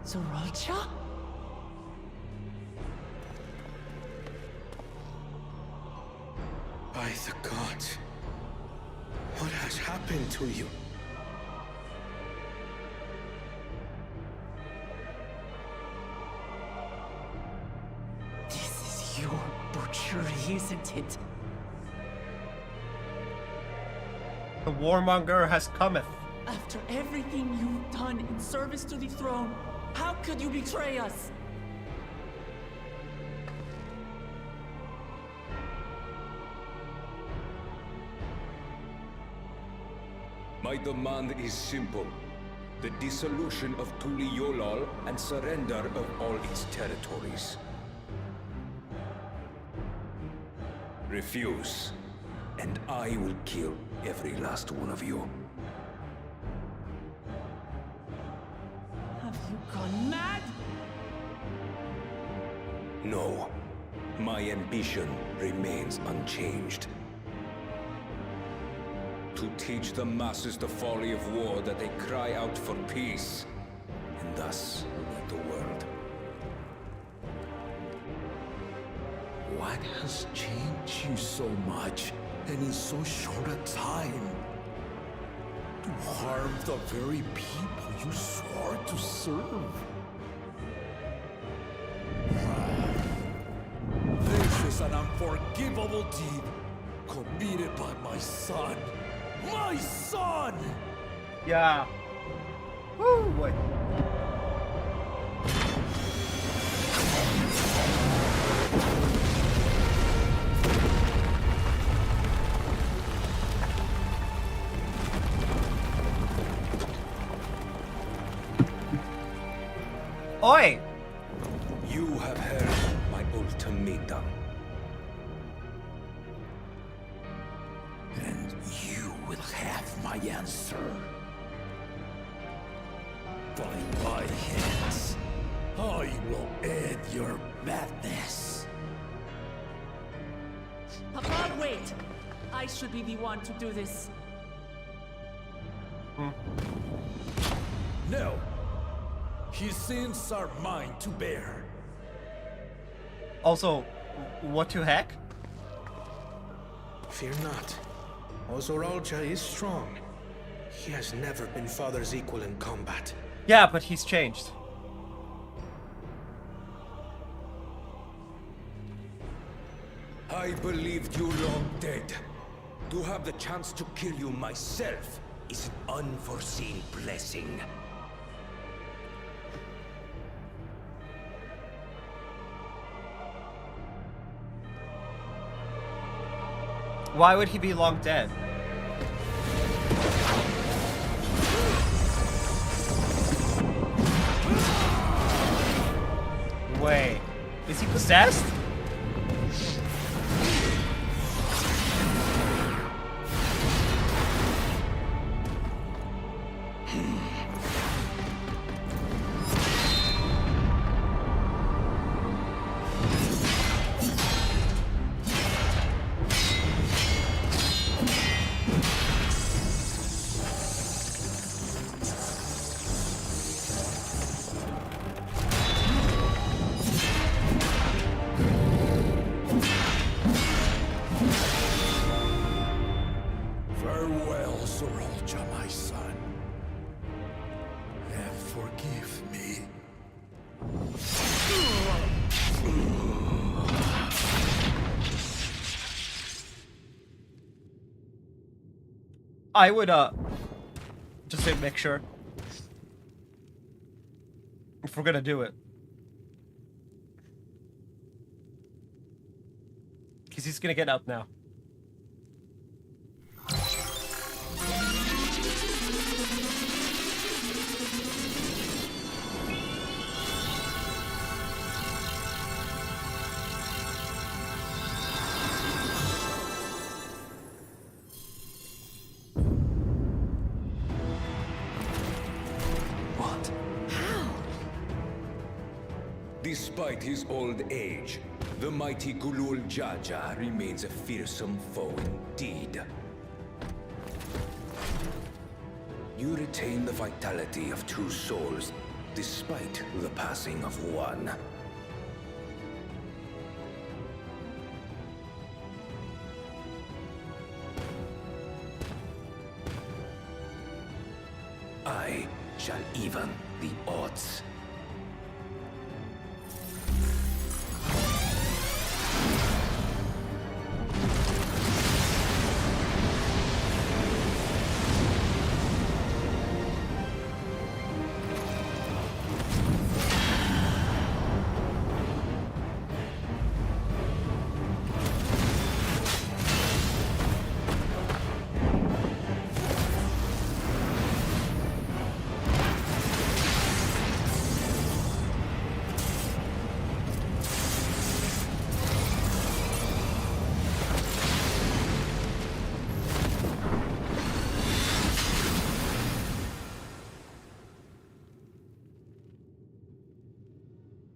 Zoralcha? By the gods, what has happened to you? This is your butchery, isn't it? The warmonger has cometh. After everything you've done in service to the throne, how could you betray us? My demand is simple. The dissolution of Tuliyollal and surrender of all its territories. Refuse, and I will kill every last one of you. Have you gone mad? No. My ambition remains unchanged. To teach the masses the folly of war, that they cry out for peace, and thus lead the world. What has changed you so much, and in so short a time? To harm the very people you swore to serve. This is an unforgivable deed committed by my son. My son! Yeah. Woo, boy. Oi! You have heard my ultimatum. And you will have my answer. By my hands, I will end your madness. Papa, wait! I should be the one to do this. No. His sins are mine to bear. Also, what to heck? Fear not. Zoralcha is strong. He has never been father's equal in combat. Yeah, but he's changed. I believed you long dead. To have the chance to kill you myself is an unforeseen blessing. Why would he be long dead? he possessed? Farewell, Sorolja, my son. And forgive me. I would, just to make sure. If we're gonna do it. Because he's gonna get up now. Despite his old age, the mighty Gulul Jaja remains a fearsome foe indeed. You retain the vitality of two souls, despite the passing of one. I shall even the odds.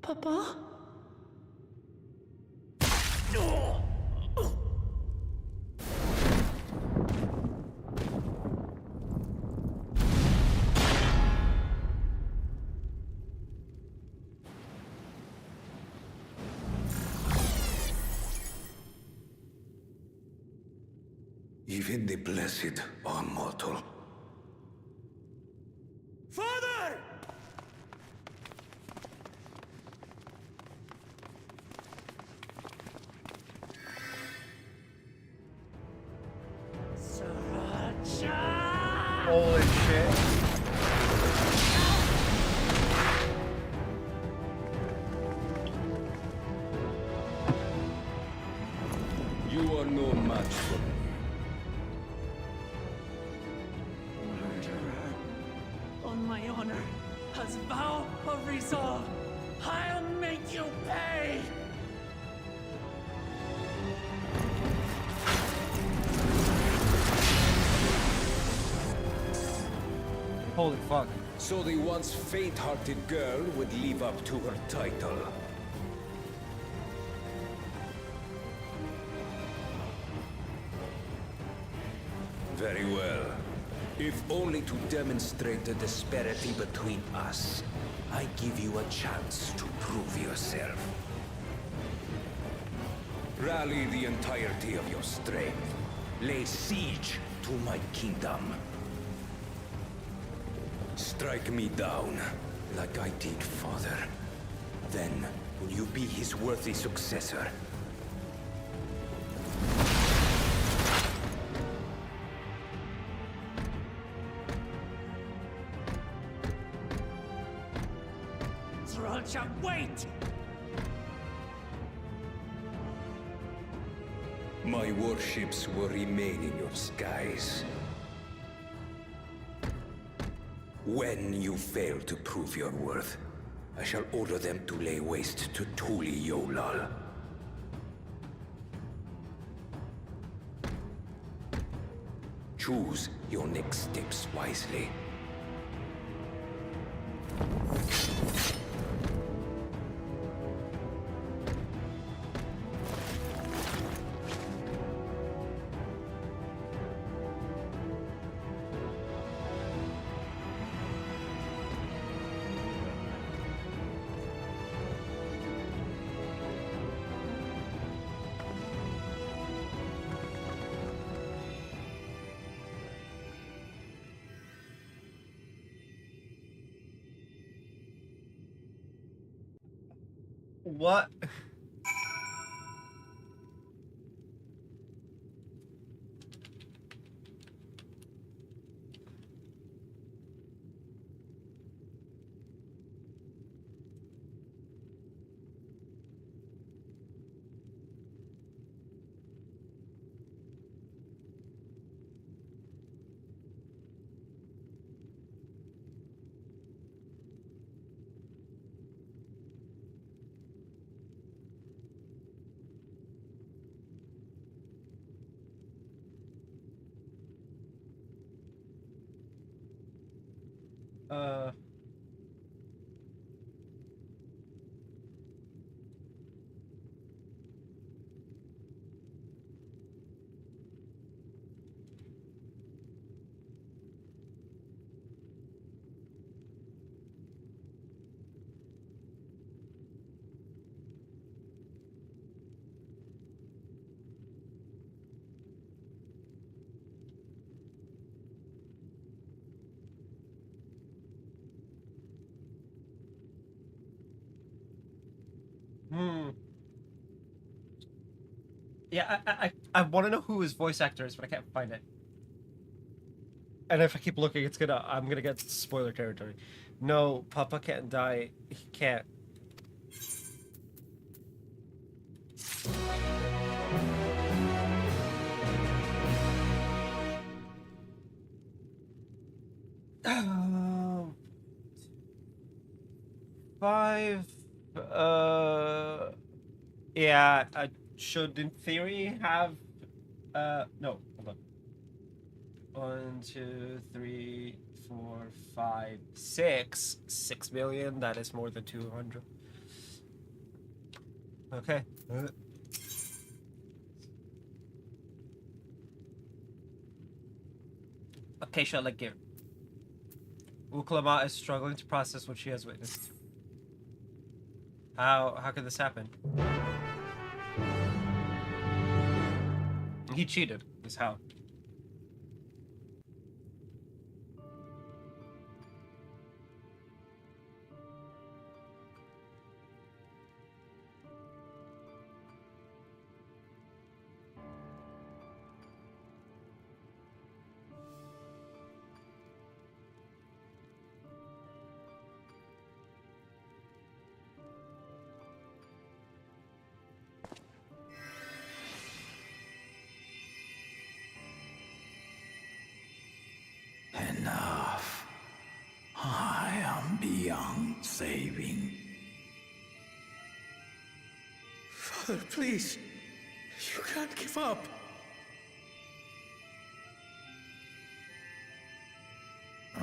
Papa? Even the blessed are mortal. Father! Holy shit. You are no match for me. Murderer. On my honor, as vow of resolve, I'll make you pay! Holy fuck. So the once faint-hearted girl would live up to her title. Very well. If only to demonstrate the disparity between us, I give you a chance to prove yourself. Rally the entirety of your strength. Lay siege to my kingdom. Strike me down, like I did father. Then, will you be his worthy successor? Sorolja, wait! My warships will remain in your skies. When you fail to prove your worth, I shall order them to lay waste to Tuliyollal. Choose your next steps wisely. What? Uh. Yeah, I want to know who his voice actor is, but I can't find it. And if I keep looking, I'm gonna get spoiler territory. No, Papa can't die. He can't. Five. Yeah, I should, in theory, have. No, hold on. 1, 2, 3, 4, 5, 6. 6 million. That is more than 200. Okay. Acacia Legir. Uklama is struggling to process what she has witnessed. How could this happen? He cheated, is how. Enough. I am beyond saving. Father, please. You can't give up.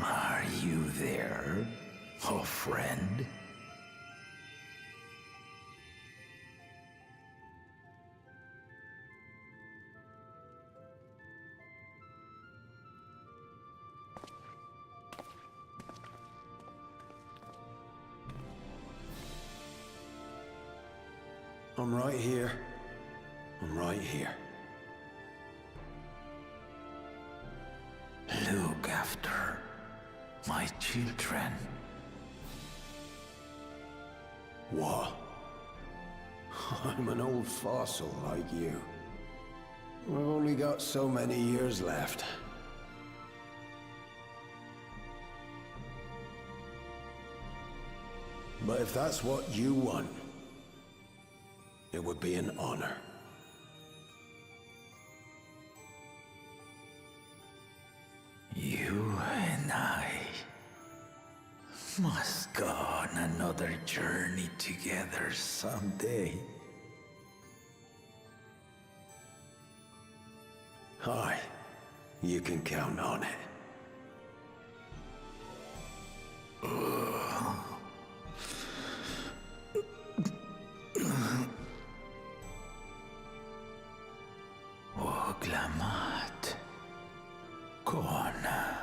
Are you there, oh friend? I'm right here. I'm right here. Look after my children. What? I'm an old fossil like you. We've only got so many years left. But if that's what you want, it would be an honor. You and I. Must go on another journey together someday. Aye, you can count on it. Oglamat. Kona.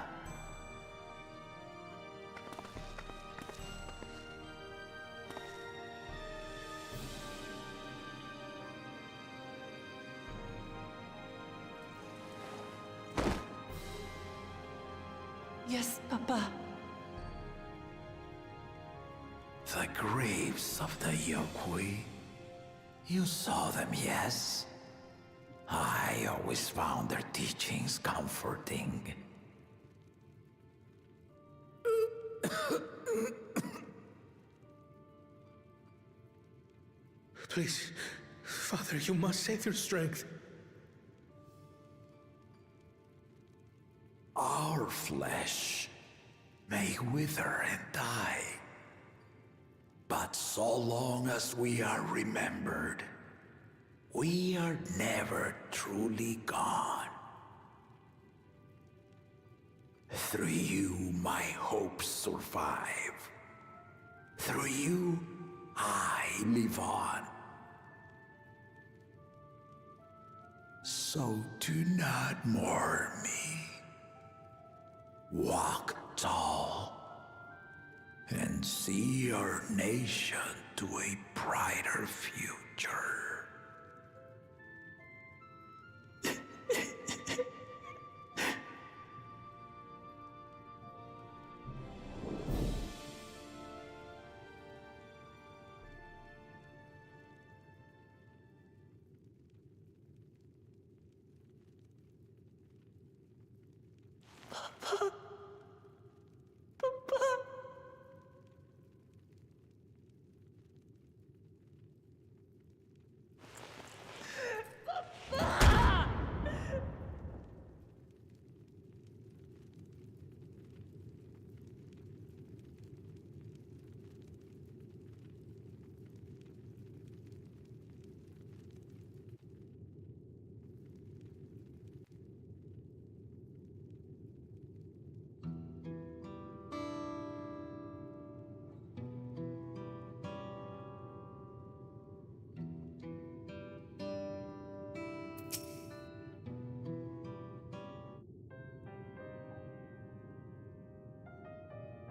Yes, Papa. The graves of the Yokwi. You saw them, yes? I always found their teachings comforting. Please, Father, you must save your strength. Our flesh may wither and die, but so long as we are remembered, we are never truly gone. Through you, my hopes survive. Through you, I live on. So do not mourn me. Walk tall and see our nation to a brighter future.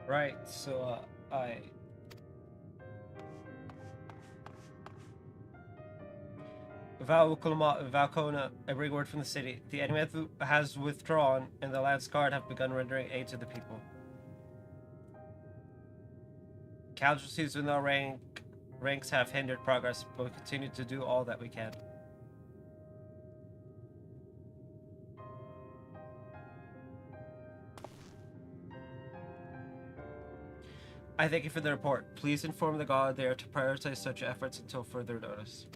Right, so Valcona, I bring word from the city. The enemy has withdrawn, and the Lance Guard have begun rendering aid to the people. Casualties within our ranks have hindered progress, but we continue to do all that we can. I thank you for the report. Please inform the Guard they are to prioritize such efforts until further notice.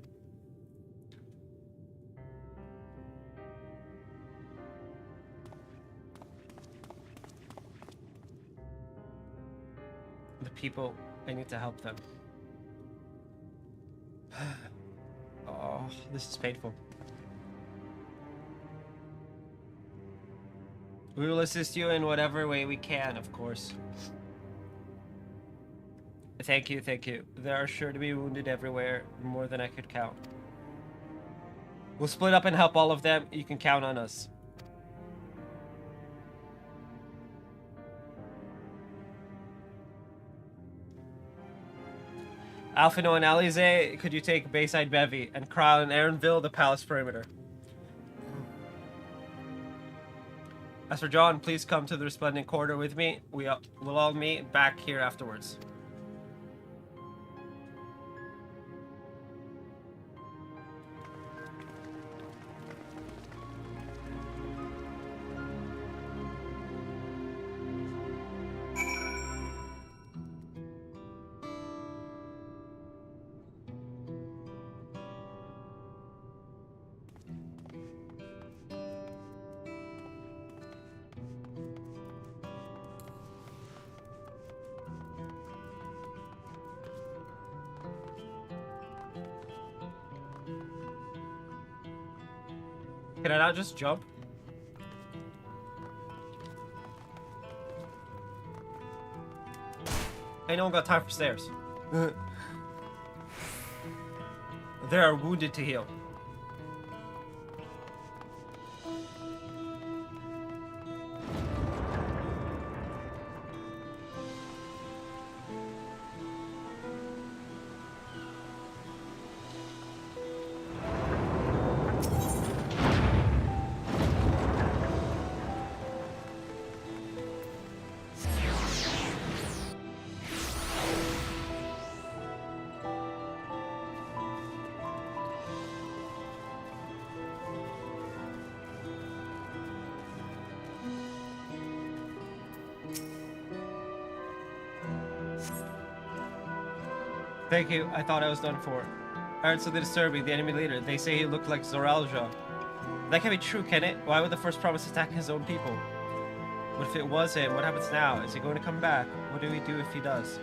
The people, I need to help them. Oh, this is painful. We will assist you in whatever way we can, of course. Thank you, thank you. There are sure to be wounded everywhere, more than I could count. We'll split up and help all of them. You can count on us. Alphino and Alize, could you take Bayside Bevy and Kyle and Aaronville the palace perimeter? As for John, please come to the Resplendent Corridor with me. We'll all meet back here afterwards. Can I not just jump? Ain't no one got time for stairs. They are wounded to heal. Thank you. I thought I was done for. I heard something disturbing. The enemy leader. They say he looked like Zoralja. That can't be true, can it? Why would the first promise attack his own people? But if it was him, what happens now? Is he going to come back? What do we do if he does?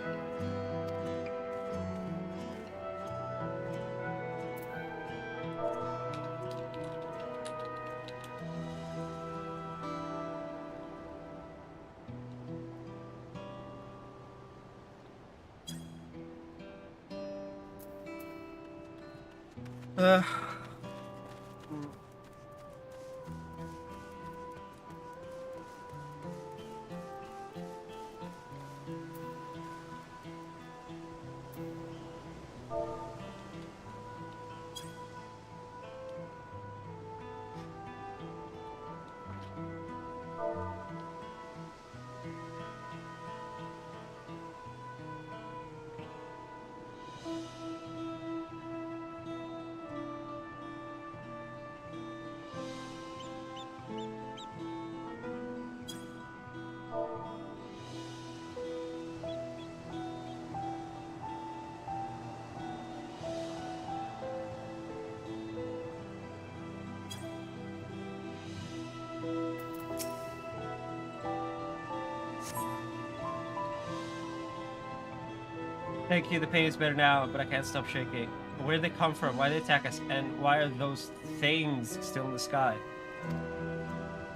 Thank you, the pain is better now, but I can't stop shaking. Where did they come from? Why did they attack us? And why are those things still in the sky?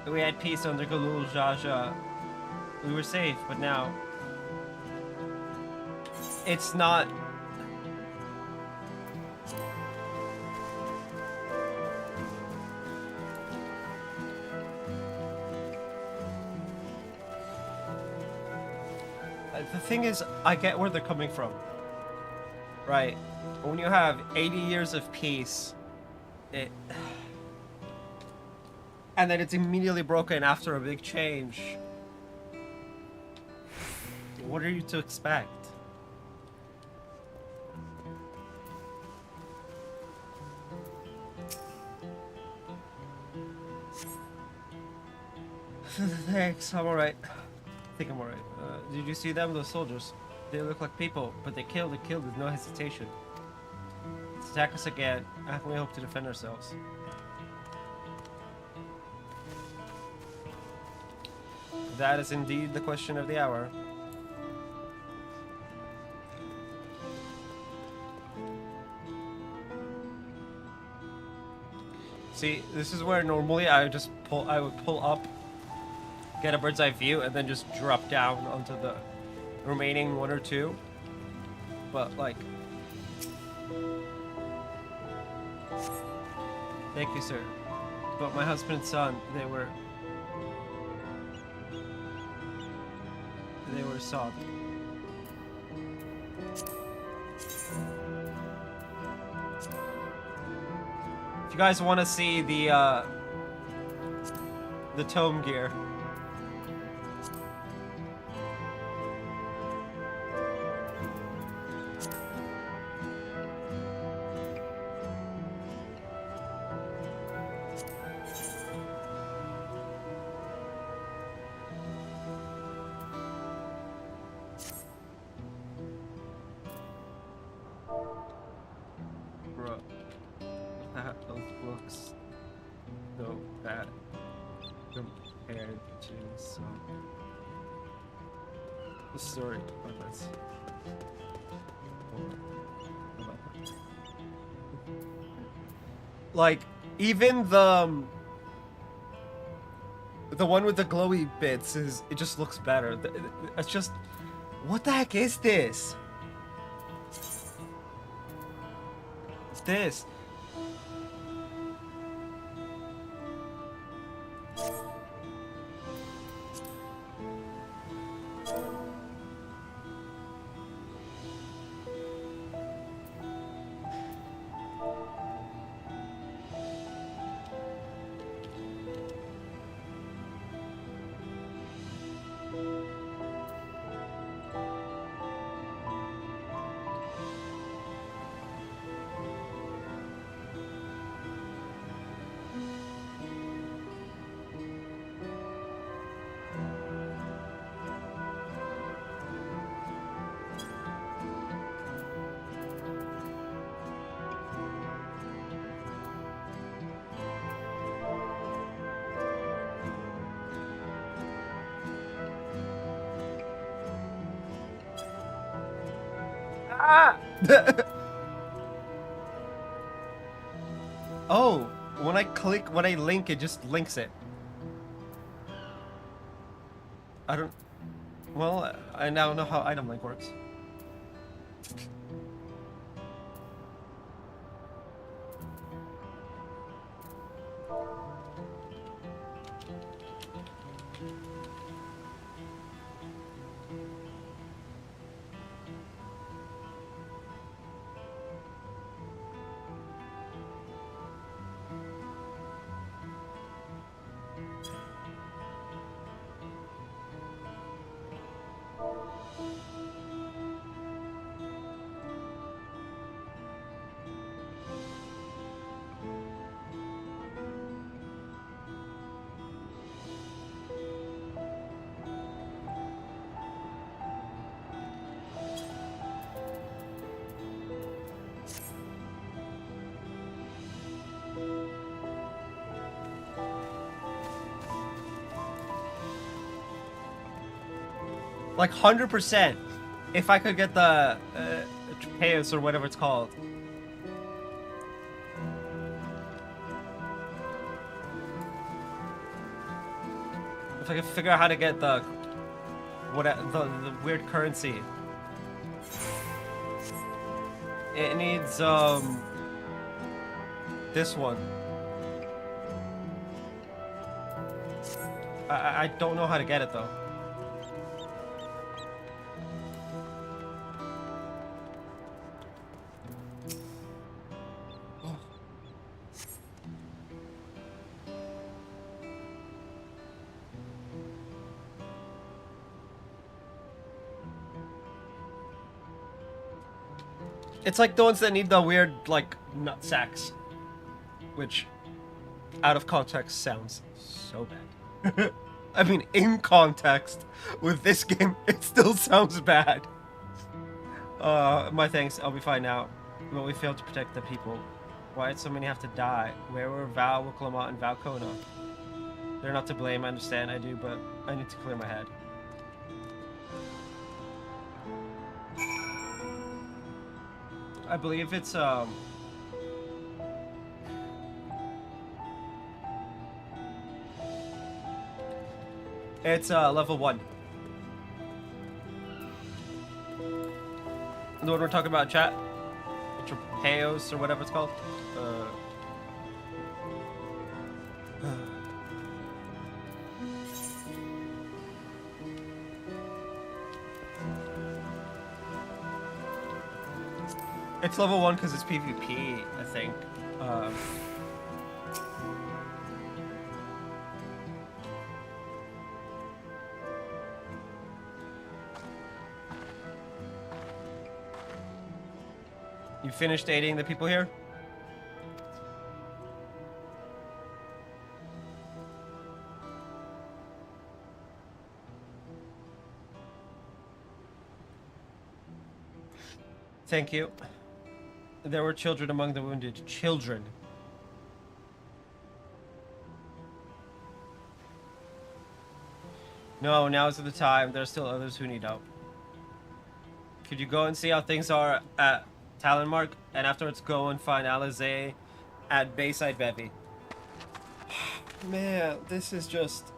We had peace under Galul Jaja. We were safe, but now... It's not... The thing is, I get where they're coming from. Right. When you have 80 years of peace, and then it's immediately broken after a big change. What are you to expect? Thanks, I'm alright. I think I'm alright. Did you see them, those soldiers? They look like people, but they killed with no hesitation. Let's attack us again. How can we hope to defend ourselves? That is indeed the question of the hour. See, this is where normally I would pull up, get a bird's eye view, and then just drop down onto the remaining one or two. But like, thank you, sir. But my husband and son, they were sobbing. If you guys want to see the tome gear, story about this. Like, even the The one with the glowy bits is, it just looks better. It's just, what the heck is this? What's this? Ah! Oh, when I link, it just links it. Well, I now know how item link works. Like 100%, if I could get the chaos or whatever it's called. If I could figure out how to get the weird currency. It needs this one. I don't know how to get it though. It's like the ones that need the weird, like, nut sacks. Which, out of context, sounds so bad. I mean, in context, with this game, it still sounds bad. My thanks, I'll be fine now. But we failed to protect the people. Why did so many have to die? Where were Val, Wiclamont, and Valcona? They're not to blame, I understand, I do, but I need to clear my head. I believe it's level 1. The one we're talking about, chat? Chaos or whatever it's called. It's level 1 because it's PvP, I think. You finished aiding the people here? Thank you. There were children among the wounded. Children. No, now's the time. There are still others who need help. Could you go and see how things are at Talonmark, and afterwards go and find Alizé at Bayside Bevy? Man, this is just...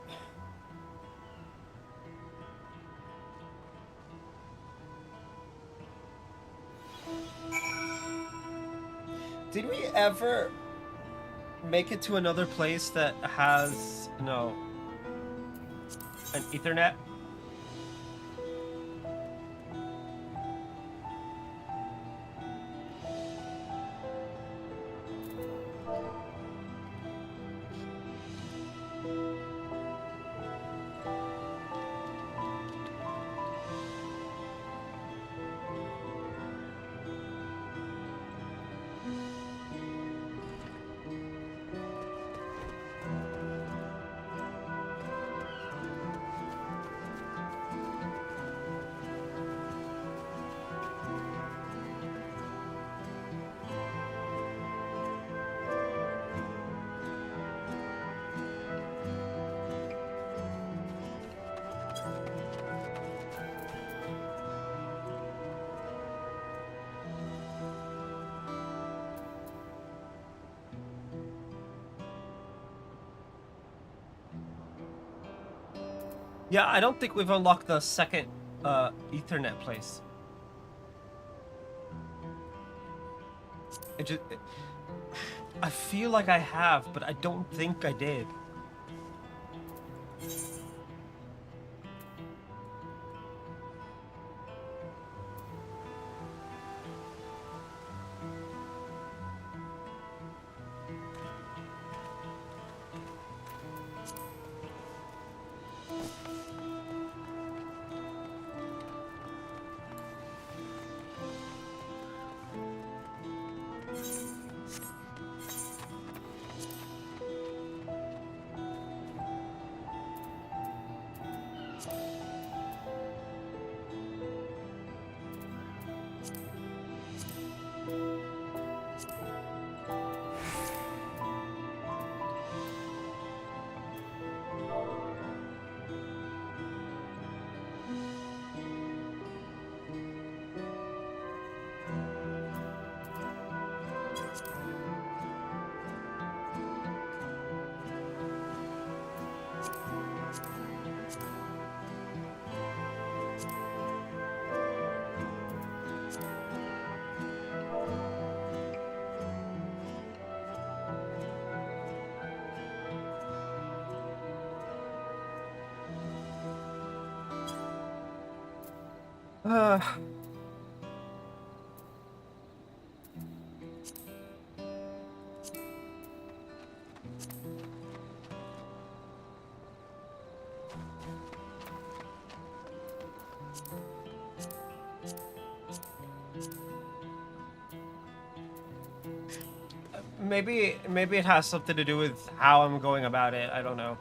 Did we ever make it to another place that has, no, an Ethernet? Yeah, I don't think we've unlocked the second Ethernet place. I feel like I have, but I don't think I did. Maybe it has something to do with how I'm going about it. I don't know.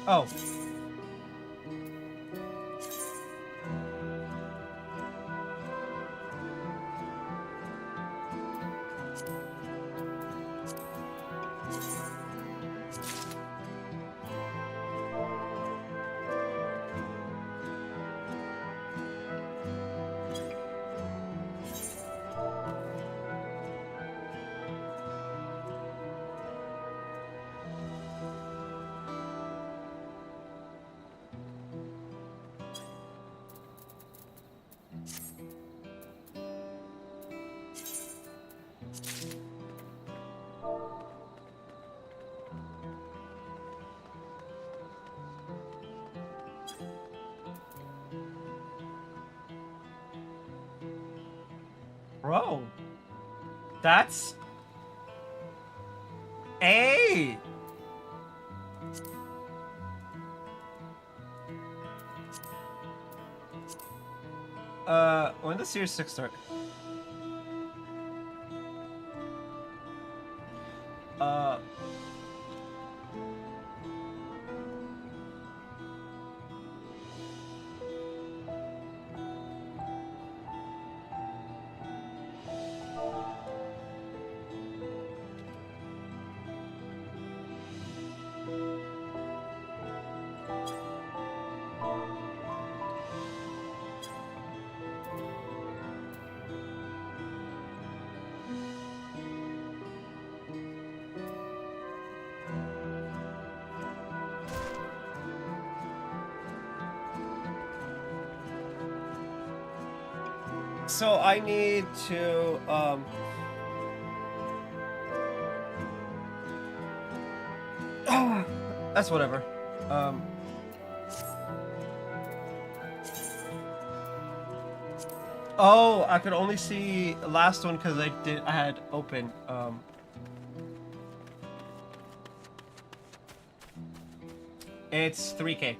Oh. Bro, that's A. When does Series 6 start? So I need to, that's whatever. Oh, I could only see the last one because I had open, it's 3K.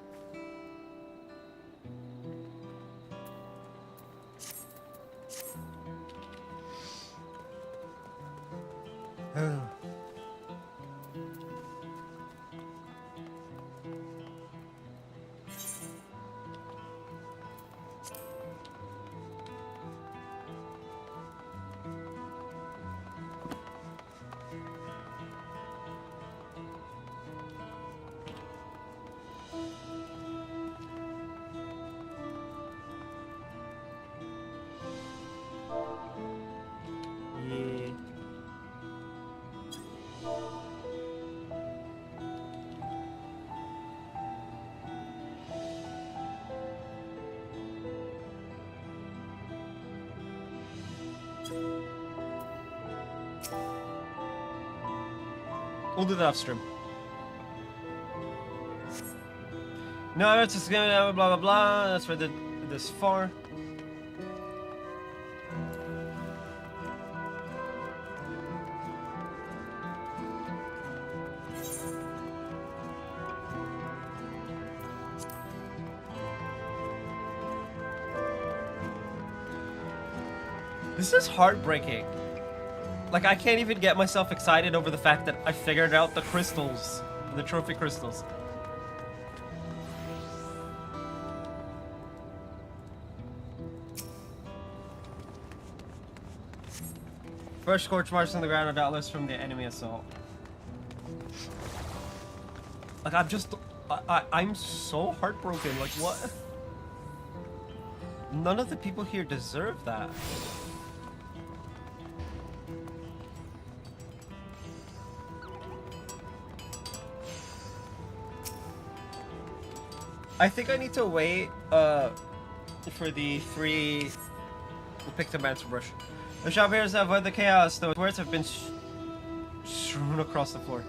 We'll do that off stream. No, it's just gonna blah blah blah. That's for this far. This is heartbreaking. Like, I can't even get myself excited over the fact that I figured out the crystals, the trophy crystals. First scorch marks on the ground are doubtless from the enemy assault. Like, I'm so heartbroken. Like, what? None of the people here deserve that. I think I need to wait for the 3 Pictomancer brush. The shop here is to avoid the chaos. The words have been strewn across the floor.